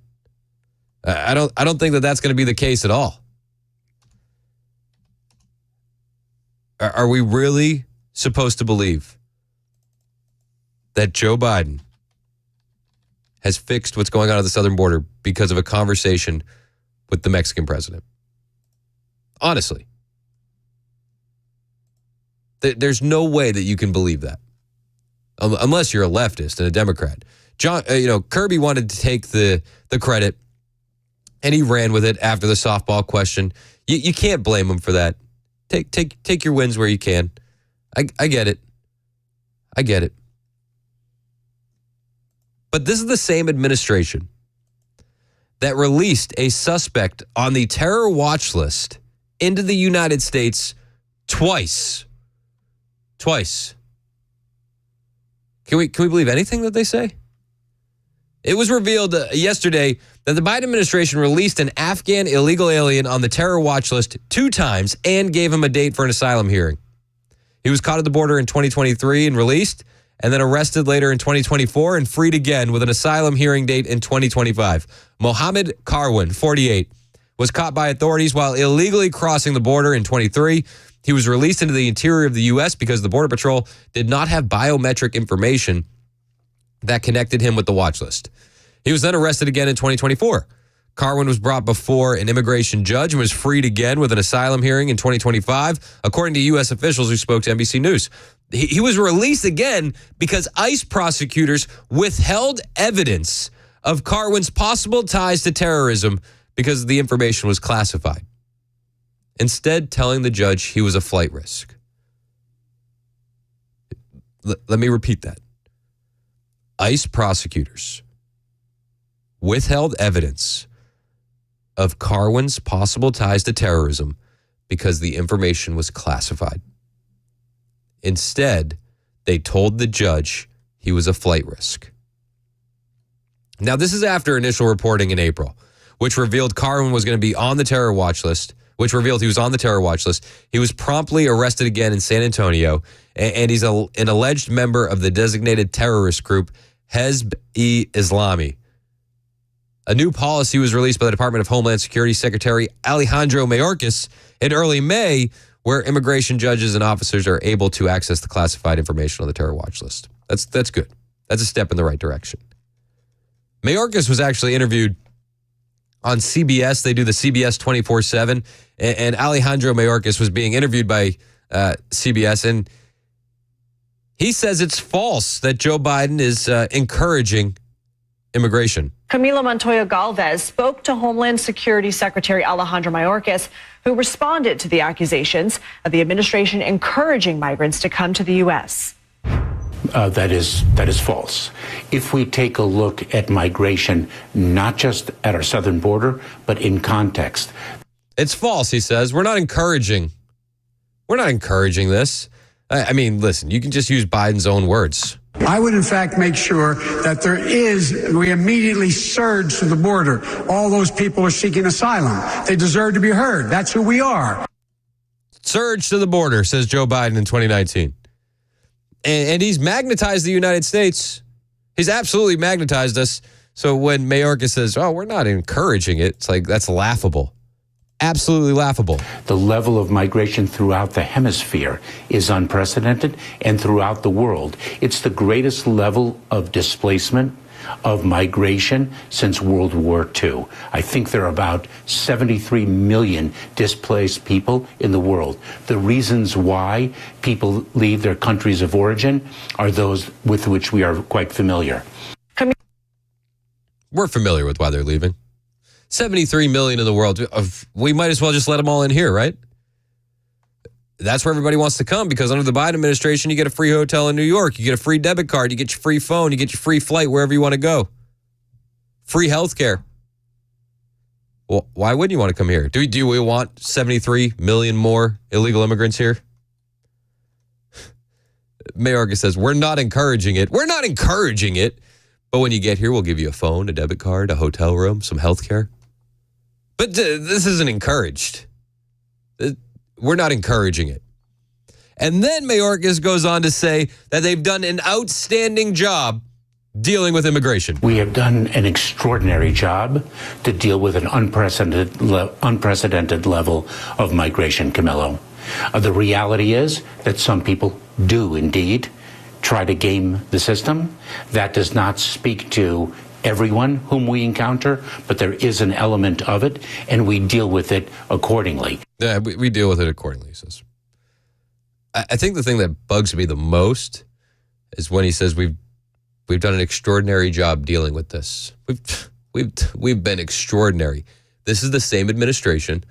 I don't think that that's going to be the case at all. Are we really supposed to believe that Joe Biden has fixed what's going on at the southern border because of a conversation with the Mexican president? Honestly. There's no way that you can believe that. Unless you're a leftist and a Democrat. Kirby wanted to take the credit, and he ran with it after the softball question. You can't blame him for that. Take your wins where you can. I get it. I get it. But this is the same administration that released a suspect on the terror watch list into the United States twice. Twice. Can we believe anything that they say? It was revealed yesterday that the Biden administration released an Afghan illegal alien on the terror watch list 2 times and gave him a date for an asylum hearing. He was caught at the border in 2023 and released, and then arrested later in 2024 and freed again with an asylum hearing date in 2025. Mohammed Karwan, 48, was caught by authorities while illegally crossing the border in 23. He was released into the interior of the U.S. because the Border Patrol did not have biometric information that connected him with the watch list. He was then arrested again in 2024. Karwan was brought before an immigration judge and was freed again with an asylum hearing in 2025, according to U.S. officials who spoke to NBC News. He was released again because ICE prosecutors withheld evidence of Karwan's possible ties to terrorism because the information was classified. Instead, telling the judge he was a flight risk. Let me repeat that. ICE prosecutors withheld evidence of Carwin's possible ties to terrorism because the information was classified. Instead, they told the judge he was a flight risk. Now, this is after initial reporting in April, which revealed Carwin was going to be on the terror watch list, which revealed he was on the terror watch list. He was promptly arrested again in San Antonio, and he's an alleged member of the designated terrorist group Hezb-e-Islami. A new policy was released by the Department of Homeland Security Secretary Alejandro Mayorkas in early May, where immigration judges and officers are able to access the classified information on the terror watch list. That's good. That's a step in the right direction. Mayorkas was actually interviewed on CBS. They do the CBS 24/7, and Alejandro Mayorkas was being interviewed by CBS, and he says it's false that Joe Biden is encouraging immigration. Camila Montoya Galvez spoke to Homeland Security Secretary Alejandro Mayorkas, who responded to the accusations of the administration encouraging migrants to come to the U.S. That is false. If we take a look at migration, not just at our southern border, but in context. It's false, he says. We're not encouraging this. I mean, listen, you can just use Biden's own words. I would, in fact, make sure that we immediately surge to the border. All those people are seeking asylum. They deserve to be heard. That's who we are. Surge to the border, says Joe Biden in 2019. And he's magnetized the United States. He's absolutely magnetized us. So when Mayorkas says, oh, we're not encouraging it, it's like, that's laughable. Absolutely laughable. The level of migration throughout the hemisphere is unprecedented, and throughout the world. It's the greatest level of displacement, of migration since World War II. I think there are about 73 million displaced people in the world. The reasons why people leave their countries of origin are those with which we are quite familiar. We're familiar with why they're leaving. 73 million in the world. We might as well just let them all in here, right? That's where everybody wants to come, because under the Biden administration, you get a free hotel in New York. You get a free debit card. You get your free phone. You get your free flight wherever you want to go. Free health care. Well, why wouldn't you want to come here? Do we want 73 million more illegal immigrants here? Mayorkas says, we're not encouraging it. We're not encouraging it. But when you get here, we'll give you a phone, a debit card, a hotel room, some health care. But this isn't encouraged. We're not encouraging it. And then Mayorkas goes on to say that they've done an outstanding job dealing with immigration. We have done an extraordinary job to deal with an unprecedented level of migration, Camilo. The reality is that some people do indeed try to game the system. That does not speak to everyone whom we encounter, but there is an element of it, and we deal with it accordingly. Yeah, we deal with it accordingly, he says. I think the thing that bugs me the most is when he says we've done an extraordinary job dealing with this. We've been extraordinary. This is the same administration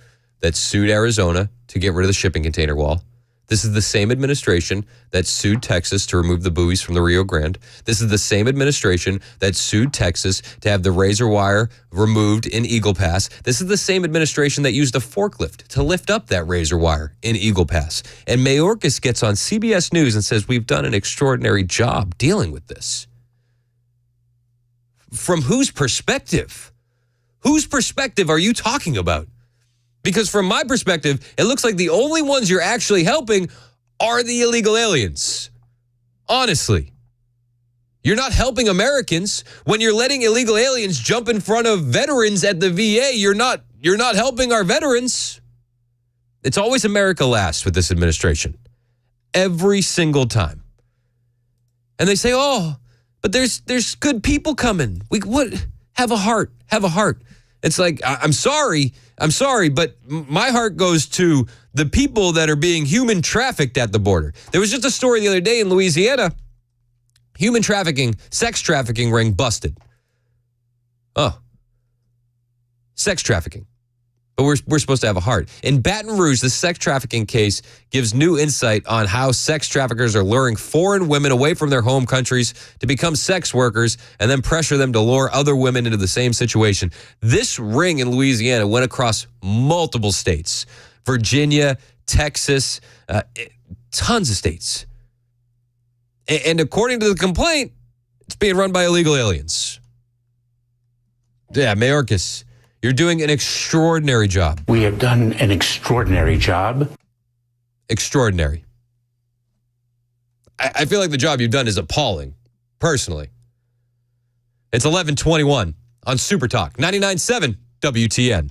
that sued Arizona to get rid of the shipping container wall. This is the same administration that sued Texas to remove the buoys from the Rio Grande. This is the same administration that sued Texas to have the razor wire removed in Eagle Pass. This is the same administration that used a forklift to lift up that razor wire in Eagle Pass. And Mayorkas gets on CBS News and says, we've done an extraordinary job dealing with this. From whose perspective? Whose perspective are you talking about? Because from my perspective, it looks like the only ones you're actually helping are the illegal aliens. Honestly. You're not helping Americans. When you're letting illegal aliens jump in front of veterans at the VA, you're not helping our veterans. It's always America last with this administration. Every single time. And they say, oh, but there's good people coming. Have a heart. Have a heart. It's like, I'm sorry, but my heart goes to the people that are being human trafficked at the border. There was just a story the other day in Louisiana. Human trafficking, sex trafficking ring busted. Oh. sex trafficking. But we're supposed to have a heart. In Baton Rouge, the sex trafficking case gives new insight on how sex traffickers are luring foreign women away from their home countries to become sex workers and then pressure them to lure other women into the same situation. This ring in Louisiana went across multiple states. Virginia, Texas, tons of states. And according to the complaint, it's being run by illegal aliens. Yeah, Mayorkas, you're doing an extraordinary job. We have done an extraordinary job. Extraordinary. I feel like the job you've done is appalling, personally. It's 11:21 on Super Talk, 99.7 WTN.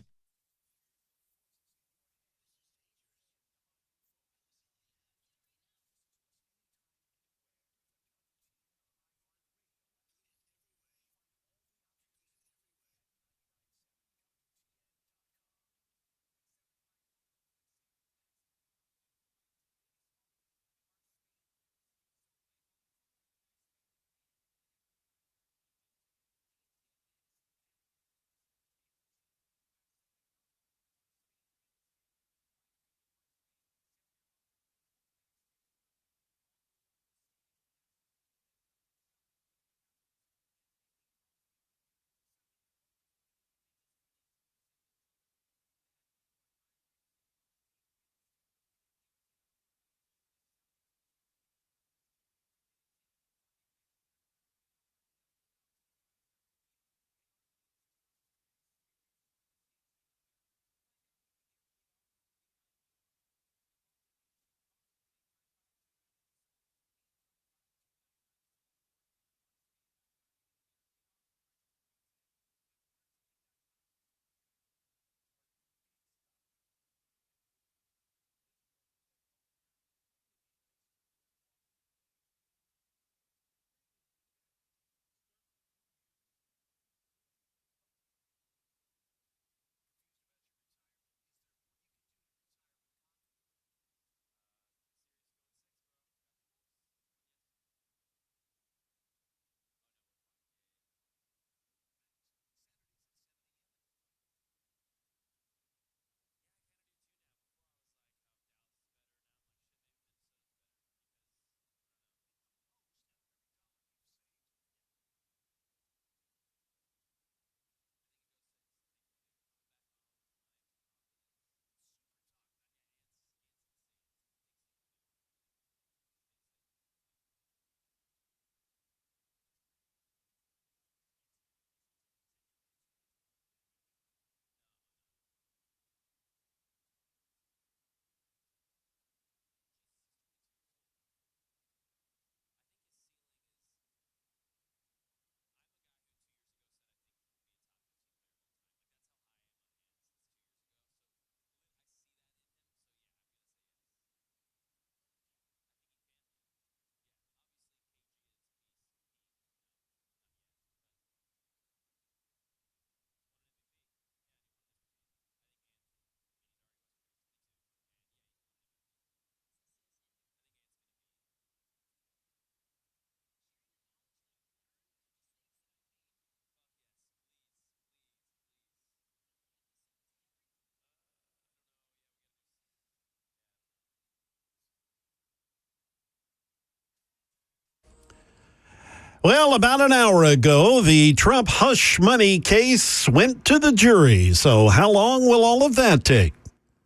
Well, about an hour ago, the Trump hush money case went to the jury. So how long will all of that take?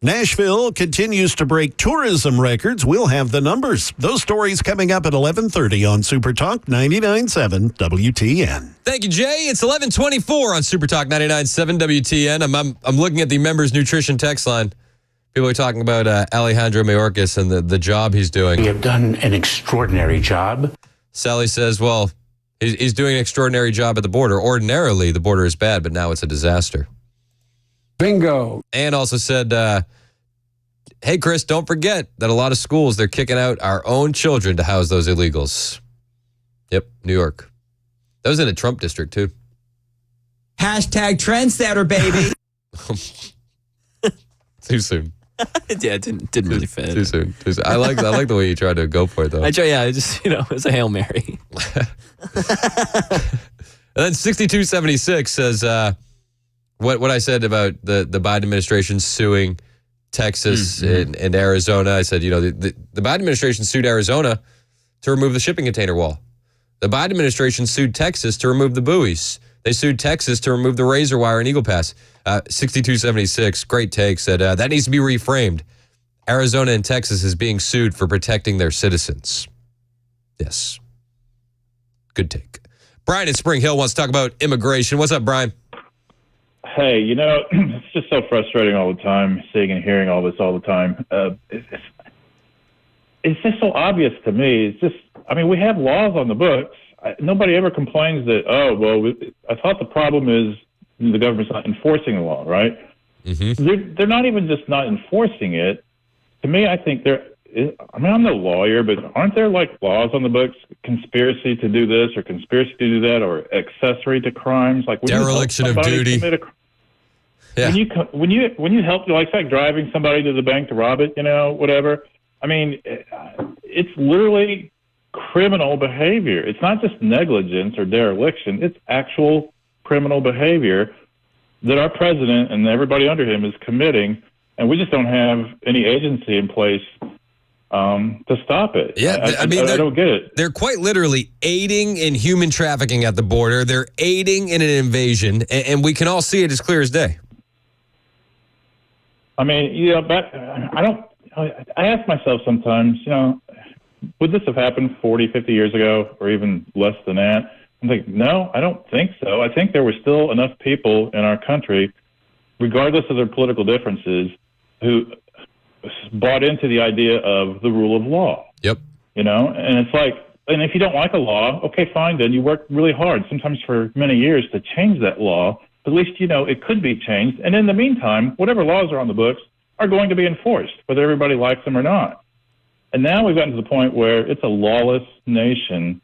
Nashville continues to break tourism records. We'll have the numbers. Those stories coming up at 11:30 on Super Talk 99.7 WTN. Thank you, Jay. It's 11:24 on Super Talk 99.7 WTN. I'm looking at the members nutrition text line. People are talking about Alejandro Mayorkas and the job he's doing. We have done an extraordinary job. Sally says, well, he's doing an extraordinary job at the border. Ordinarily, the border is bad, but now it's a disaster. Bingo. And also said, hey, Chris, don't forget that a lot of schools, they're kicking out our own children to house those illegals. Yep, New York. That was in a Trump district, too. Hashtag trendsetter, baby. Too soon. Yeah, it didn't really fit. Too soon. I like the way you tried to go for it, though. It's a Hail Mary. And then 6276 says, What I said about the Biden administration suing Texas and Arizona, I said, the Biden administration sued Arizona to remove the shipping container wall. The Biden administration sued Texas to remove the buoys. They sued Texas to remove the razor wire in Eagle Pass. 6276, great take, said that needs to be reframed. Arizona and Texas is being sued for protecting their citizens. Yes. Good take. Brian in Spring Hill wants to talk about immigration. What's up, Brian? Hey, it's just so frustrating all the time, seeing and hearing all this all the time. It's just so obvious to me. We have laws on the books. Nobody ever complains that, I thought the problem is the government's not enforcing the law, right? Mm-hmm. They're not even just not enforcing it. To me, I think I'm no lawyer, but aren't there laws on the books, conspiracy to do this or conspiracy to do that or accessory to crimes? Dereliction of duty. Yeah. When you help, it's like driving somebody to the bank to rob it, whatever. It's literally criminal behavior. It's not just negligence or dereliction. It's actual criminal behavior that our president and everybody under him is committing, and we just don't have any agency in place to stop it. Yeah, I don't get it. They're quite literally aiding in human trafficking at the border. They're aiding in an invasion, and we can all see it as clear as day. I ask myself sometimes, would this have happened 40, 50 years ago or even less than that? I'm like, no, I don't think so. I think there were still enough people in our country, regardless of their political differences, who bought into the idea of the rule of law. Yep. And it's like, and if you don't like a law, okay, fine, then you work really hard, sometimes for many years, to change that law. But at least, it could be changed. And in the meantime, whatever laws are on the books are going to be enforced, whether everybody likes them or not. And now we've gotten to the point where it's a lawless nation,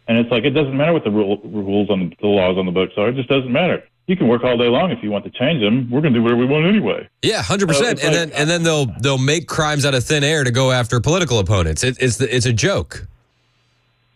and it's like it doesn't matter what the rules on the laws on the books are. It just doesn't matter. You can work all day long if you want to change them. We're going to do whatever we want anyway. Yeah, 100%. And then they'll make crimes out of thin air to go after political opponents. It's a joke.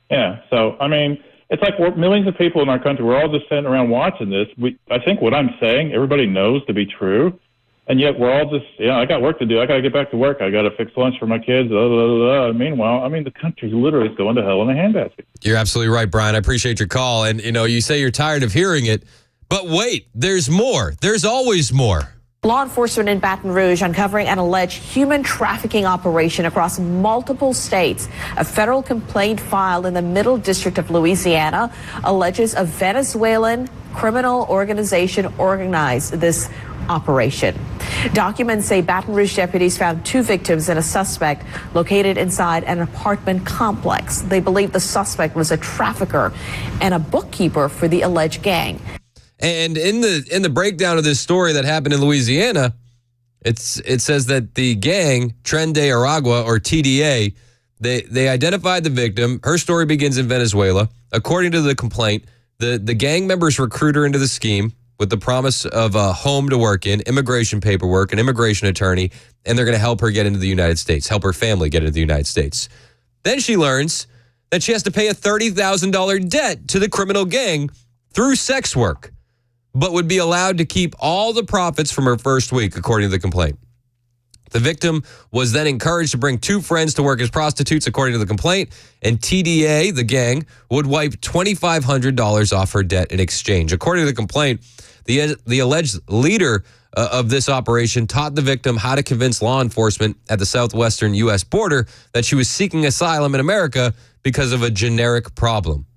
Yeah. So it's like millions of people in our country. We're all just sitting around watching this. I think what I'm saying, everybody knows to be true. And yet we're all just, I got work to do. I got to get back to work. I got to fix lunch for my kids. Blah, blah, blah, blah. Meanwhile, the country literally is going to hell in a handbasket. You're absolutely right, Brian. I appreciate your call. And, you say you're tired of hearing it. But wait, there's more. There's always more. Law enforcement in Baton Rouge uncovering an alleged human trafficking operation across multiple states. A federal complaint filed in the Middle District of Louisiana alleges a Venezuelan criminal organization organized this operation. Documents say Baton Rouge deputies found 2 victims and a suspect located inside an apartment complex. They believe the suspect was a trafficker and a bookkeeper for the alleged gang. And in the breakdown of this story that happened in Louisiana, it says that the gang, Tren de Aragua, or TDA, they identified the victim. Her story begins in Venezuela. According to the complaint, the gang members recruit her into the scheme with the promise of a home to work in, immigration paperwork, an immigration attorney, and they're going to help her get into the United States, help her family get into the United States. Then she learns that she has to pay a $30,000 debt to the criminal gang through sex work, but would be allowed to keep all the profits from her first week, according to the complaint. The victim was then encouraged to bring 2 friends to work as prostitutes, according to the complaint, and TDA, the gang, would wipe $2,500 off her debt in exchange. According to the complaint, the alleged leader of this operation taught the victim how to convince law enforcement at the southwestern U.S. border that she was seeking asylum in America because of a generic problem.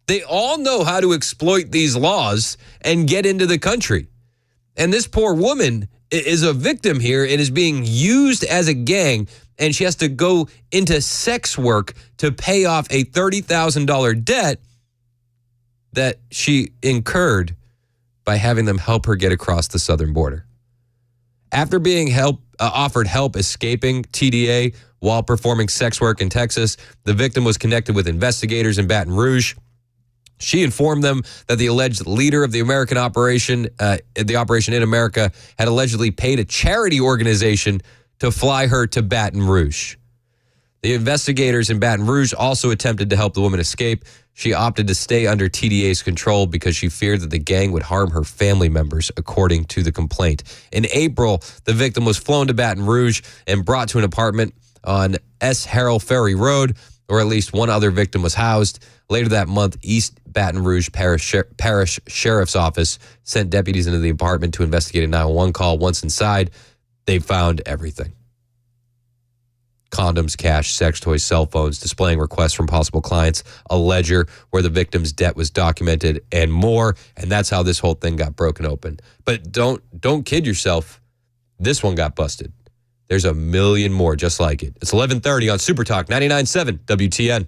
They all know how to exploit these laws and get into the country. And this poor woman is a victim here and is being used as a gang, and she has to go into sex work to pay off a $30,000 debt that she incurred by having them help her get across the southern border. After being offered help escaping TDA while performing sex work in Texas, the victim was connected with investigators in Baton Rouge. She informed them that the alleged leader of the American operation, the operation in America, had allegedly paid a charity organization to fly her to Baton Rouge. The investigators in Baton Rouge also attempted to help the woman escape. She opted to stay under TDA's control because she feared that the gang would harm her family members, according to the complaint. In April, the victim was flown to Baton Rouge and brought to an apartment on S. Harrell Ferry Road, where at least one other victim was housed. Later that month, East Baton Rouge Parish Sheriff's Office sent deputies into the apartment to investigate a 911 call. Once inside, they found everything. Condoms, cash, sex toys, cell phones, displaying requests from possible clients, a ledger where the victim's debt was documented, and more. And that's how this whole thing got broken open. But don't kid yourself. This one got busted. There's a million more just like it. It's 11:30 on Super Talk 99.7 WTN.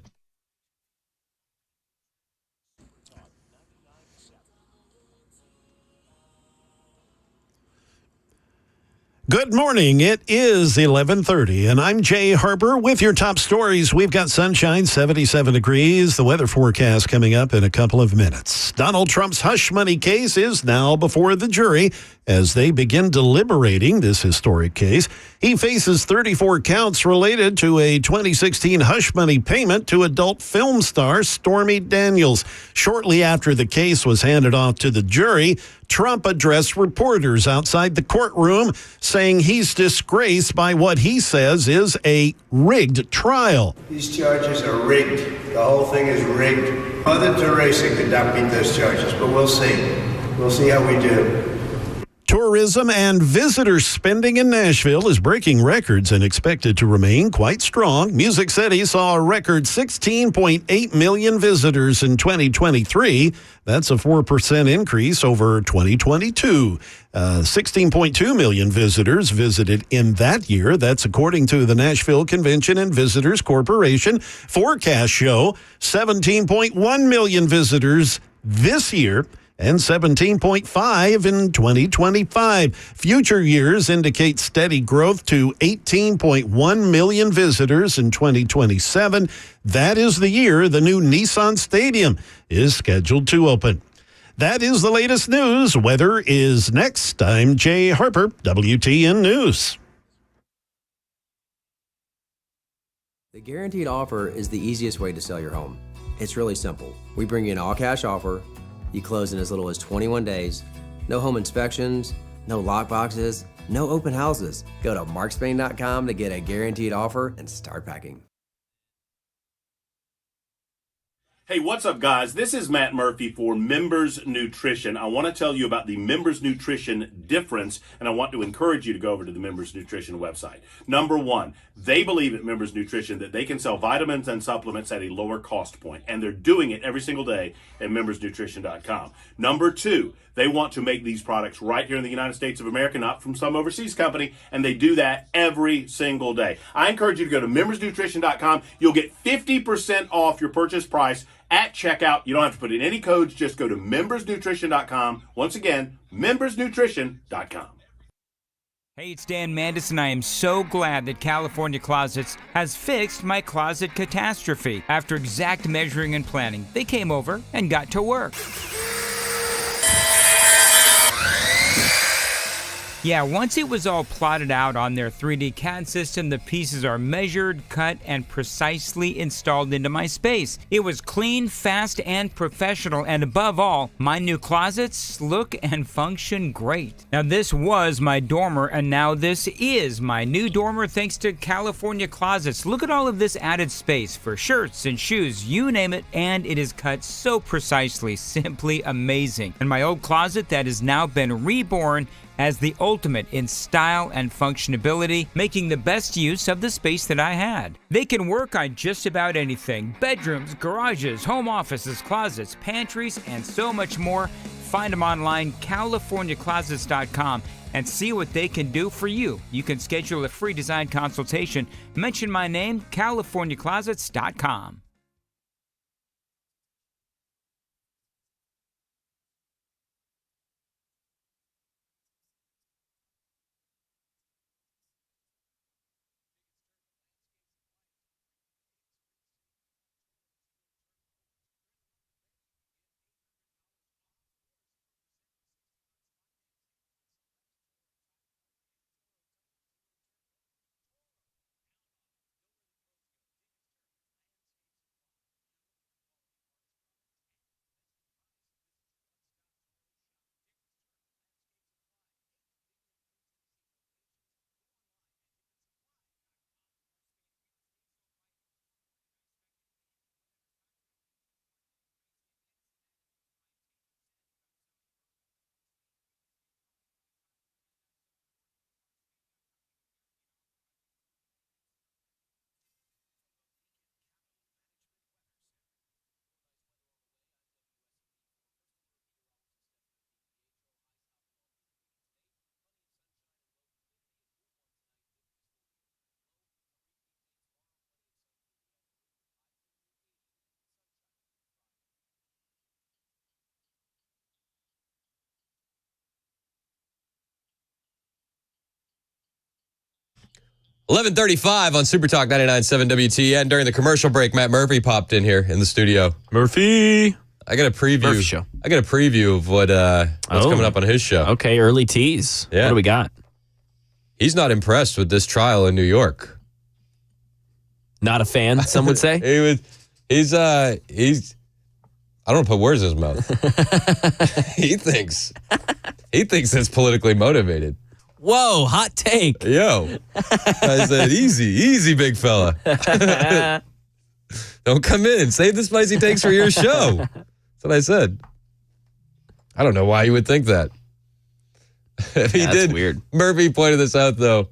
Good morning. It is 11:30, and I'm Jay Harper with your top stories. We've got sunshine, 77 degrees. The weather forecast coming up in a couple of minutes. Donald Trump's hush money case is now before the jury as they begin deliberating this historic case. He faces 34 counts related to a 2016 hush money payment to adult film star Stormy Daniels. Shortly after the case was handed off to the jury, Trump addressed reporters outside the courtroom, saying he's disgraced by what he says is a rigged trial. These charges are rigged. The whole thing is rigged. Mother Teresa could not beat those charges, but we'll see. We'll see how we do. Tourism and visitor spending in Nashville is breaking records and expected to remain quite strong. Music City saw a record 16.8 million visitors in 2023. That's a 4% increase over 2022. 16.2 million visitors visited in that year. That's according to the Nashville Convention and Visitors Corporation. Forecasts show 17.1 million visitors this year and 17.5 in 2025. Future years indicate steady growth to 18.1 million visitors in 2027. That is the year the new Nissan Stadium is scheduled to open. That is the latest news. Weather is next. I'm Jay Harper, WTN News. The guaranteed offer is the easiest way to sell your home. It's really simple. We bring you an all-cash offer. You close in as little as 21 days. No home inspections, no lock boxes, no open houses. Go to markspain.com to get a guaranteed offer and start packing. Hey, what's up, guys? This is Matt Murphy for Members Nutrition. I want to tell you about the Members Nutrition difference, and I want to encourage you to go over to the Members Nutrition website. Number one, they believe at Members Nutrition that they can sell vitamins and supplements at a lower cost point, and they're doing it every single day at membersnutrition.com. Number two, they want to make these products right here in the United States of America, not from some overseas company, and they do that every single day. I encourage you to go to membersnutrition.com. You'll get 50% off your purchase price at checkout. You don't have to put in any codes. Just go to membersnutrition.com. Once again, membersnutrition.com. Hey, it's Dan Mandis, and I am so glad that California Closets has fixed my closet catastrophe. After exact measuring and planning, they came over and got to work. Yeah, once it was all plotted out on their 3D CAD system, the pieces are measured, cut, and precisely installed into my space. It was clean, fast, and professional, and above all, my new closets look and function great. Now, this was my dormer, and now this is my new dormer thanks to California Closets. Look at all of this added space for shirts and shoes, you name it, and it is cut so precisely, simply amazing. And my old closet that has now been reborn as the ultimate in style and functionability, making the best use of the space that I had. They can work on just about anything: bedrooms, garages, home offices, closets, pantries, and so much more. Find them online, CaliforniaClosets.com, and see what they can do for you. You can schedule a free design consultation. Mention my name, CaliforniaClosets.com. 11:35 on Super Talk 99.7 WTN. During the commercial break, Matt Murphy popped in here in the studio. Murphy. I got a preview. Murphy show. I got a preview of what's coming up on his show. Okay, early tease. Yeah. What do we got? He's not impressed with this trial in New York. Not a fan, some would say. He's I don't want to put words in his mouth. He thinks it's politically motivated. Whoa, hot take. Yo. I said, easy, big fella. Don't come in. Save the spicy takes for your show. That's what I said. I don't know why you would think that. If he did. Weird. Murphy pointed this out, though.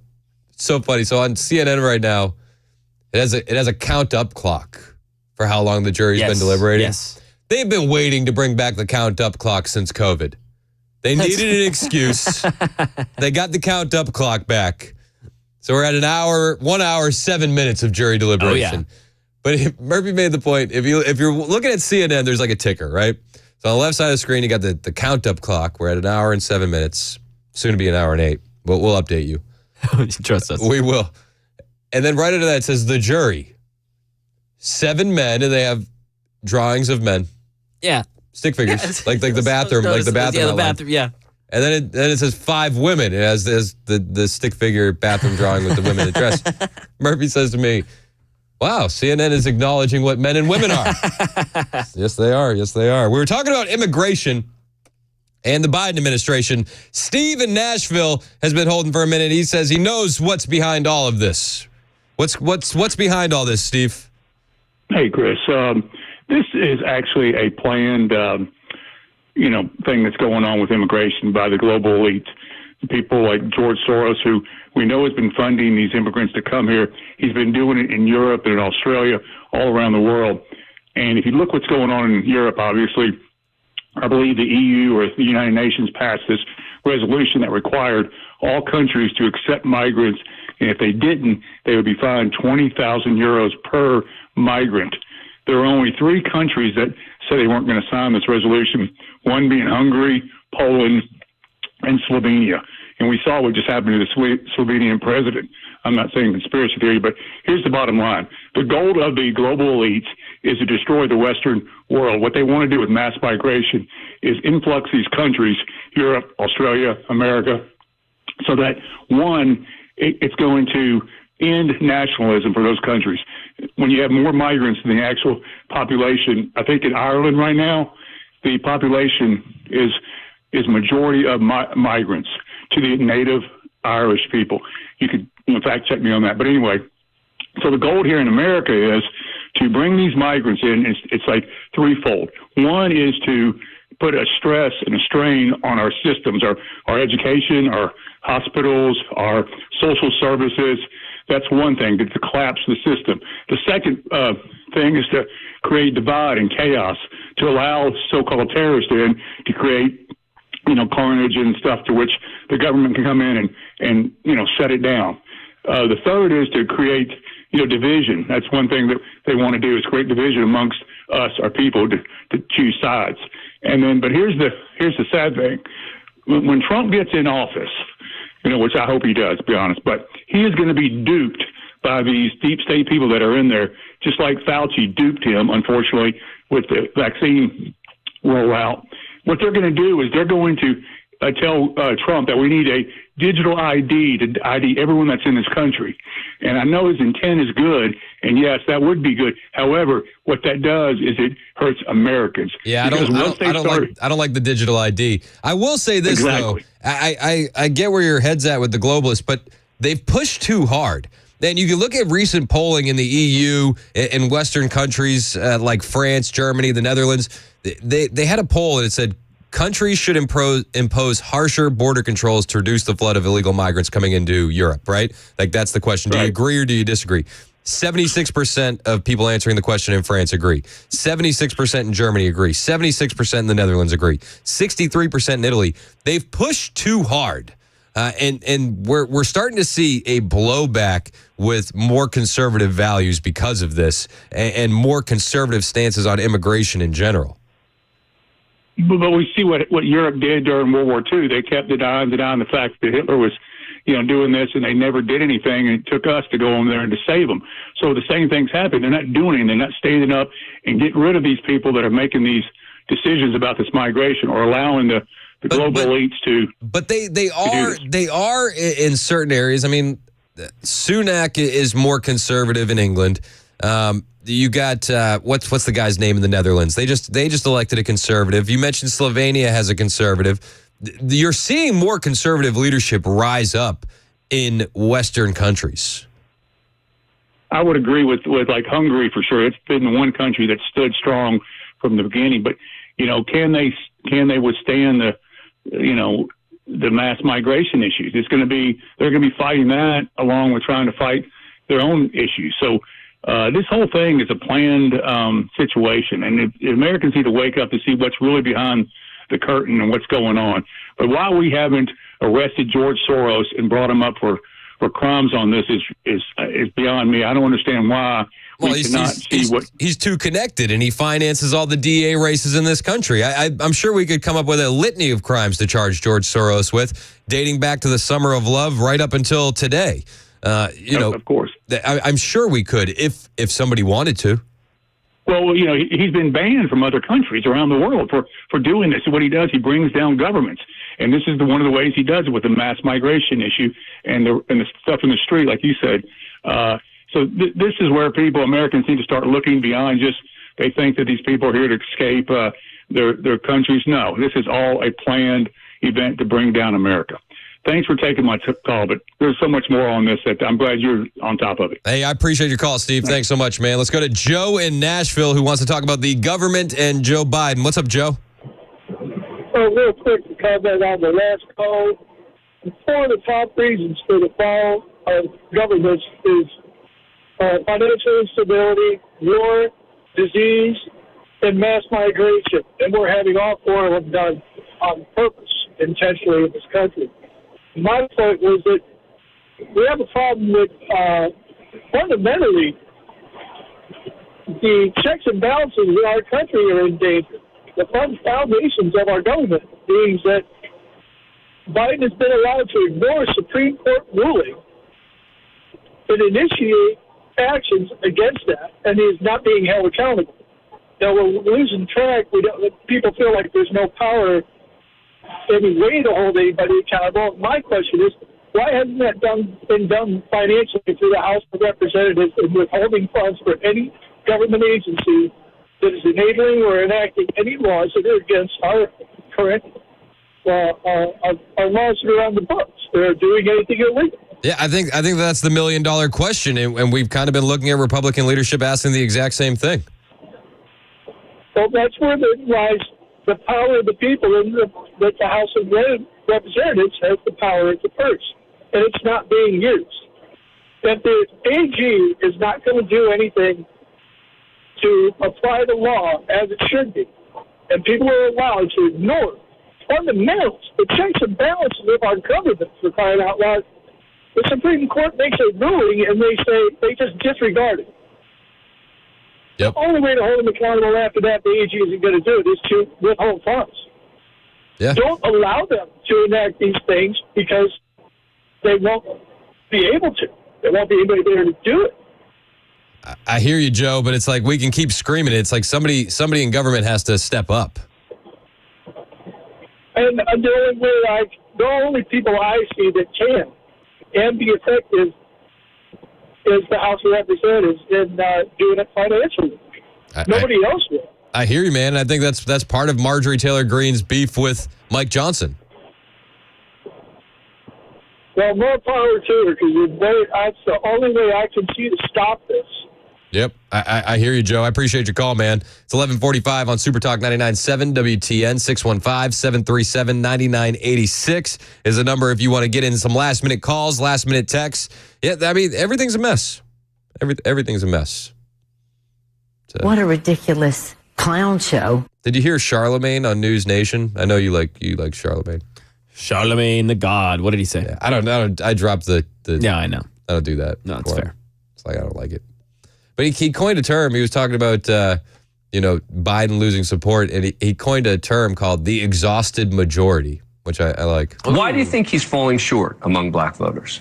It's so funny. So on CNN right now, it has a count-up clock for how long the jury's been deliberating. Yes. They've been waiting to bring back the count-up clock since COVID. They needed an excuse. They got the count-up clock back. So we're at 1 hour, 7 minutes of jury deliberation. Oh, yeah. But Murphy made the point, if you're looking at CNN, there's like a ticker, right? So on the left side of the screen, you got the count-up clock. We're at 1 hour and 7 minutes. Soon to be 1 hour and 8. But we'll update you. Trust us. We will. And then right under that it says the jury. 7 men, and they have drawings of men. Yeah. Stick figures. Like the bathroom. Like the bathroom. Yeah, the outline. bathroom, yeah. And then it says 5 women. It has the stick figure bathroom drawing with the women in the dress. Murphy says to me, wow, CNN is acknowledging what men and women are. Yes, they are. Yes, they are. We were talking about immigration and the Biden administration. Steve in Nashville has been holding for a minute. He says he knows what's behind all of this. What's behind all this, Steve? Hey, Chris. This is actually a planned, thing that's going on with immigration by the global elites. People like George Soros, who we know has been funding these immigrants to come here. He's been doing it in Europe and in Australia, all around the world. And if you look what's going on in Europe, obviously, I believe the EU or the United Nations passed this resolution that required all countries to accept migrants. And if they didn't, they would be fined 20,000 euros per migrant. There are only 3 countries that said they weren't going to sign this resolution, one being Hungary, Poland, and Slovenia. And we saw what just happened to the Slovenian president. I'm not saying conspiracy theory, but here's the bottom line. The goal of the global elites is to destroy the Western world. What they want to do with mass migration is influx these countries, Europe, Australia, America, so that, one, it's going to end nationalism for those countries. When you have more migrants than the actual population, I think in Ireland right now, the population is majority of migrants to the native Irish people. You could fact check me on that. But anyway, so the goal here in America is to bring these migrants in. It's like threefold. One is to put a stress and a strain on our systems, our education, our hospitals, our social services. That's one thing, to collapse the system. The second thing is to create divide and chaos, to allow so-called terrorists in to create carnage and stuff to which the government can come in and shut it down. The third is to create, division. That's one thing that they want to do, is create division amongst us, our people, to choose sides. And then, but here's the sad thing. When Trump gets in office, which I hope he does, to be honest, but he is going to be duped by these deep state people that are in there, just like Fauci duped him, unfortunately, with the vaccine rollout. What they're going to do is they're going to tell Trump that we need a digital ID to ID everyone that's in this country. And I know his intent is good, and yes, that would be good. However, what that does is it hurts Americans. Yeah, I don't like the digital ID. I will say this, though. I get where your head's at with the globalists, but they've pushed too hard. Then you can look at recent polling in the EU, in Western countries like France, Germany, the Netherlands. They had a poll and it said countries should impose harsher border controls to reduce the flood of illegal migrants coming into Europe, right? Like, that's the question. Do you agree or do you disagree? 76% of people answering the question in France agree. 76% in Germany agree. 76% in the Netherlands agree. 63% in Italy. They've pushed too hard. And we're starting to see a blowback with more conservative values because of this, and more conservative stances on immigration in general. But we see what Europe did during World War II. They kept denying the fact that Hitler was, doing this, and they never did anything, and it took us to go over there and to save them. So the same thing's happening. They're not doing anything. They're not standing up and getting rid of these people that are making these decisions about this migration, or allowing the global elites to. But they are in certain areas. I mean, Sunak is more conservative in England. You got what's the guy's name in the Netherlands? They just elected a conservative. You mentioned Slovenia has a conservative. You're seeing more conservative leadership rise up in Western countries. I would agree with like Hungary for sure. It's been the one country that stood strong from the beginning. But can they withstand the mass migration issues? They're going to be fighting that along with trying to fight their own issues. So this whole thing is a planned situation, and Americans need to wake up to see what's really behind the curtain and what's going on. But why we haven't arrested George Soros and brought him up for crimes on this is beyond me. I don't understand why. Well, he's too connected, and he finances all the DA races in this country. I'm sure we could come up with a litany of crimes to charge George Soros with, dating back to the summer of love right up until today. Of course, I'm sure we could if somebody wanted to. Well, he's been banned from other countries around the world for doing this. So what he does, he brings down governments, and this is one of the ways he does it with the mass migration issue and the stuff in the street, like you said. So this is where Americans need to start looking beyond just they think that these people are here to escape their countries. No, this is all a planned event to bring down America. Thanks for taking my call, but there's so much more on this that I'm glad you're on top of it. Hey, I appreciate your call, Steve. Thanks so much, man. Let's go to Joe in Nashville, who wants to talk about the government and Joe Biden. What's up, Joe? Real quick to comment on the last call. One of the top reasons for the fall of governments is financial instability, war, disease, and mass migration. And we're having all four of them done on purpose, intentionally in this country. My point was that we have a problem with fundamentally the checks and balances in our country are in danger. The foundations of our government means that Biden has been allowed to ignore Supreme Court ruling and initiate actions against that, and he is not being held accountable. Now we're losing track. People feel like there's no power, any way to hold anybody accountable. My question is, why hasn't that been done financially through the House of Representatives and withholding funds for any government agency that is enabling or enacting any laws that are against our current our laws that are on the books? They're doing anything illegal. Yeah, I think that's the $1 million question, and we've kind of been looking at Republican leadership asking the exact same thing. Well, that's where lies the power of the people, and that the House of Representatives has the power at the purse, and it's not being used. That the AG is not going to do anything to apply the law as it should be, and people are allowed to ignore fundamentals, the checks and balances of our government, for crying out loud. The Supreme Court makes a ruling, and they just disregard it. Yep. The only way to hold them accountable after that, the AG isn't going to do it, is to withhold funds. Yeah. Don't allow them to enact these things because they won't be able to. There won't be anybody there to do it. I hear you, Joe, but it's like we can keep screaming. It's like somebody in government has to step up. And the only people I see that can and be effective is the House of Representatives in doing it financially. Nobody else will. I hear you, man. I think that's part of Marjorie Taylor Greene's beef with Mike Johnson. Well, more power to her, because that's the only way I can see to stop this. Yep, I hear you, Joe. I appreciate your call, man. It's 11:45 on Super Talk 99.7 WTN. 615-737-9986 is the number if you want to get in some last-minute calls, last-minute texts. Yeah, I mean, everything's a mess. Everything's a mess. So. What a ridiculous clown show. Did you hear Charlemagne on News Nation? I know you like Charlemagne. Charlemagne the God. What did he say? Yeah, I don't. I dropped the. Yeah, I know. I don't do that. No, it's fair. It's like I don't like it. But he coined a term. He was talking about, Biden losing support, and he coined a term called the exhausted majority. which I like. Why do you think he's falling short among black voters?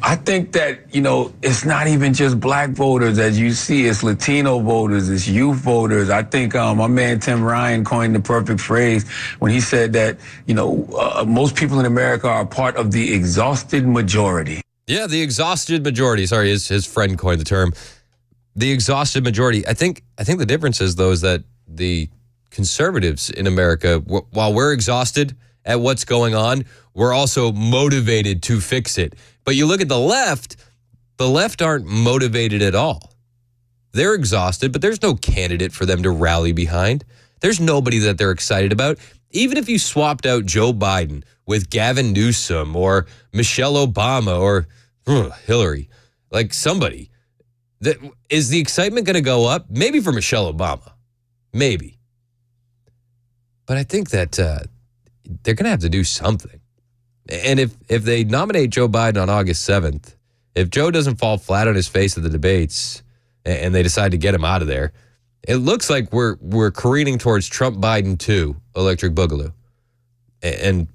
I think that, it's not even just black voters. As you see, it's Latino voters, it's youth voters. I think my man Tim Ryan coined the perfect phrase when he said that, most people in America are part of the exhausted majority. Yeah, the exhausted majority. Sorry, his friend coined the term. The exhausted majority. I think the difference is, though, is that the conservatives in America, while we're exhausted at what's going on, we're also motivated to fix it. But you look at the left aren't motivated at all. They're exhausted, but there's no candidate for them to rally behind. There's nobody that they're excited about. Even if you swapped out Joe Biden with Gavin Newsom or Michelle Obama or Hillary, like somebody, is the excitement going to go up? Maybe for Michelle Obama. Maybe. But I think that they're going to have to do something. And if they nominate Joe Biden on August 7th, if Joe doesn't fall flat on his face at the debates and they decide to get him out of there, it looks like we're careening towards Trump Biden 2 Electric Boogaloo. And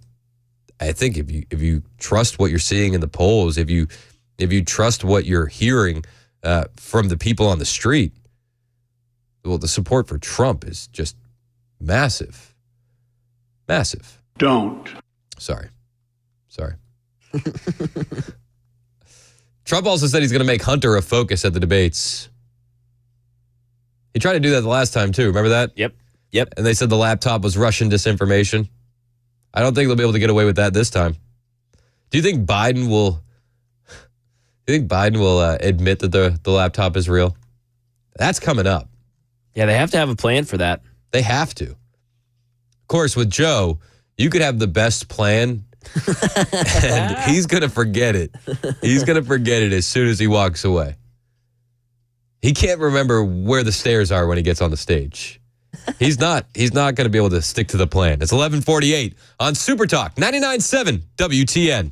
I think if you trust what you're seeing in the polls, if you trust what you're hearing from the people on the street, well, the support for Trump is just massive. Massive. Don't. Sorry. Trump also said he's going to make Hunter a focus at the debates. He tried to do that the last time, too. Remember that? Yep. And they said the laptop was Russian disinformation. I don't think they'll be able to get away with that this time. Do you think Biden will admit that the laptop is real? That's coming up. Yeah, they have to have a plan for that. They have to. Of course, with Joe, you could have the best plan, and he's going to forget it. He's going to forget it as soon as he walks away. He can't remember where the stairs are when he gets on the stage. He's not going to be able to stick to the plan. It's 11:48 on Super Talk 99.7 WTN.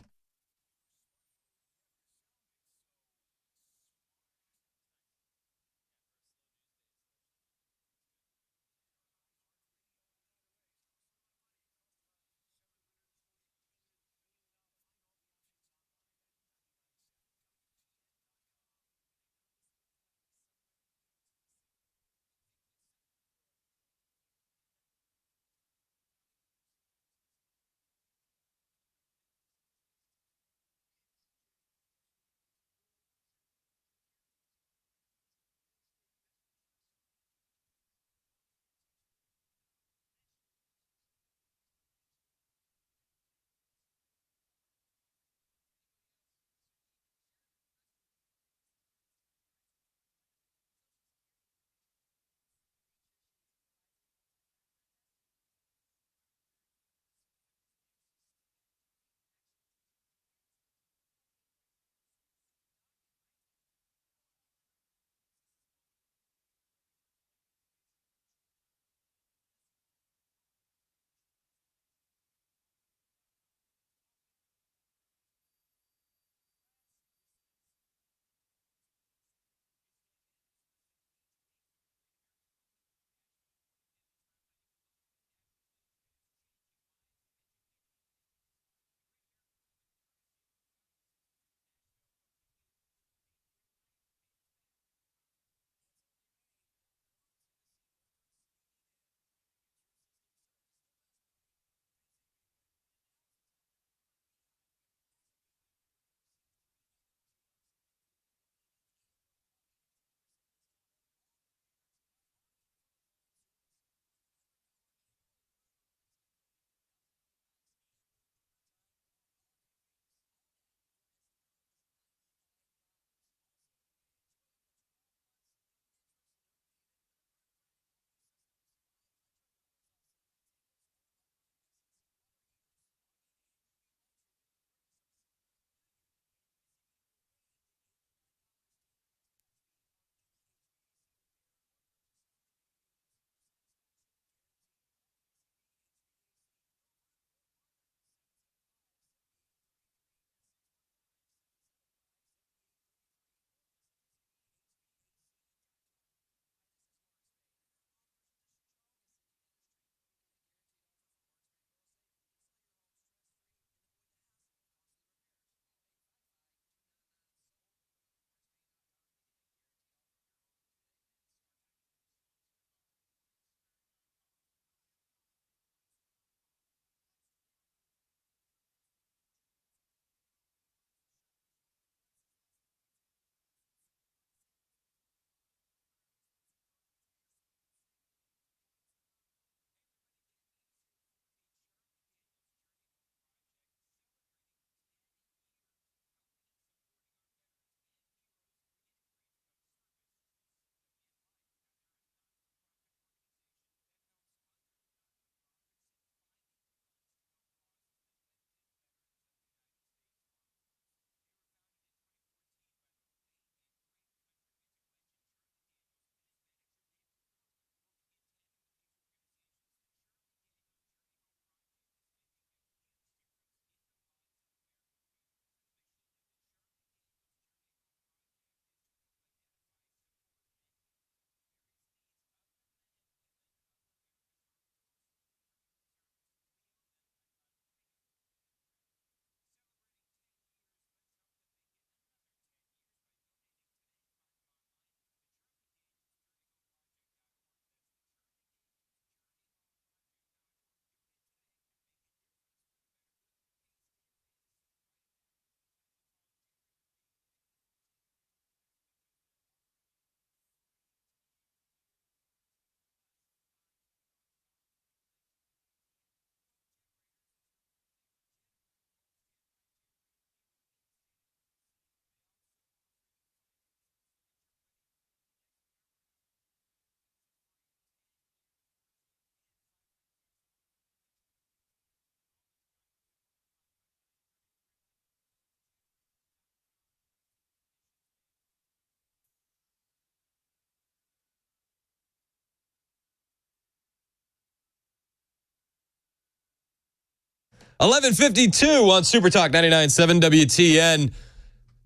11:52 on Super Talk 99.7 WTN.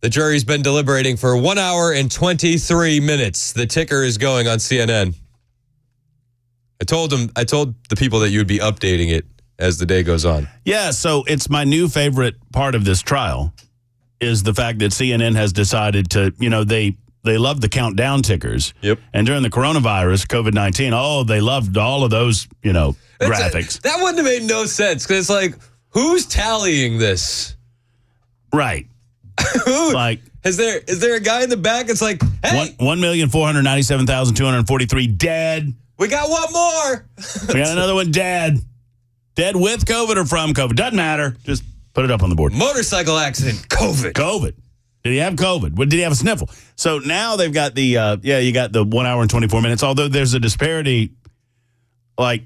The jury's been deliberating for 1 hour and 23 minutes. The ticker is going on CNN. I told the people that you would be updating it as the day goes on. Yeah, so it's my new favorite part of this trial is the fact that CNN has decided to, they love the countdown tickers. Yep. And during the coronavirus, COVID-19, they loved all of those, graphics. That wouldn't have made no sense because it's like, who's tallying this? Right. Like, is there a guy in the back that's like, hey, 1,497,243 dead. We got one more. We got another one dead. Dead with COVID or from COVID. Doesn't matter. Just put it up on the board. Motorcycle accident. COVID. Did he have COVID? Did he have a sniffle? So now they've got the, you got the 1 hour and 24 minutes. Although there's a disparity, like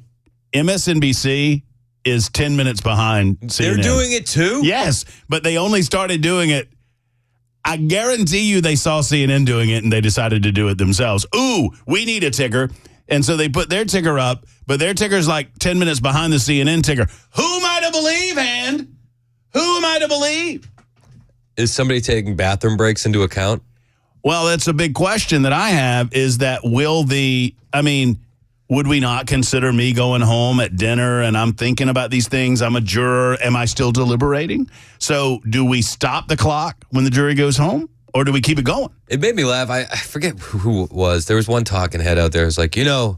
MSNBC is 10 minutes behind CNN. They're doing it too? Yes, but they only started doing it. I guarantee you they saw CNN doing it and they decided to do it themselves. Ooh, we need a ticker. And so they put their ticker up, but their ticker's like 10 minutes behind the CNN ticker. Who am I to believe, Hand? Who am I to believe? Is somebody taking bathroom breaks into account? Well, that's a big question that I have is that would we not consider me going home at dinner and I'm thinking about these things? I'm a juror. Am I still deliberating? So do we stop the clock when the jury goes home? Or do we keep it going? It made me laugh. I forget who it was. There was one talking head out there. It's like, the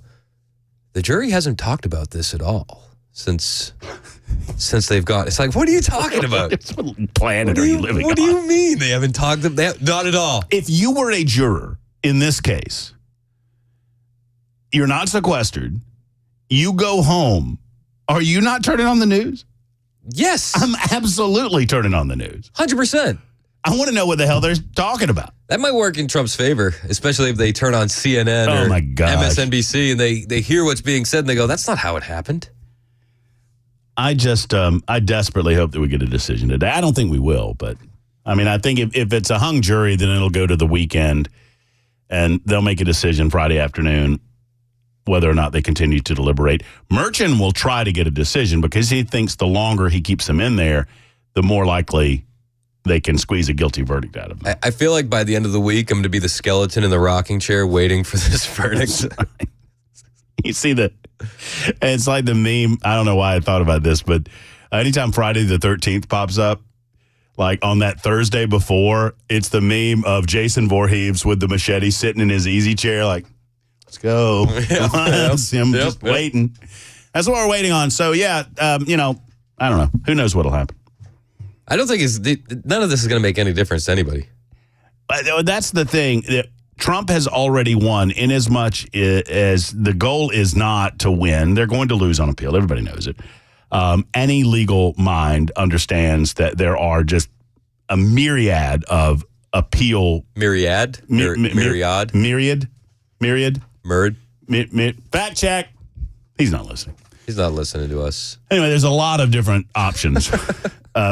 jury hasn't talked about this at all since they've gone. It's like, what are you talking about? What planet are you living on? What do you mean they haven't talked? Not at all. If you were a juror in this case, you're not sequestered. You go home. Are you not turning on the news? Yes. I'm absolutely turning on the news. 100%. I want to know what the hell they're talking about. That might work in Trump's favor, especially if they turn on CNN or MSNBC and they hear what's being said and they go, that's not how it happened. I desperately hope that we get a decision today. I don't think we will, but I think if it's a hung jury, then it'll go to the weekend and they'll make a decision Friday afternoon whether or not they continue to deliberate. Merchant will try to get a decision because he thinks the longer he keeps them in there, the more likely they can squeeze a guilty verdict out of them. I feel like by the end of the week, I'm going to be the skeleton in the rocking chair waiting for this verdict. You see it's like the meme. I don't know why I thought about this, but anytime Friday the 13th pops up, like on that Thursday before, it's the meme of Jason Voorhees with the machete sitting in his easy chair like, let's go. I'm just waiting. That's what we're waiting on. So, I don't know. Who knows what'll happen. I don't think none of this is going to make any difference to anybody. That's the thing. Trump has already won in as much as the goal is not to win. They're going to lose on appeal. Everybody knows it. Any legal mind understands that there are just a myriad of appeal. Myriad? Myriad? Myriad? Murd? Fact check. He's not listening. He's not listening to us. Anyway, there's a lot of different options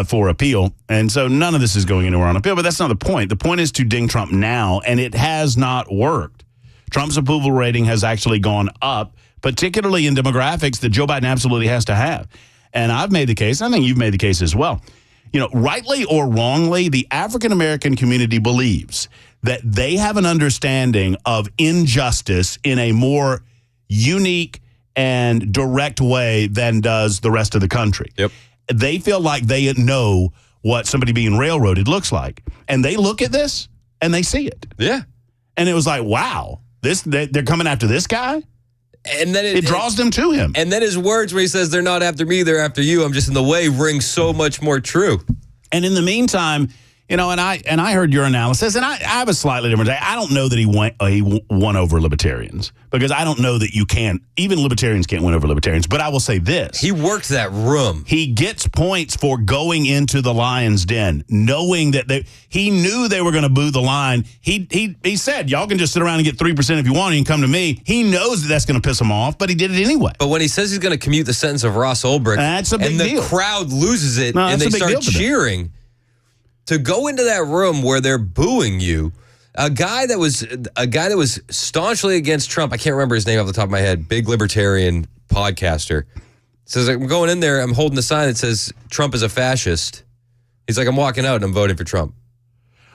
for appeal. And so none of this is going anywhere on appeal, but that's not the point. The point is to ding Trump now, and it has not worked. Trump's approval rating has actually gone up, particularly in demographics that Joe Biden absolutely has to have. And I've made the case, I think you've made the case as well. Rightly or wrongly, the African-American community believes that they have an understanding of injustice in a more unique and direct way than does the rest of the country. Yep. They feel like they know what somebody being railroaded looks like. And they look at this and they see it. Yeah. And it was like, wow, they're coming after this guy? And then it draws them to him. And then his words where he says, they're not after me, they're after you. I'm just in the way, ring so much more true. And in the meantime, and I heard your analysis, and I have a slightly different take. I don't know that he won over libertarians because I don't know that you can. Even libertarians can't win over libertarians. But I will say this: he worked that room. He gets points for going into the lion's den, knowing that he knew they were going to boo the line. He said, "Y'all can just sit around and get 3% if you want. You can come to me." He knows that that's going to piss him off, but he did it anyway. But when he says he's going to commute the sentence of Ross Ulbricht, that's a big deal. And the crowd loses it, and they start cheering. To go into that room where they're booing you, a guy that was staunchly against Trump, I can't remember his name off the top of my head, big libertarian podcaster, Says, I'm going in there, I'm holding the sign that says Trump is a fascist. He's like, I'm walking out and I'm voting for Trump.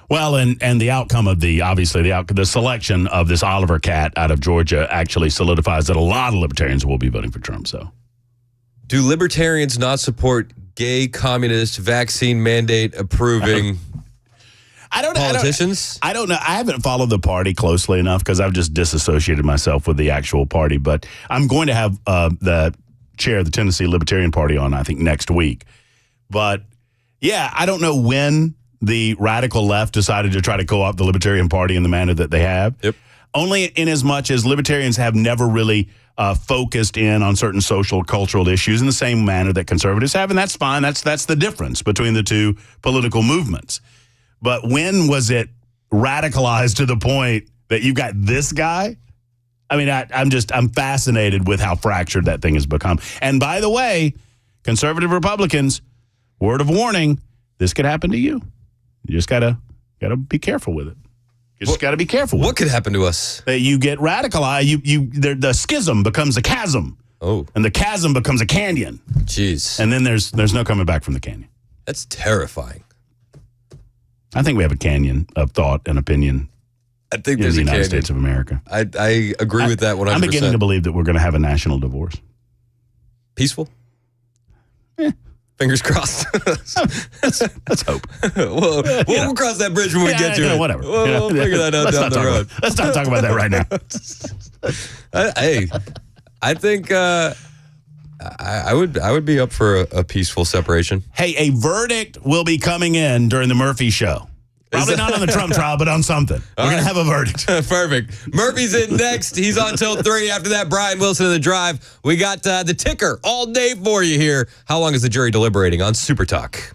Well, and the outcome of the selection of this Oliver cat out of Georgia actually solidifies that a lot of libertarians will be voting for Trump. So, do libertarians not support gay, communist, vaccine mandate approving politicians? I don't know. I haven't followed the party closely enough because I've just disassociated myself with the actual party. But I'm going to have the chair of the Tennessee Libertarian Party on, I think, next week. But yeah, I don't know when the radical left decided to try to co-opt the Libertarian Party in the manner that they have. Yep. Only in as much as libertarians have never really focused in on certain social, cultural issues in the same manner that conservatives have, and that's fine. That's the difference between the two political movements. But when was it radicalized to the point that you've got this guy? I mean, I'm fascinated with how fractured that thing has become. And by the way, conservative Republicans, word of warning, this could happen to you. You just gotta be careful with it. You just got to be careful. What could happen to us? That you get radicalized. The schism becomes a chasm. Oh, and the chasm becomes a canyon. Jeez. And then there's no coming back from the canyon. That's terrifying. I think we have a canyon of thought and opinion. I think in there's the a United canyon. States of America. I agree with that 100%. I'm beginning to believe that we're going to have a national divorce. Peaceful? Fingers crossed. Let's hope. We'll cross that bridge when we get to it. Whatever. We'll figure that out down the road. Let's not talk about that right now. Hey, I think I would be up for a peaceful separation. Hey, a verdict will be coming in during the Murphy show. Probably not on the Trump trial, but on something. We're going to have a verdict. Perfect. Murphy's in next. He's on till 3. After that, Brian Wilson in the drive. We got the ticker all day for you here. How long is the jury deliberating on Super Talk?